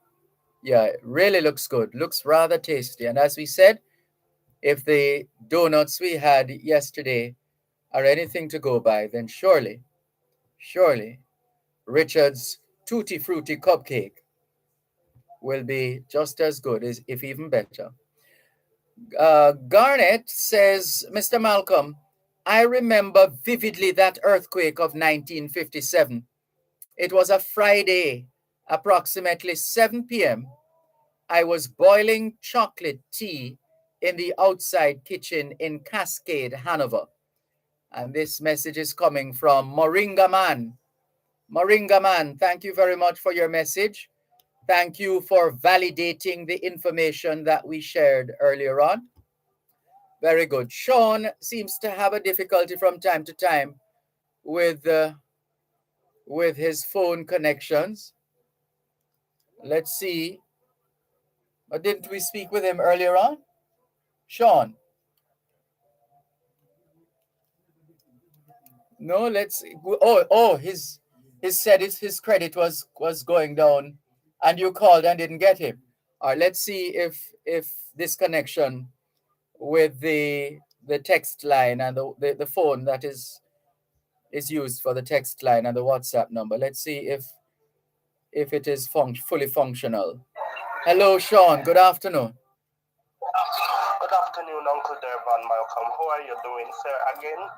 Yeah, it really looks good. Looks rather tasty. And as we said, if the donuts we had yesterday are anything to go by, then surely Richard's Tutti Frutti cupcake will be just as good, if even better. Garnett says, Mr. Malcolm, I remember vividly that earthquake of 1957. It was a Friday, approximately 7 p.m. I was boiling chocolate tea in the outside kitchen in Cascade, Hanover. And this message is coming from Moringa Man. Moringa Man, thank you very much for your message. Thank you for validating the information that we shared earlier on. Very good. Sean seems to have a difficulty from time to time with his phone connections. Let's see. Didn't we speak with him earlier on? Sean. No, let's. Oh, his said his credit was going down, and you called and didn't get him. All right, let's see if this connection with the text line and the phone that is used for the text line and the WhatsApp number. Let's see if it is fully functional. Hello, Sean. Good afternoon. Good afternoon, Uncle Dervan Malcolm. How are you doing, sir, again?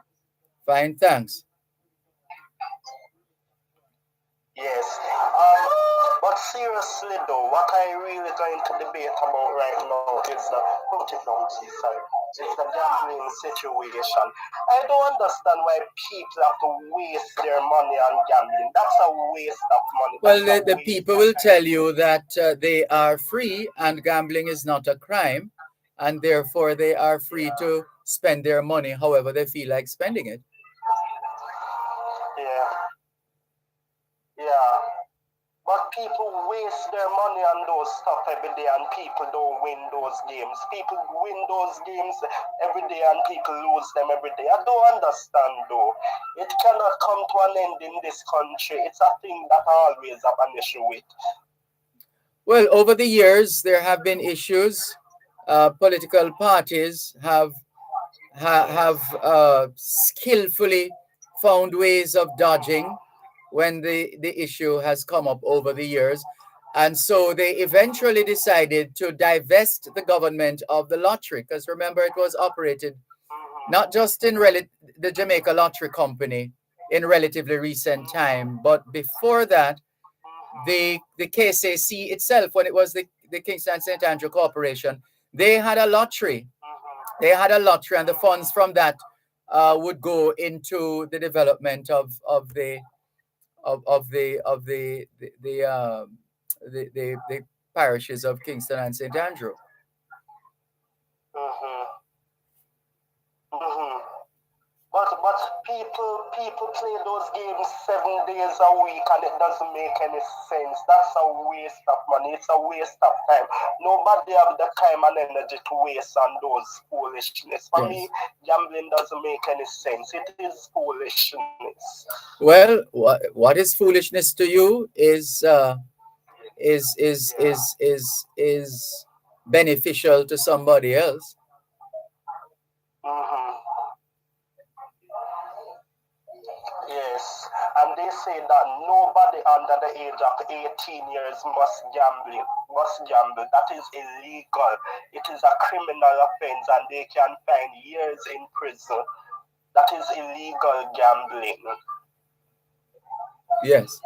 Fine, thanks. Yes. But seriously though, what I really going to debate about right now is the gambling situation. I don't understand why people have to waste their money on gambling. That's a waste of money. Well, the people will tell you that they are free and gambling is not a crime, and therefore they are free to spend their money however they feel like spending it. Yeah. Yeah. But people waste their money on those stuff every day and people don't win those games. People win those games every day and people lose them every day. I don't understand though. It cannot come to an end in this country. It's a thing that I always have an issue with. Well, over the years, there have been issues. Political parties have skillfully found ways of dodging when the issue has come up over the years. And so they eventually decided to divest the government of the lottery, because remember, it was operated not just in the Jamaica Lottery Company in relatively recent time, but before that, the KCC itself, when it was the Kingston St. Andrew Corporation, they had a lottery. They had a lottery, and the funds from that would go into the development of the parishes of Kingston and St. Andrew. But people play those games 7 days a week and it doesn't make any sense. That's a waste of money. It's a waste of time. Nobody have the time and energy to waste on those foolishness. For me, gambling doesn't make any sense. It is foolishness. Well, what is foolishness to you is beneficial to somebody else. Yes, and they say that nobody under the age of 18 years must gamble. That is illegal. It is a criminal offense and they can find years in prison. That is illegal gambling. Yes.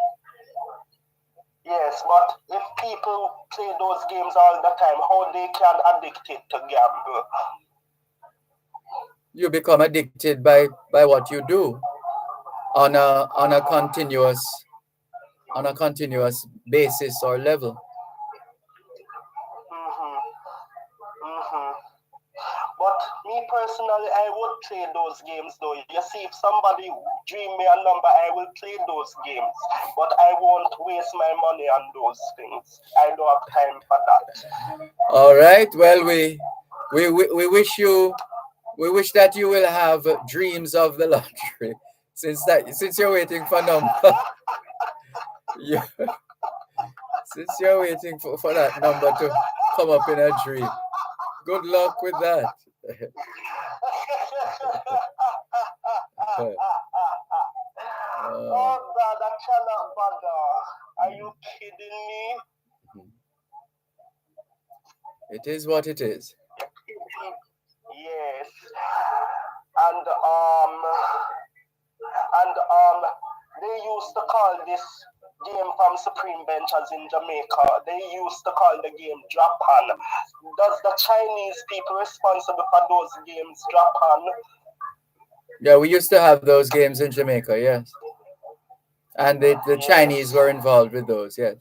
Yes, but if people play those games all the time, how they can addicted to gamble? You become addicted by what you do on a continuous basis or level. But me personally, I would play those games though. You see, if somebody dream me a number, I will play those games. But I won't waste my money on those things. I don't have time for that. All right. Well, we wish that you will have dreams of the lottery. Since you're waiting for number. Yeah. Since you're waiting for that number to come up in a dream. Good luck with that. Oh God, I cannot bother. Are you kidding me? It is what it is. Yes. And they used to call this game from Supreme Benches in Jamaica. They used to call the game drop on. Does the Chinese people responsible for those games drop on? Yeah, we used to have those games in Jamaica, yes. And the Chinese were involved with those, yes.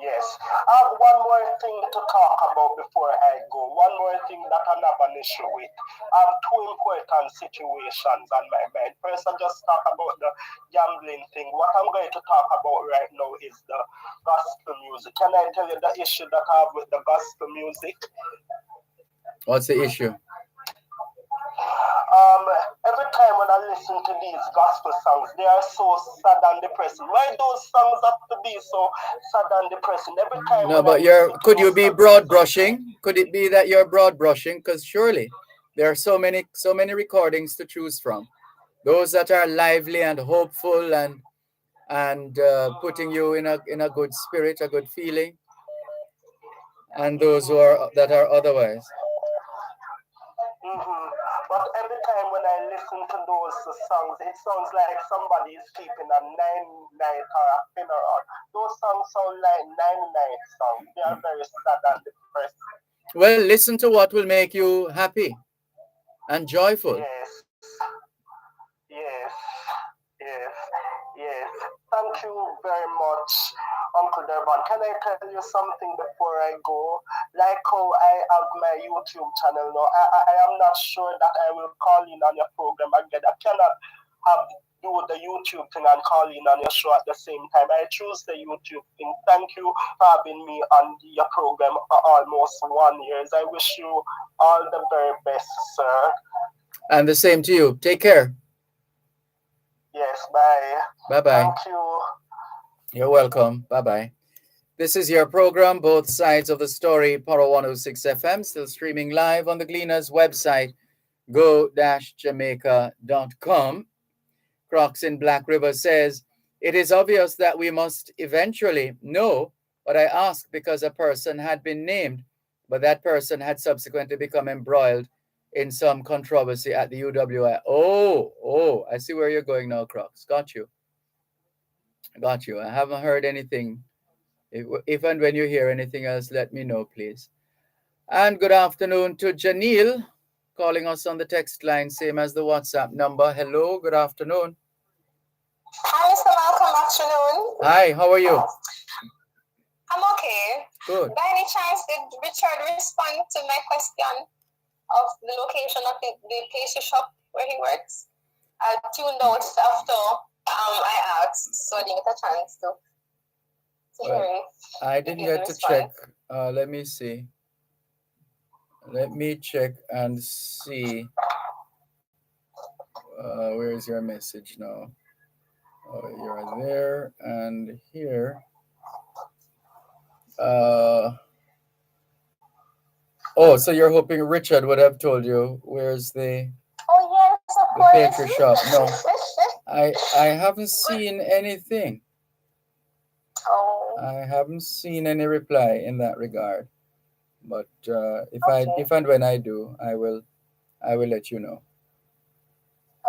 Yes. I have one more thing to talk about before I go. One more thing that I have an issue with. I have two important situations on my mind. First, I just talk about the gambling thing. What I'm going to talk about right now is the gospel music. Can I tell you the issue that I have with the gospel music? What's the issue? Every time when I listen to these gospel songs, they are so sad and depressing. Why those songs have to be so sad and depressing? Every time. No, but could you be broad brushing? Could it be that you're broad brushing? Because surely there are so many recordings to choose from. Those that are lively and hopeful and putting you in a good spirit, a good feeling, and those that are otherwise. But every time when I listen to those songs, it sounds like somebody is keeping a 9-night or a funeral. Those songs sound like 9-night songs. They are very sad and depressing. Well, listen to what will make you happy and joyful. Yes. Thank you very much, Uncle Dervan. Can I tell you something before I go? Like how I have my YouTube channel now, I am not sure that I will call in on your program again. I cannot do the YouTube thing and call in on your show at the same time. I choose the YouTube thing. Thank you for having me on your program for almost 1 year. I wish you all the very best, sir. And the same to you. Take care. Yes, bye. Bye-bye. Thank you. You're welcome. Bye-bye. This is your program, Both Sides of the Story, Power 106 FM, still streaming live on the Gleaners website, go-jamaica.com. Crocs in Black River says, it is obvious that we must eventually know, but I ask because a person had been named, but that person had subsequently become embroiled in some controversy at the UWI. Oh, I see where you're going now, Crocs. Got you. I haven't heard anything. If and when you hear anything else, let me know, please. And good afternoon to Janelle, calling us on the text line, same as the WhatsApp number. Hello, good afternoon. Hi, Mr. Malcolm. Afternoon. Hi, how are you? I'm okay. Good. By any chance, did Richard respond to my question of the location of the pastry shop where he works? I tuned out after I asked, so I didn't get a chance to hear it. I didn't get to check. Let me see. Let me check and see. Where is your message now? You're there and here. So you're hoping Richard would have told you where's the pastry shop? No, I haven't seen anything. I haven't seen any reply in that regard. But if and when I do, I will let you know.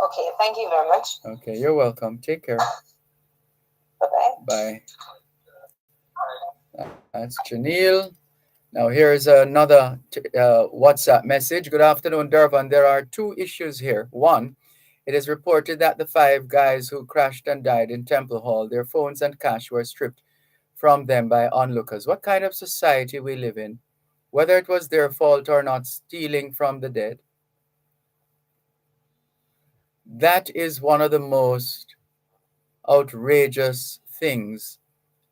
Okay, thank you very much. Okay, you're welcome. Take care. Bye-bye. Bye. That's Janelle. Now here's another WhatsApp message. Good afternoon, Dervan. There are two issues here. One, it is reported that the 5 guys who crashed and died in Temple Hall, their phones and cash were stripped from them by onlookers. What kind of society we live in? Whether it was their fault or not, stealing from the dead. That is one of the most outrageous things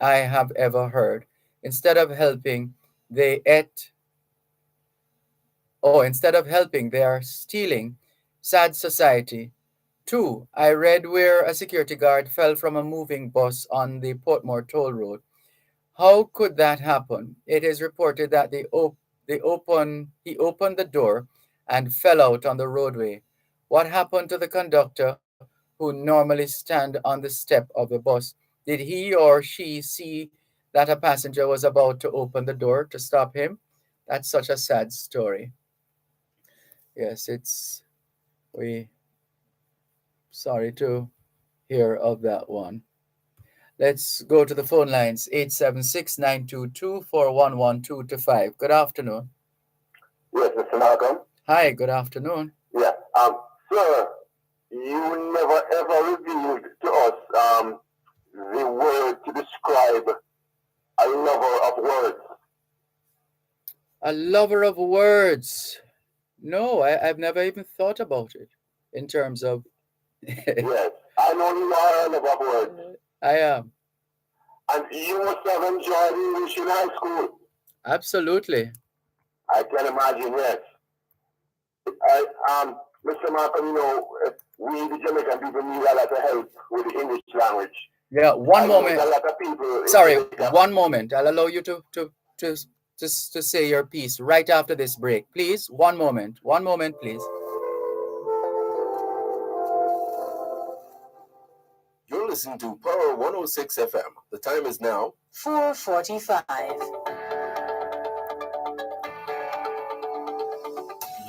I have ever heard. Instead of helping, they ate. Instead of helping, they are stealing. Sad society. 2, I read where a security guard fell from a moving bus on the Portmore Toll Road. How could that happen? It is reported that he opened the door and fell out on the roadway. What happened to the conductor who normally stand on the step of the bus? Did he or she see that a passenger was about to open the door to stop him? That's such a sad story. Yes, sorry to hear of that one. Let's go to the phone lines, 876-922-411-225. Good afternoon. Yes, Mr. Malcolm. Hi, good afternoon. Yeah. Sir, you never ever revealed to us the word to describe a lover of words. A lover of words. No, I've never even thought about it in terms of. Yes, I know you are a lover of words. I am. And you must have enjoyed English in high school. Absolutely. I can imagine, yes. Mr. Malcolm, we the Jamaican people need a lot of help with the English language. Yeah, one moment. A lot of people. Sorry, one moment. I'll allow you to say your piece right after this break. Please, one moment. One moment, please. You're listening to Power 106 FM. The time is now 4:45.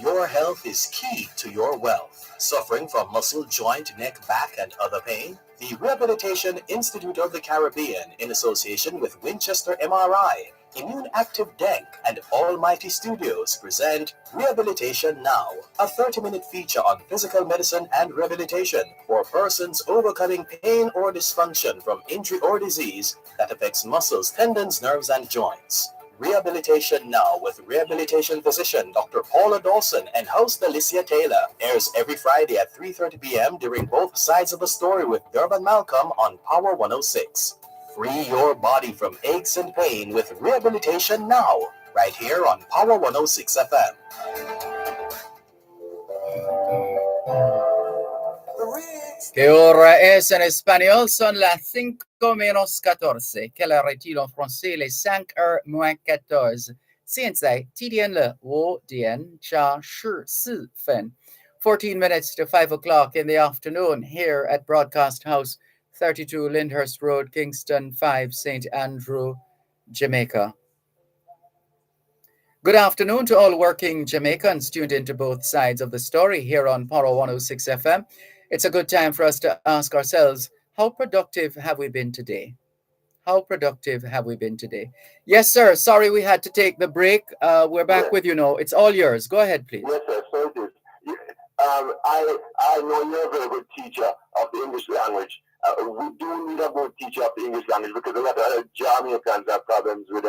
Your health is key to your wealth. Suffering from muscle, joint, neck, back, and other pain? The Rehabilitation Institute of the Caribbean, in association with Winchester MRI, Immune Active Denk, and Almighty Studios present Rehabilitation Now, a 30-minute feature on physical medicine and rehabilitation for persons overcoming pain or dysfunction from injury or disease that affects muscles, tendons, nerves, and joints. Rehabilitation Now with rehabilitation physician Dr. Paula Dawson and host Alicia Taylor airs every Friday at 3:30 p.m. during both sides of the story with Dervan Malcolm on Power 106. Free your body from aches and pain with Rehabilitation Now, right here on Power 106 FM. ¿Qué hora es en español? Son las 5:14. Quelle heure est-il en français? Les 5:14. 现在几点了？5点加14分. 14 minutes to 5 o'clock in the afternoon here at Broadcast House, 32 Lyndhurst Road, Kingston 5, St. Andrew, Jamaica. Good afternoon to all working Jamaicans tuned into both sides of the story here on Power 106 FM. It's a good time for us to ask ourselves, how productive have we been today? How productive have we been today? Yes, sir. Sorry we had to take the break. We're back with you now. It's all yours. Go ahead, please. Yes, sir. So it is. I know you're a very good teacher of the English language. We do need a good teacher of the English language because a lot of Jamaicans have problems with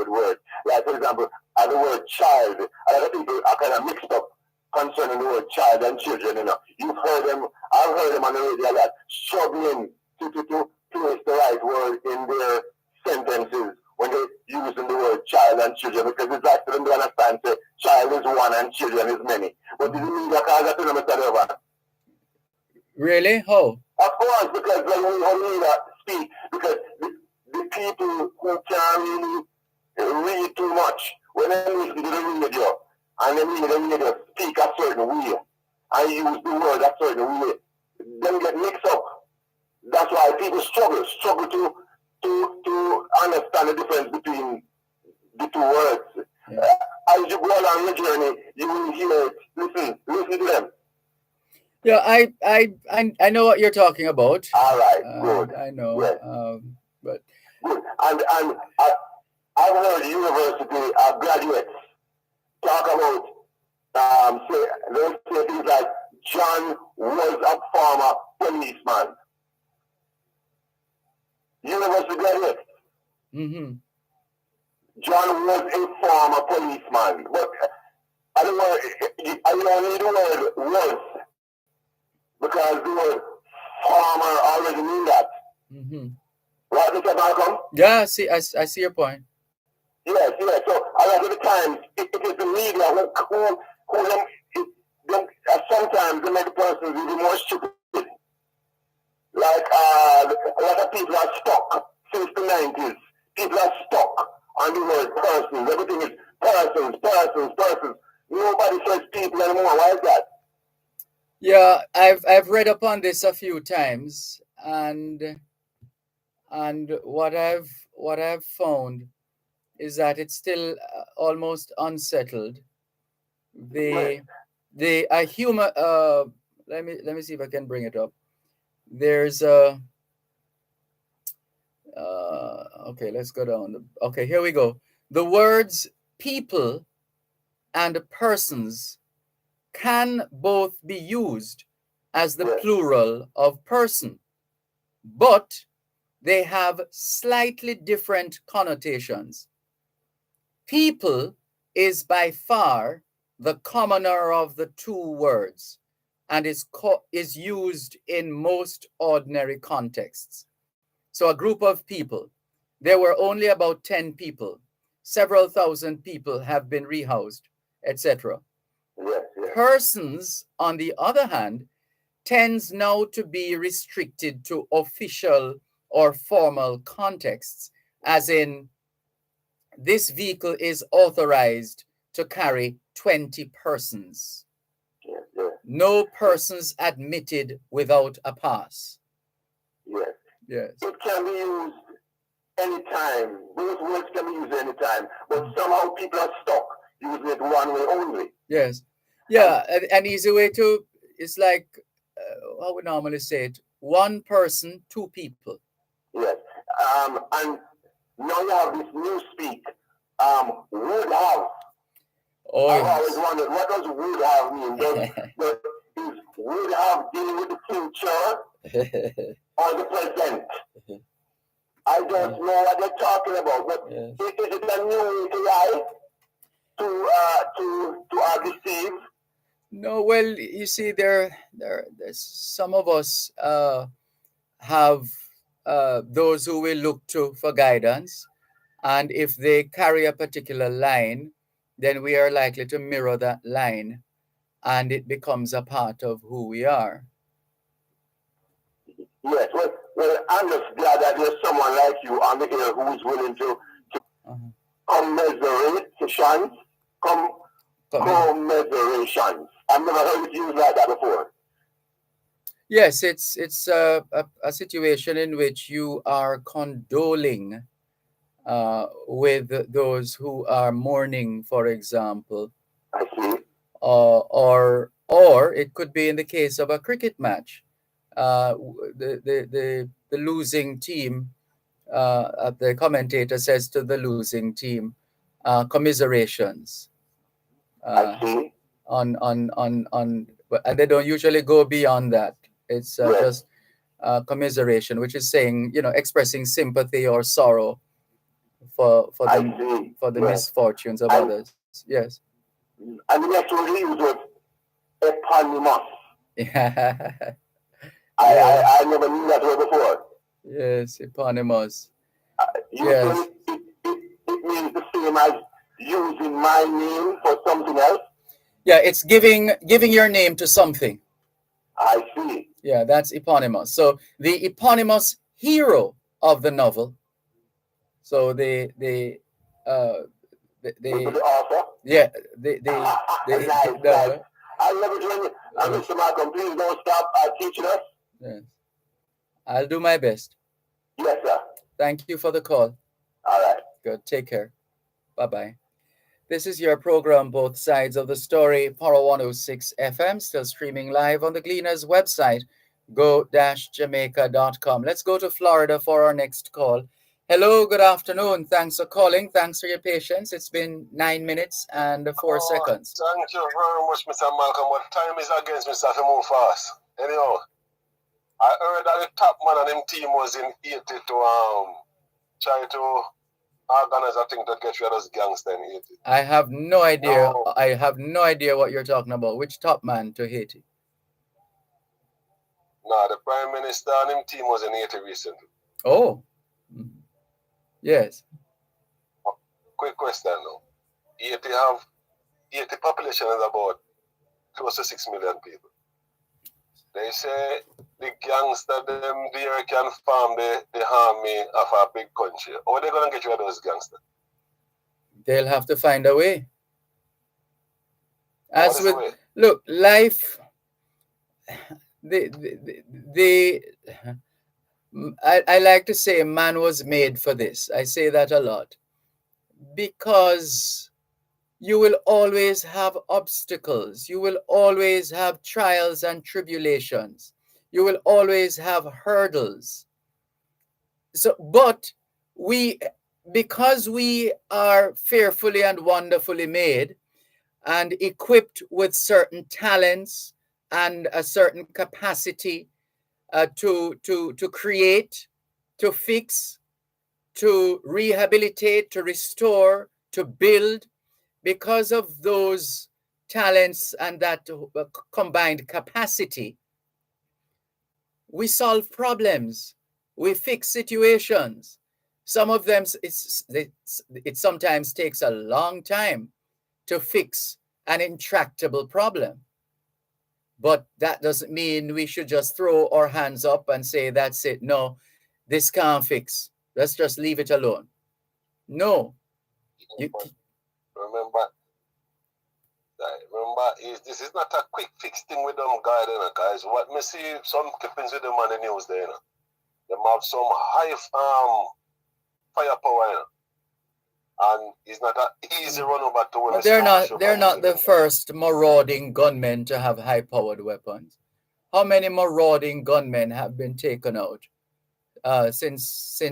words. Like, for example, the word child, a lot of people are kind of mixed up concerning the word child and children. You've heard them, I've heard them on the radio a lot, struggling to place the right word in their sentences when they're using the word child and children, because it's like for them to understand that child is one and children is many. But this is mean that cause that to them, Mr. Dervan. Really? How? Of course, because when we speak, because the people who can't really read too much, when they listen to the radio, and they read the radio speak a certain way, and use the word a certain way, then get mixed up. That's why people struggle to understand the difference between the two words. Yeah. As you go along your journey, you will hear it. Listen to them. Yeah, I know what you're talking about. All right, good. I know. Yes. But good. And I've heard university graduates talk about they'll say things like John was a former policeman. University graduate. Mm-hmm. John was a former policeman. But I don't need the word was, because the word farmer already mean that. Mm-hmm. Right, Mr. Malcolm? Yeah, I see your point. Yes. So a lot of the times it is the media who sometimes they make the persons even more stupid. Like a lot of people are stuck since the 90s. People are stuck on the word persons. Everything is persons. Nobody says people anymore. Why is that? Yeah, I've read upon this a few times, and what I've found is that it's still almost unsettled. The human let me see if I can bring it up. There's a okay, let's go down. Okay, here we go. The words people and persons can both be used as the plural of person, but they have slightly different connotations. People is by far the commoner of the two words and is used in most ordinary contexts. So a group of people, there were only about 10 people. Several thousand people have been rehoused, etc. Yes, yes. Persons, on the other hand, tends now to be restricted to official or formal contexts, as in, this vehicle is authorized to carry 20 persons. Yes, yes. No persons admitted without a pass. Yes. Yes. It can be used anytime. Those words can be used anytime, but somehow people are stuck using it one way only. Yes. Yeah, an easy way to, it's like, how we normally say it, one person, two people. Yes. And now you have this new speak, would have. Oh, I've yes. always wondered, what does would have mean? Is would have dealing with the future or the present? I don't know what they're talking about, but Yes. is it a new way to lie? To deceive? No, well, you see, there's some of us have those who we look to for guidance, and if they carry a particular line, then we are likely to mirror that line, and it becomes a part of who we are. Yes, well, I'm just glad that there's someone like you on the air who's willing to commiserations. Commiserations. I've never heard it used like that before. Yes, it's a situation in which you are condoling with those who are mourning, for example. I see. Or it could be in the case of a cricket match. The losing team, the commentator says to the losing team, commiserations. I see. And they don't usually go beyond that. It's Yes. just commiseration, which is saying, expressing sympathy or sorrow for the Yes. misfortunes of others. Yes. And the next word he used was eponymous. Yeah. I never knew that word before. Yes, eponymous. Usually it means the same as using my name for something else. Yeah, it's giving your name to something. I see. Yeah, that's eponymous. So the eponymous hero of the novel. So the author. Yeah, Nice. I love it when Mr. Malcolm, please don't stop teaching us. Yes. I'll do my best. Yes, sir. Thank you for the call. All right. Good. Take care. Bye-bye. This is your program, Both Sides of the Story, Power 106 FM, still streaming live on the Gleaners website, go-jamaica.com. Let's go to Florida for our next call. Hello, good afternoon. Thanks for calling. Thanks for your patience. It's been 9 minutes and 4 seconds. Thank you very much, Mr. Malcolm. What time is against me, so I have to move fast. Anyhow, I heard that the top man and him team was in Haiti to try to organize a thing to get rid of those gangsters in Haiti. I have no idea. I have no idea what you're talking about. Which top man to Haiti? No, the Prime Minister and him team was in Haiti recently. Oh. Yes. Quick question now. Haiti population is about close to 6 million people. They say the gangsters them there can form the army of a big country. How are they going to get rid of those gangsters? They'll have to find a way. As with, look, life, I like to say man was made for this. I say that a lot. Because you will always have obstacles. You will always have trials and tribulations. You will always have hurdles. So, but because we are fearfully and wonderfully made and equipped with certain talents and a certain capacity to create, to fix, to rehabilitate, to restore, to build, because of those talents and that combined capacity, we solve problems, we fix situations. Some of them, it sometimes takes a long time to fix an intractable problem. But that doesn't mean we should just throw our hands up and say, that's it. No, this can't fix. Let's just leave it alone. No. Remember, this is not a quick fix thing with them guys. What me see some clippings with them on the news there, Them have some high firepower, and it's not an easy run over to where they're not the first marauding gunmen to have high-powered weapons. How many marauding gunmen have been taken out since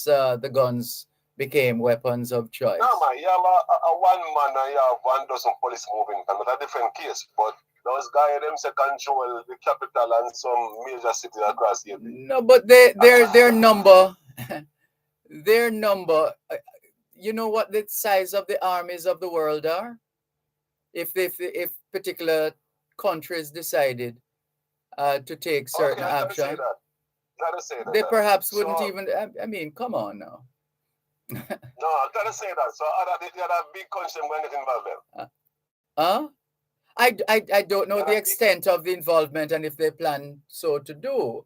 the guns became weapons of choice? No, man, you have a one man and you have 1,000 police moving, and that's a different case. But those guys, them say control the capital and some major cities across the country. No, but their number, their number. You know what the size of the armies of the world are? If particular countries decided to take certain action, they perhaps wouldn't even. I mean, come on now. No, I gotta say that. So the other big countries going to get involved then. I don't know the extent of the involvement and if they plan so to do,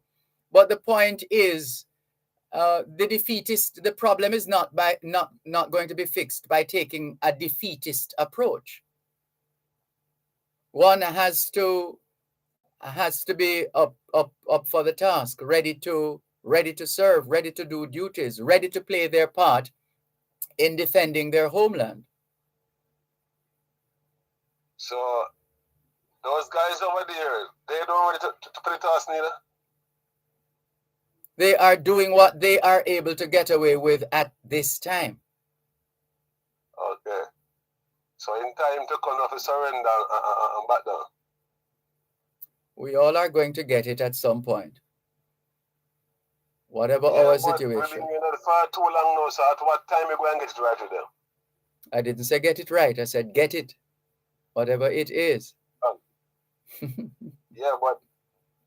but the point is, the problem is not going to be fixed by taking a defeatist approach. One has to be up for the task, ready to serve, ready to do duties, ready to play their part in defending their homeland. So those guys over there, they don't ready to put it to us neither. They are doing what they are able to get away with at this time. Okay. So in time to come off a surrender and back down. We all are going to get it at some point. Whatever our situation. We've been doing it for too long now, so at what time you going to get it right with them? I didn't say get it right. I said get it. Whatever it is. Yeah, but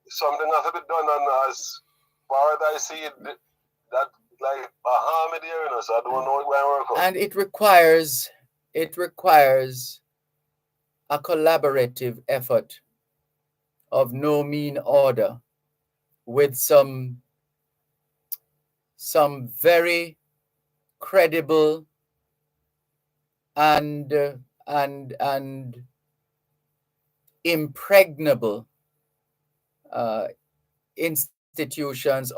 something has to be done, and as far as I see it, that like a harm there, so I don't know where I work on. And it requires a collaborative effort of no mean order, with some very credible and impregnable institutions,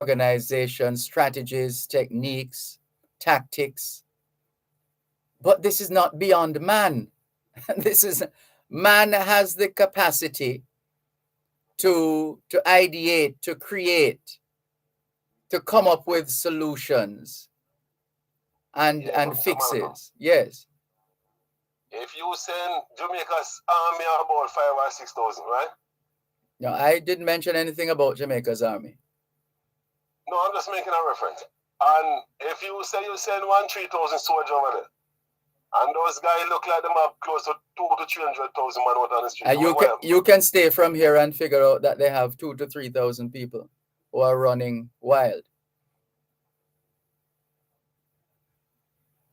organizations, strategies, techniques, tactics. But this is not beyond man. Man has the capacity to ideate, to create, to come up with solutions and fixes. Yes. If you send Jamaica's army about 5,000 or 6,000, right? No, I didn't mention anything about Jamaica's army. No, I'm just making a reference. And if you say you send 3,000 soldiers over there, and those guys look like them have close to 200,000 to 300,000 men out on the street. And you can stay from here and figure out that they have 2,000 to 3,000 people who are running wild.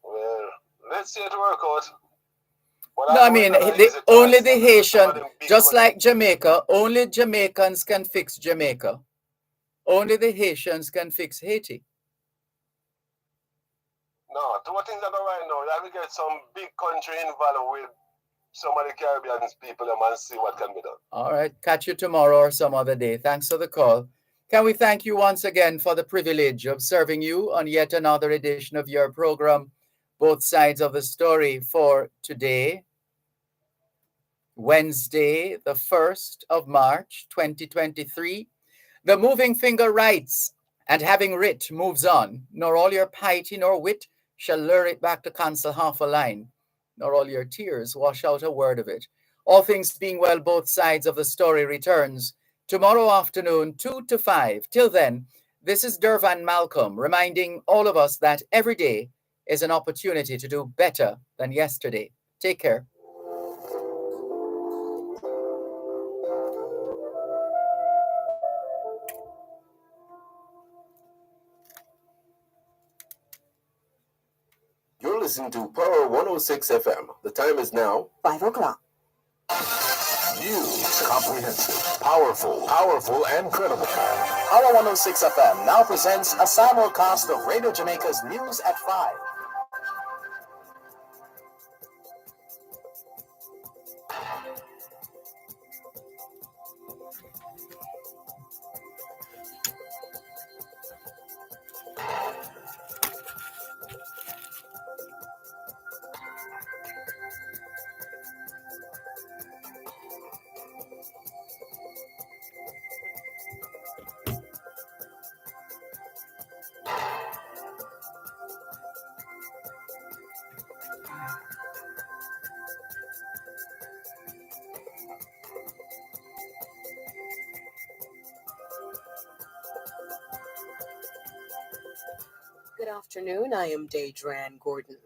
Well, let's see it work out. No, I mean, only the Haitian, just like Jamaica, only Jamaicans can fix Jamaica. Only the Haitians can fix Haiti. No, two things that are right now. You have to get some big country involved with some of the Caribbean people and see what can be done. All right. Catch you tomorrow or some other day. Thanks for the call. Can we thank you once again for the privilege of serving you on yet another edition of your program, Both Sides of the Story, for today, Wednesday, the 1st of March, 2023. The moving finger writes, and having writ moves on, nor all your piety nor wit shall lure it back to cancel half a line, nor all your tears wash out a word of it. All things being well, Both Sides of the Story returns tomorrow afternoon, 2 to 5. Till then, This is Dervan Malcolm reminding all of us that every day is an opportunity to do better than yesterday. Take care. You're listening to Power 106 FM. The time is now 5 o'clock. News, comprehensive, powerful, and credible. Power 106 FM now presents a simulcast of Radio Jamaica's News at 5. Good afternoon. I am Dervan Gordon.